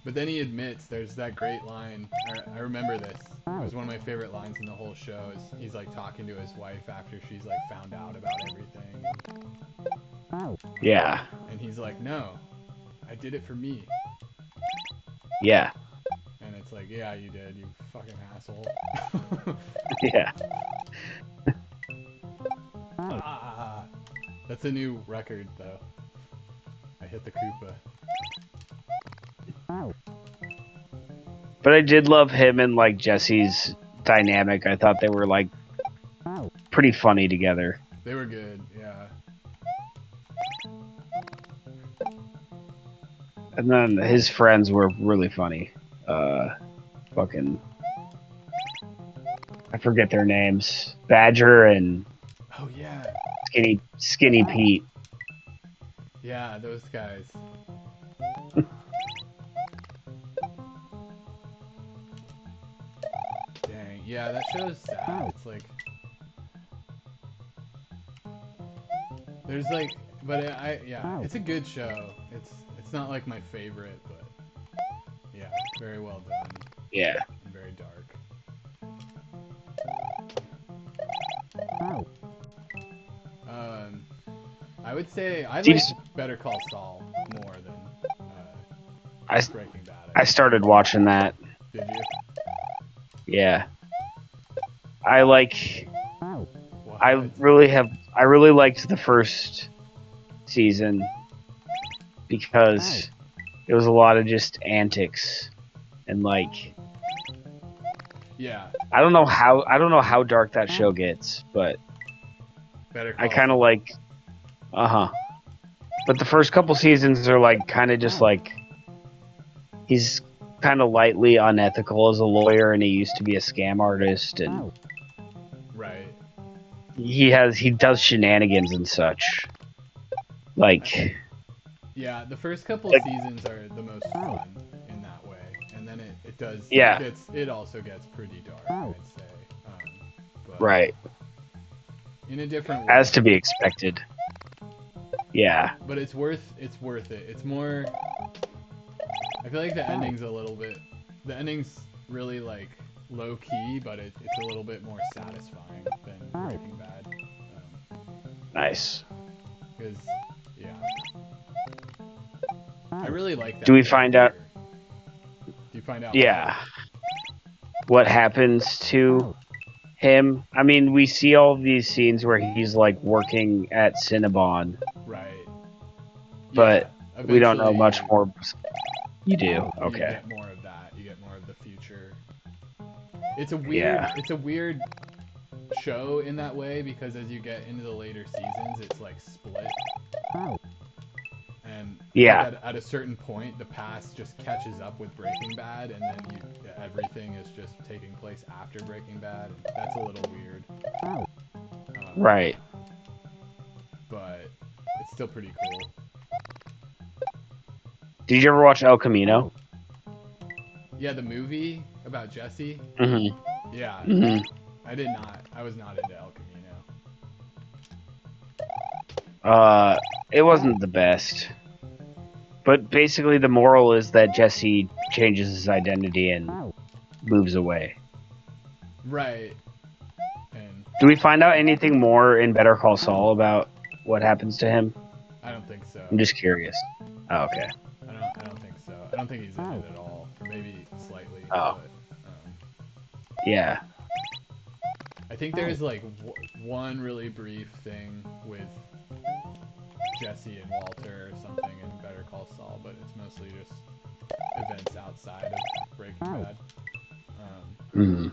But then he admits there's that great line. I remember this. It was one of my favorite lines in the whole show. Is he's like talking to his wife after she's like found out about everything, yeah, and he's like, "No, I did it for me." yeah, And it's like, "Yeah, you did, you fucking asshole." yeah. Ah, that's a new record though. I hit the Koopa. But I did love him and like Jesse's dynamic. I thought they were like pretty funny together. They were good, yeah. And then his friends were really funny. Fucking I forget their names. Badger and Oh yeah, Skinny Pete. yeah, those guys. Dang, yeah, that show's sad. It's like there's like, but yeah, it's a good show. It's not like my favorite, but yeah, very well done Yeah. and very dark. Um, I would say I like Steve's, Better Call Saul more than I Breaking Bad. I I think. started watching that. Did you? Yeah. I like What? I really liked the first season because it was a lot of just antics and like Yeah, I don't know how dark that show gets, but Better I Call kind of Saul. like uh-huh. But the first couple seasons are like kind of just like he's kind of lightly unethical as a lawyer and he used to be a scam artist and Right. he does shenanigans and such. I, Like yeah, the first couple like seasons are the most fun in that way, and then yeah, it also gets pretty dark, I'd say, but right. in a different As way. to be expected. Yeah. But it's worth it. It's more. I feel like the ending's a little bit. The ending's really like low key, but it's a little bit more satisfying than Breaking Bad. Nice. Because yeah, I really like Do that we find out character. Do you find out what? yeah, what happens to him? I mean, we see all these scenes where he's like working at Cinnabon, Right. Yeah. but we don't know Eventually, much more. You do. you Okay. get more of that. You get more of the future. It's a weird. Yeah. It's a weird show in that way because as you get into the later seasons, it's like split. And I think Yeah. at a certain point, the past just catches up with Breaking Bad, and then everything is just taking place after Breaking Bad. That's a little weird, Right. but it's still pretty cool. Did you ever watch El Camino? Yeah, the movie about Jesse. Mhm. Yeah, Mhm. I did not. I was not into El Camino. It wasn't the best. But basically the moral is that Jesse changes his identity and moves away. Right, and Do we find out anything more in Better Call Saul about what happens to him? I don't think so. I'm just curious. Oh, okay. I don't think so. I don't think he's in it at all, or maybe slightly. Oh, But yeah. I think there's like one really brief thing with Jesse and Walter or something in Better Call Saul, but it's mostly just events outside of Breaking Bad. Mm.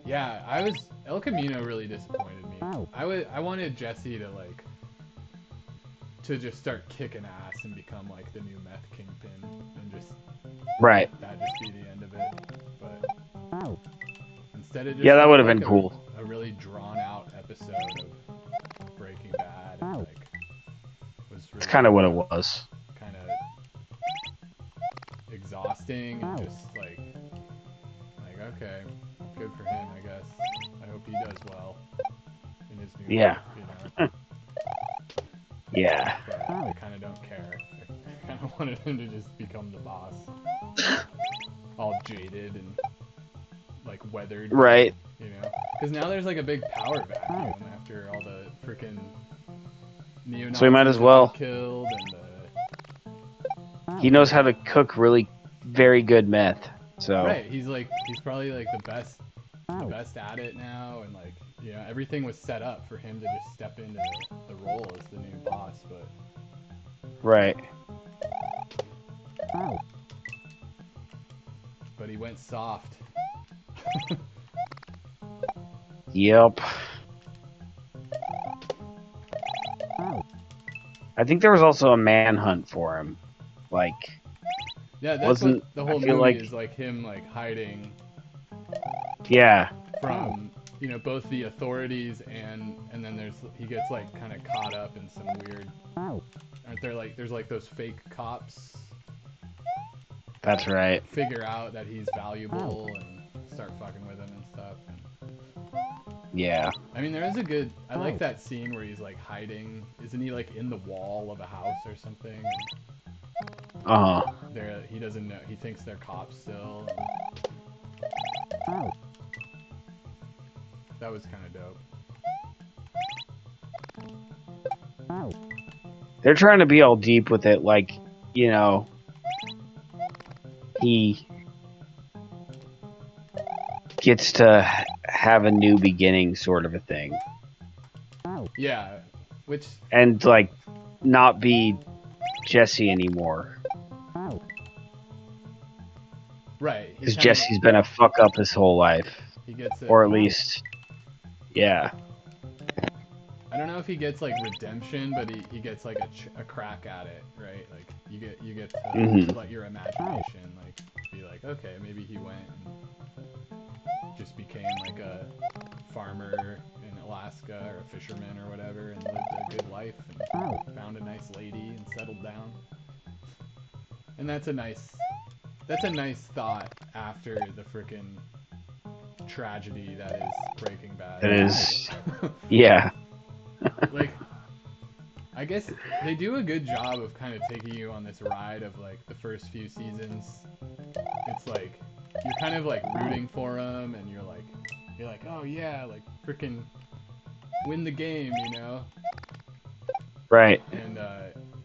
Yeah, El Camino really disappointed me. I wanted Jesse to like to just start kicking ass and become like the new meth kingpin and just Right. that just be the end of it. But instead it Yeah, just that felt would have like been cool. a really drawn out episode of Breaking Bad and like was It's really kind of what it was. kind of exhausting and just like okay, good for him I guess. I hope he does well in his new Yeah. life, you know. Yeah. But I kind of don't care. I kind of wanted him to just become the boss, all jaded and like weathered, Right. you know. Because now there's like a big power vacuum after all the freaking neo So we might Nazis as have been well. killed and He knows how to cook really very good meth. So, right. He's probably like the best at it now, and like yeah, everything was set up for him to just step into the role as the new boss, right. but he went soft. Yep. I think there was also a manhunt for him. Like, Yeah, that's what wasn't the I whole feel movie like is like him like hiding yeah. from both the authorities and then he gets like kind of caught up in some weird aren't there like there's like those fake cops That's that right. figure out that he's valuable and start fucking with him and stuff and Yeah. I mean there is a good I like that scene where he's like hiding isn't he like in the wall of a house or something Uh-huh. and he doesn't know he thinks they're cops still that was kind of dope. They're trying to be all deep with it like, you know, he gets to have a new beginning sort of a thing. Yeah, which And like not be Jesse anymore. right he Because kind of Jesse's been a fuck up his whole life. he gets it Or at least, yeah. I don't know if he gets like redemption, but he gets like a crack at it, right? Like you get to Mm-hmm. let your imagination like be like, okay, maybe he went and just became like a farmer in Alaska or a fisherman or whatever and lived a good life and found a nice lady and settled down. And that's a nice thought after the freaking tragedy that is Breaking Bad. It is, yeah. Like I guess they do a good job of kind of taking you on this ride of like the first few seasons. It's like you're kind of like rooting for them, and you're like, oh yeah, like freaking win the game, you know. Right. And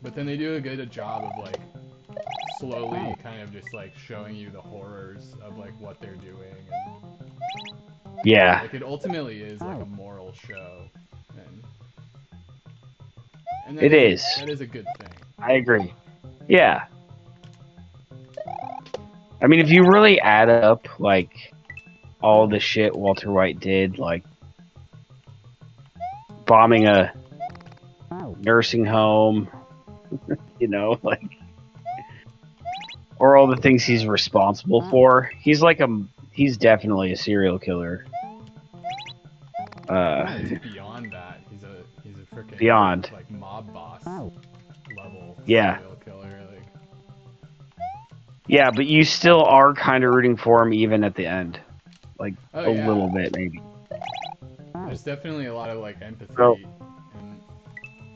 but then they do a good job of like slowly kind of just like showing you the horrors of like what they're doing, and Yeah. like it ultimately is like a moral show, and It is. that is a good thing. I agree. Yeah. I mean, if you really add up, like, all the shit Walter White did, like, bombing a nursing home, you know, like, or all the things he's responsible for, he's definitely a serial killer. It's beyond that. He's a freaking Beyond. like mob boss level Yeah. serial killer. Like Yeah, but you still are kind of rooting for him even at the end. Like, oh a yeah, little bit, maybe. there's definitely a lot of like So, empathy, and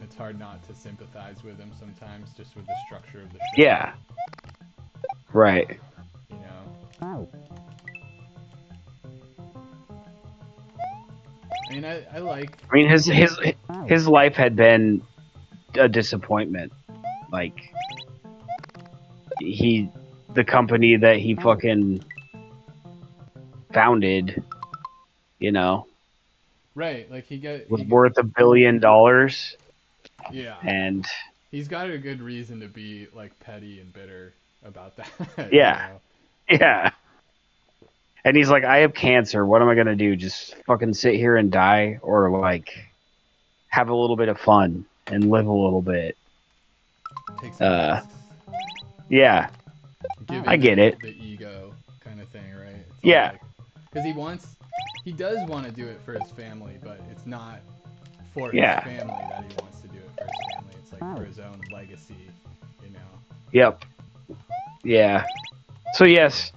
it's hard not to sympathize with him sometimes, just with the structure of the show. yeah. Right. You know, I mean, I like I mean, his life had been a disappointment. Like he, the company that he fucking founded, you know, Right, like he get was he get, worth $1 billion, yeah. and He's got a good reason to be like petty and bitter about that, you yeah, know. yeah. And he's like, I have cancer. What am I gonna do? Just fucking sit here and die, or like have a little bit of fun and live a little bit? Take some Uh, risks. yeah, Give I in get to it. the ego kind of thing, right? It's all Yeah, like cuz he does want to do it for his family, but it's not for his yeah, family that he wants to do it for his family. It's like for his own legacy, you know. yep, yeah. So yes,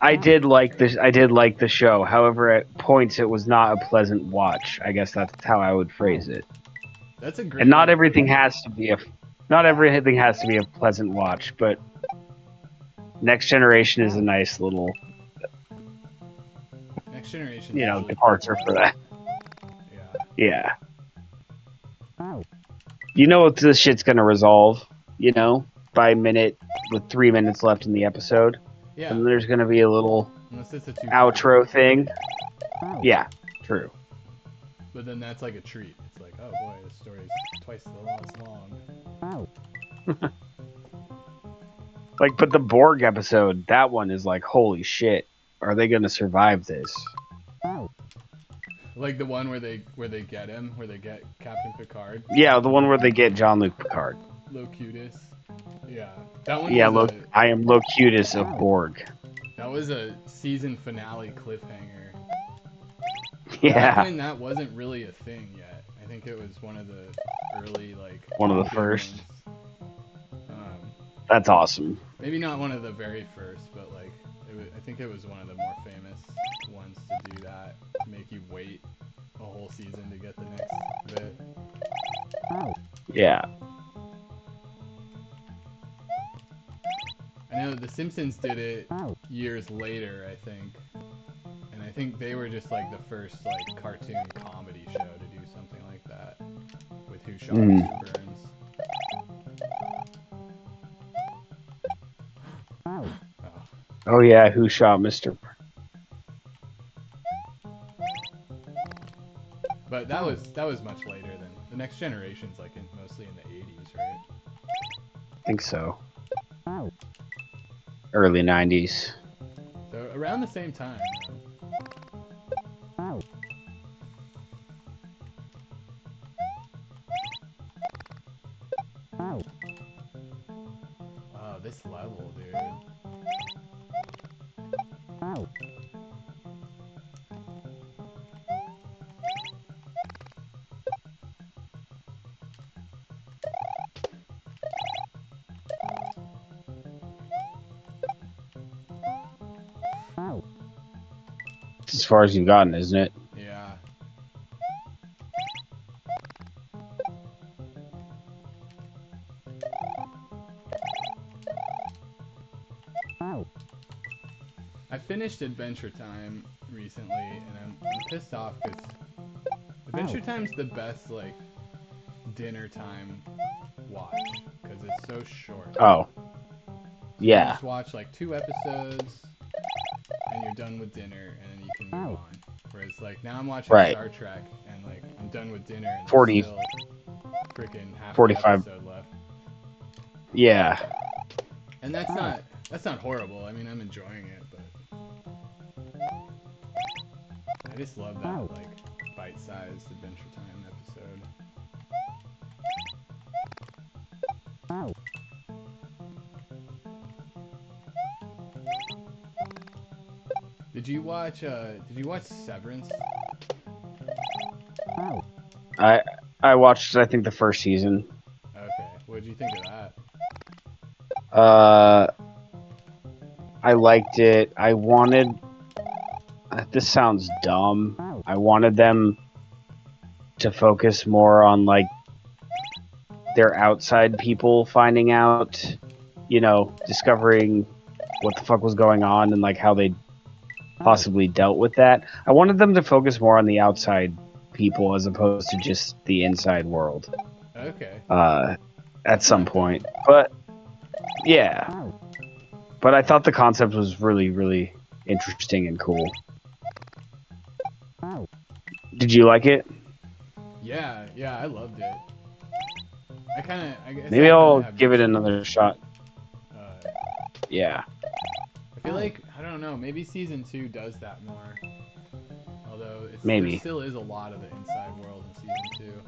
I did like this. I did like the show. However, at points it was not a pleasant watch. I guess that's how I would phrase it. That's a And great way not to put everything it. has to be a not everything has to be a pleasant watch, but Next Generation is a nice little, Next Generation's usually pretty departure for pleasant. that. Yeah. Yeah. You know what this shit's gonna resolve, by minute with 3 minutes left in the episode. Yeah. And there's gonna be a little Unless it's a two-parter. outro thing. Yeah, true. But then that's like a treat. It's like, oh boy, this story's twice as long. Like, but the Borg episode, that one is like, holy shit, are they gonna survive this? Like the one where they get Captain Picard, Yeah, the one where they get Jean-Luc Picard. Locutus. Yeah, that one Yeah, was look, a I am Locutus of Borg. season finale cliffhanger. Back Yeah, when that wasn't really a thing yet. I think it was one of the early like one of the big first. ones. Um, That's awesome. maybe not one of the very first, but like I think it was one of the more famous ones to do that. To make you wait a whole season to get the next bit. Yeah. I know The Simpsons did it years later, I think, and I think they were just like the first like cartoon comedy show to do something like that with Who Shot Mm. Mr. Burns. Oh, Oh yeah, who shot Mr. but that was much later than the Next Generation's like mostly in the 80s, right? I think so. Early 90s. So around the same time. Oh, this level, dude. As far as you've gotten, isn't it? Yeah. I finished Adventure Time recently, and I'm pissed off because Adventure Time's the best like dinner time watch because it's so short. Oh, So you can yeah. just watch like 2 episodes, and you're done with dinner, and then you can move on. Whereas like now I'm watching Right. Star Trek, and like I'm done with dinner, and there's 40, still freaking half the 45. episode left. Yeah. And that's not horrible. I mean, I'm enjoying it, but I just love that like bite-sized Adventure Time episode. Did you watch Severance? I I watched, I think, the first season. Okay. What did you think of that? Uh I liked it. I wanted, this sounds dumb. I wanted them to focus more on like their outside people finding out, discovering what the fuck was going on and like how they possibly dealt with that. I wanted them to focus more on the outside people as opposed to just the inside world. Okay. At That's some not point. bad. But yeah, but I thought the concept was really, really interesting and cool. Did you like it? Yeah, yeah, I loved it. I guess Maybe I kind of I'll have give it mixed another feelings. shot. Uh, Yeah. I feel like I don't know. Maybe season 2 does that more. Although there Maybe. still is a lot of the inside world in season 2.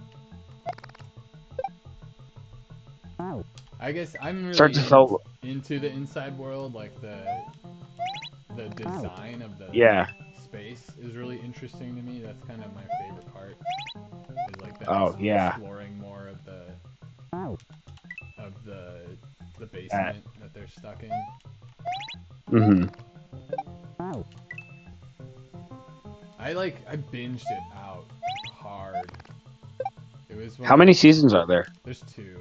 I guess I'm Start really to feel. into the inside world, like the design of the Yeah. space is really interesting to me. That's kind of my favorite part. Is like them Oh yeah. exploring more of of the That. basement that they're stuck in. Mm-hmm. I binged it out hard. It was one How of many those. seasons are there? There's two.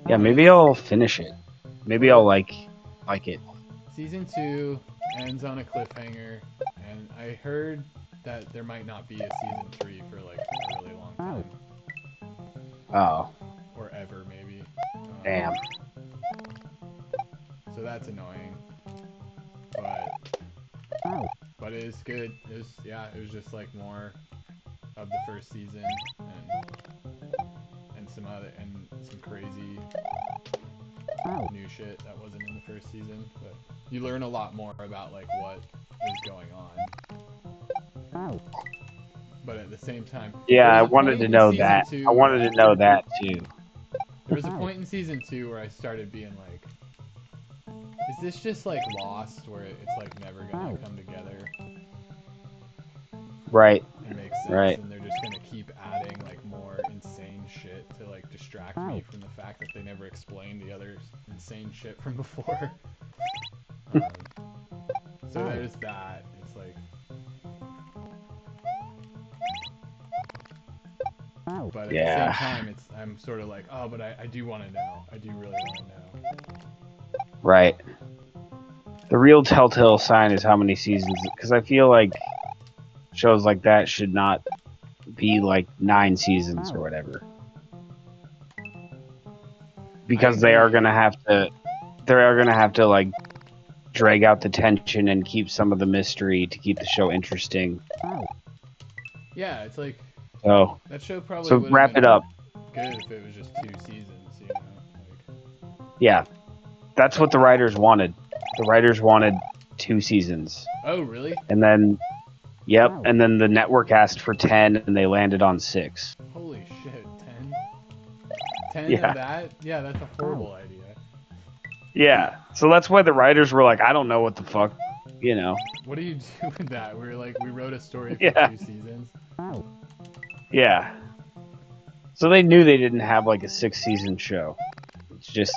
Yeah, One maybe is I'll finish it. Maybe I'll well, like it. season 2 ends on a cliffhanger, and I heard that there might not be a season 3 for like a really long time, Oh, or ever maybe. damn. So that's annoying, but it is good. It was just like more of the first season and some crazy new shit that wasn't in the first season. But you learn a lot more about like what is going on. But at the same time, Yeah, there was I a wanted point to in know season that. I 2 wanted to know that too. there was a point in season 2 where I started being like, is this just like Lost, where it's like never gonna come together Right. and make sense, Right. and they're just gonna keep adding like more insane shit to like distract me from the fact that they never explained the other insane shit from before. um, so there's that. It's like, but at the same Yeah. time, I'm sort of like, oh, but I do want to know. I do really want to know. Right. The real telltale sign is how many seasons, because I feel like shows like that should not be like 9 seasons or whatever, I because agree. they are gonna have to like drag out the tension and keep some of the mystery to keep the show interesting. Yeah, it's like So, that show probably so would have wrap it been up. good if it was just 2 seasons, you know? Yeah, that's what the writers wanted. The writers wanted 2 seasons, Oh, really? and then yep, and then the network asked for 10, and they landed on 6. Holy shit, 10? 10 of Yeah, that? Yeah, that's a horrible idea. yeah. So that's why the writers were like, I don't know what the fuck, you know. What do you do with that? We're like, we wrote a story for Yeah, 2 seasons. yeah. So they knew they didn't have like a 6 season show. It's just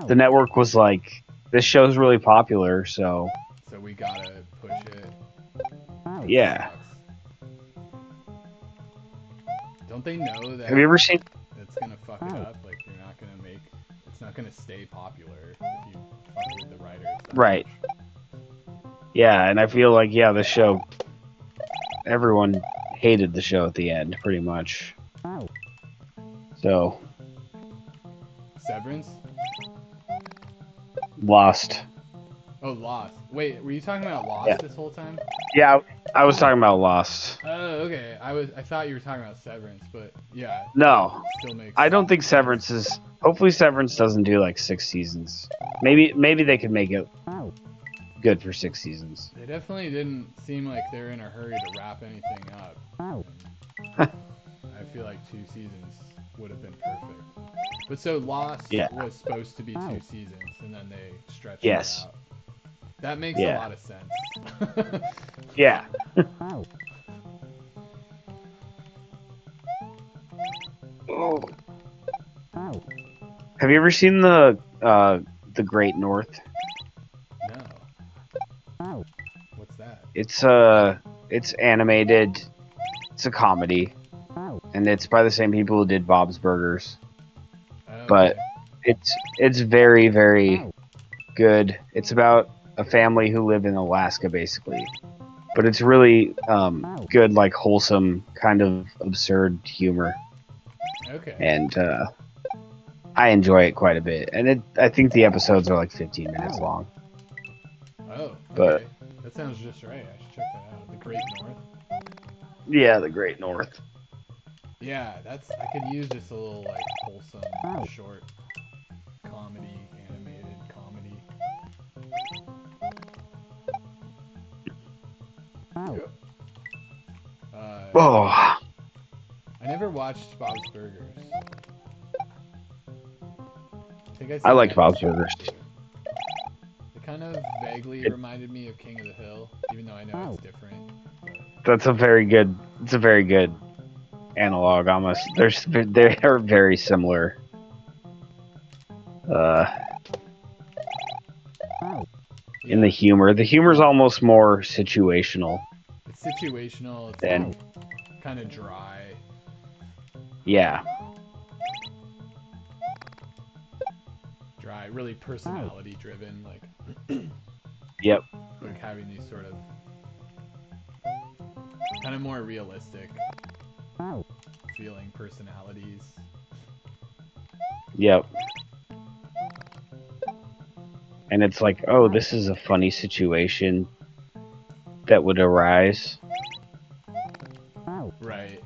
the network was like, this show's really popular, so So we gotta push it. That yeah. sucks. Don't they know Have that you ever seen? it's gonna fuck it up? Like, you're not gonna make. It's not gonna stay popular if you fuck with the writers that Right. much. Yeah, and I feel like the show. Everyone hated the show at the end, pretty much. So Severance? Lost. Oh, Lost. Wait, were you talking about Yeah, Lost this whole time? yeah. I was talking about Lost. Oh, okay. I thought you were talking about Severance, but yeah, that No, still makes I don't think sense. Severance is. Hopefully, Severance doesn't do like 6 seasons. Maybe they could make it good for 6 seasons. They definitely didn't seem like they're in a hurry to wrap anything up. And I feel like 2 seasons would have been perfect. But so Lost Yeah. was supposed to be 2 seasons, and then they stretched it Yes. out. That makes a Yeah. lot of sense. Yeah. Oh. Have you ever seen the Great North? No. What's that? It's animated. It's a comedy, and it's by the same people who did Bob's Burgers. Oh, But okay. it's very, very good. It's about a family who live in Alaska, basically. But it's really good, like wholesome, kind of absurd humor. Okay. and I enjoy it quite a bit. And I think the episodes are like 15 minutes long. Oh, But okay. That sounds just right. I should check that out. The Great North. yeah, the Great North. Yeah, that's. I could use just a little like wholesome short comedy, animated comedy. Yep. Oh, I never watched Bob's Burgers. I think I'd I say liked never Bob's saw Burgers. it. It kind of vaguely It, reminded me of King of the Hill, even though I know it's different. But that's a very good. It's a very good analog. Almost. They are very similar. Uh, in the yeah, humor. The humor's almost more situational it's situational. It's like than kind of dry. yeah. Dry, really personality driven, Yep. like having these sort of kind of more realistic feeling personalities. Yep. And it's like, oh, this is a funny situation that would arise. Right.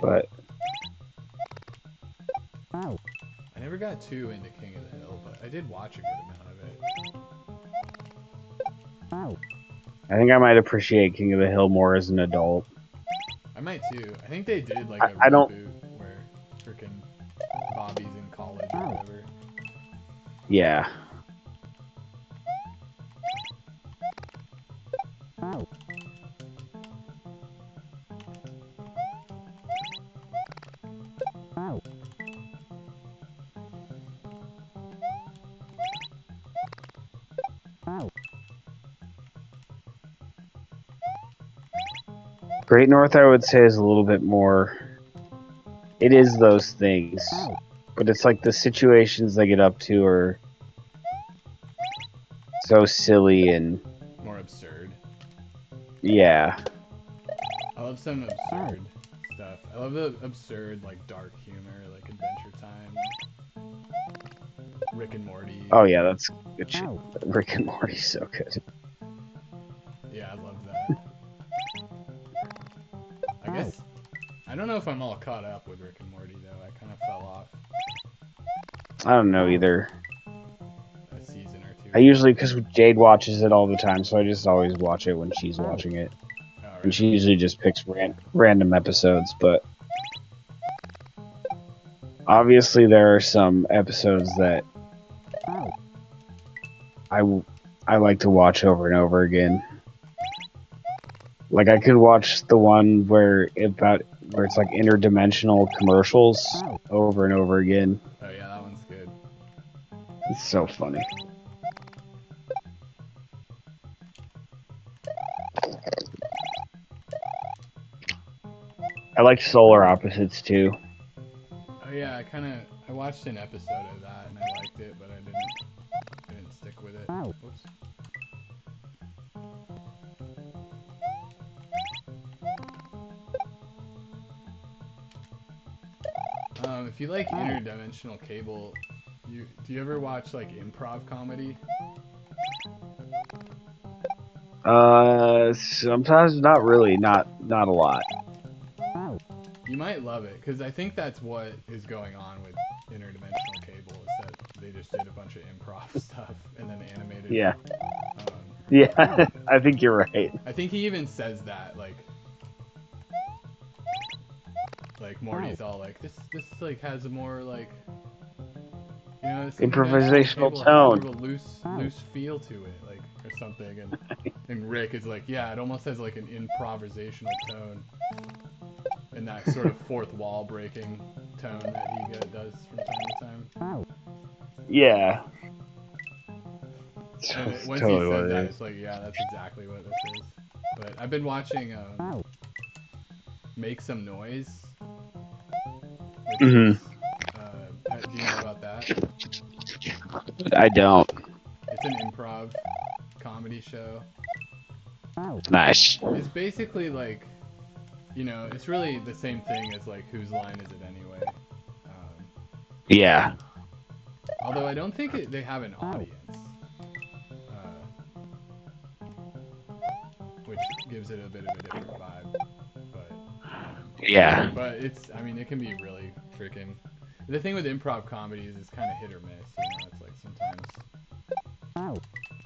But I never got too into King of the Hill, but I did watch a good amount of it. I think I might appreciate King of the Hill more as an adult. I might too. I think they did like a I don't. reboot where freaking Bobby's in college or whatever. Yeah. Great North, I would say, is a little bit more. It is those things, but it's like the situations they get up to are so silly and More absurd. yeah, I love some absurd stuff. I love the absurd, like dark humor, like Adventure Time, Rick and Morty. oh yeah, that's good shit. Rick and Morty's so good. Yeah, I love that. I guess I don't know if I'm all caught up with Rick and Morty though. I kind of fell off I don't know either. a season or two I ago. usually because Jade watches it all the time, so I just always watch it when she's watching it, Oh, and right she on. usually just picks random episodes. But obviously, there are some episodes that I I like to watch over and over again. Like I could watch the one where it's like interdimensional commercials over and over again. Oh yeah, that one's good. It's so funny. I like Solar Opposites too. Oh yeah, I watched an episode of that and I liked it, but I didn't stick with it. Whoops. If you like interdimensional cable, do you ever watch like improv comedy? Sometimes not really, not a lot. You might love it because I think that's what is going on with interdimensional cable is that they just did a bunch of improv stuff and then animated Yeah, it. Um, yeah, I think you're right. I think he even says that like Morty's all like this like has a more like this interdimensional Improvisational cable has more tone. of a loose feel to it like or something and Rick is like yeah it almost has like an improvisational tone and that sort of fourth wall breaking tone that he does from time to time. Yeah, And that's once he totally what says that, it is. it's like, yeah, that's exactly what this is. But I've been watching Make Some Noise, which is, Hmm. do you know about that? I don't. It's an improv comedy show. Nice. It's basically like you know, it's really the same thing as like whose line is it anyway. Um, Yeah. although I don't think they have an audience, uh, which gives it a bit of a different vibe. But Yeah. but it's, I mean, it can be really freaking. The thing with improv comedies is kind of hit or miss. You know, it's like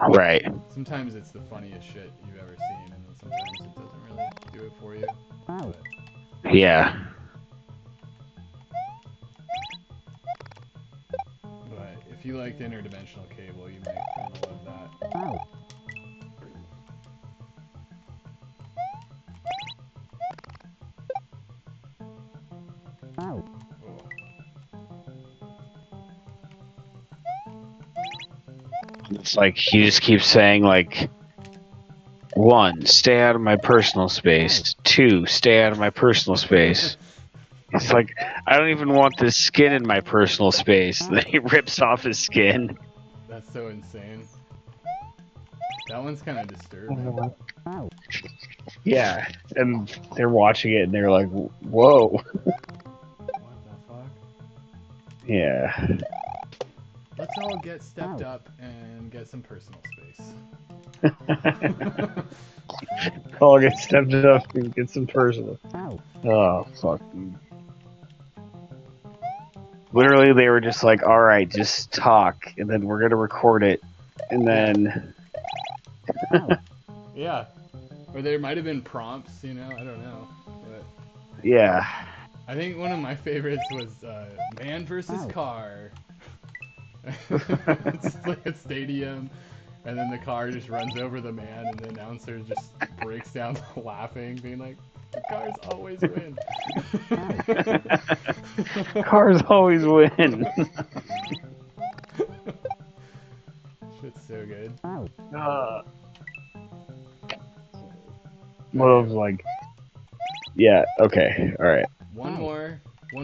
Right. sometimes it's the funniest shit you've ever seen, and then sometimes it doesn't really do it for you. But Yeah. but if you liked Interdimensional Cable, you might kind of love that. Oh. It's like he just keeps saying like, 1, stay out of my personal space. 2, stay out of my personal space. It's like, I don't even want this skin in my personal space. Then he rips off his skin. That's so insane. That one's kind of disturbing. Yeah, and they're watching it and they're like, whoa. What the fuck? Yeah. Let's all get stepped up and get some personal space. I'll get stepped up and get some personal. Oh, fuck. Literally, they were just like, all right, just talk, and then we're going to record it. And then. Yeah. Or there might have been prompts, you know, I don't know. But Yeah. I think one of my favorites was man versus car. It's like a stadium, and then the car just runs over the man, and the announcer just breaks down laughing, being like, "The cars always win." Cars always win. Shit's so good. What Okay, was like, yeah, okay, all right. one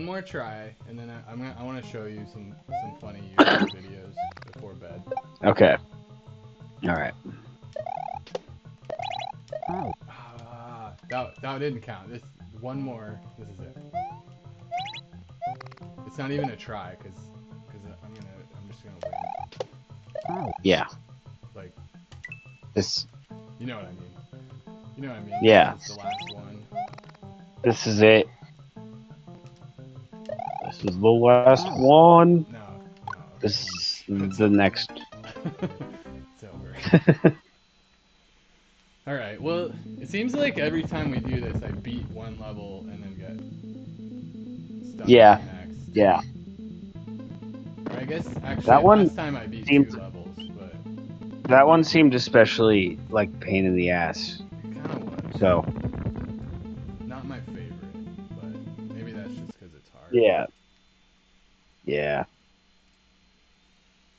more try, and then I want to show you some funny YouTube videos before bed. Okay. All right. That didn't count. This one more. This is it. It's not even a try, cause I'm just gonna win. Yeah. Like, This. you know what I mean. You know what I mean. Yeah. This is the last one. This is it. This is the last one. No, This okay. is It's the over. next. It's over. All right. Well, it seems like every time we do this, I beat one level and then get stuck on Yeah. the next. Yeah. Or I guess actually That one last time I beat seemed. 2 levels, but That one seemed especially like pain in the ass. it kind of was. So. Not my favorite, but maybe that's just because it's hard. Yeah. Yeah.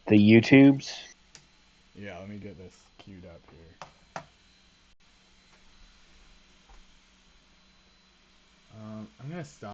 The YouTubes. Yeah, let me get this queued up here. I'm gonna stop.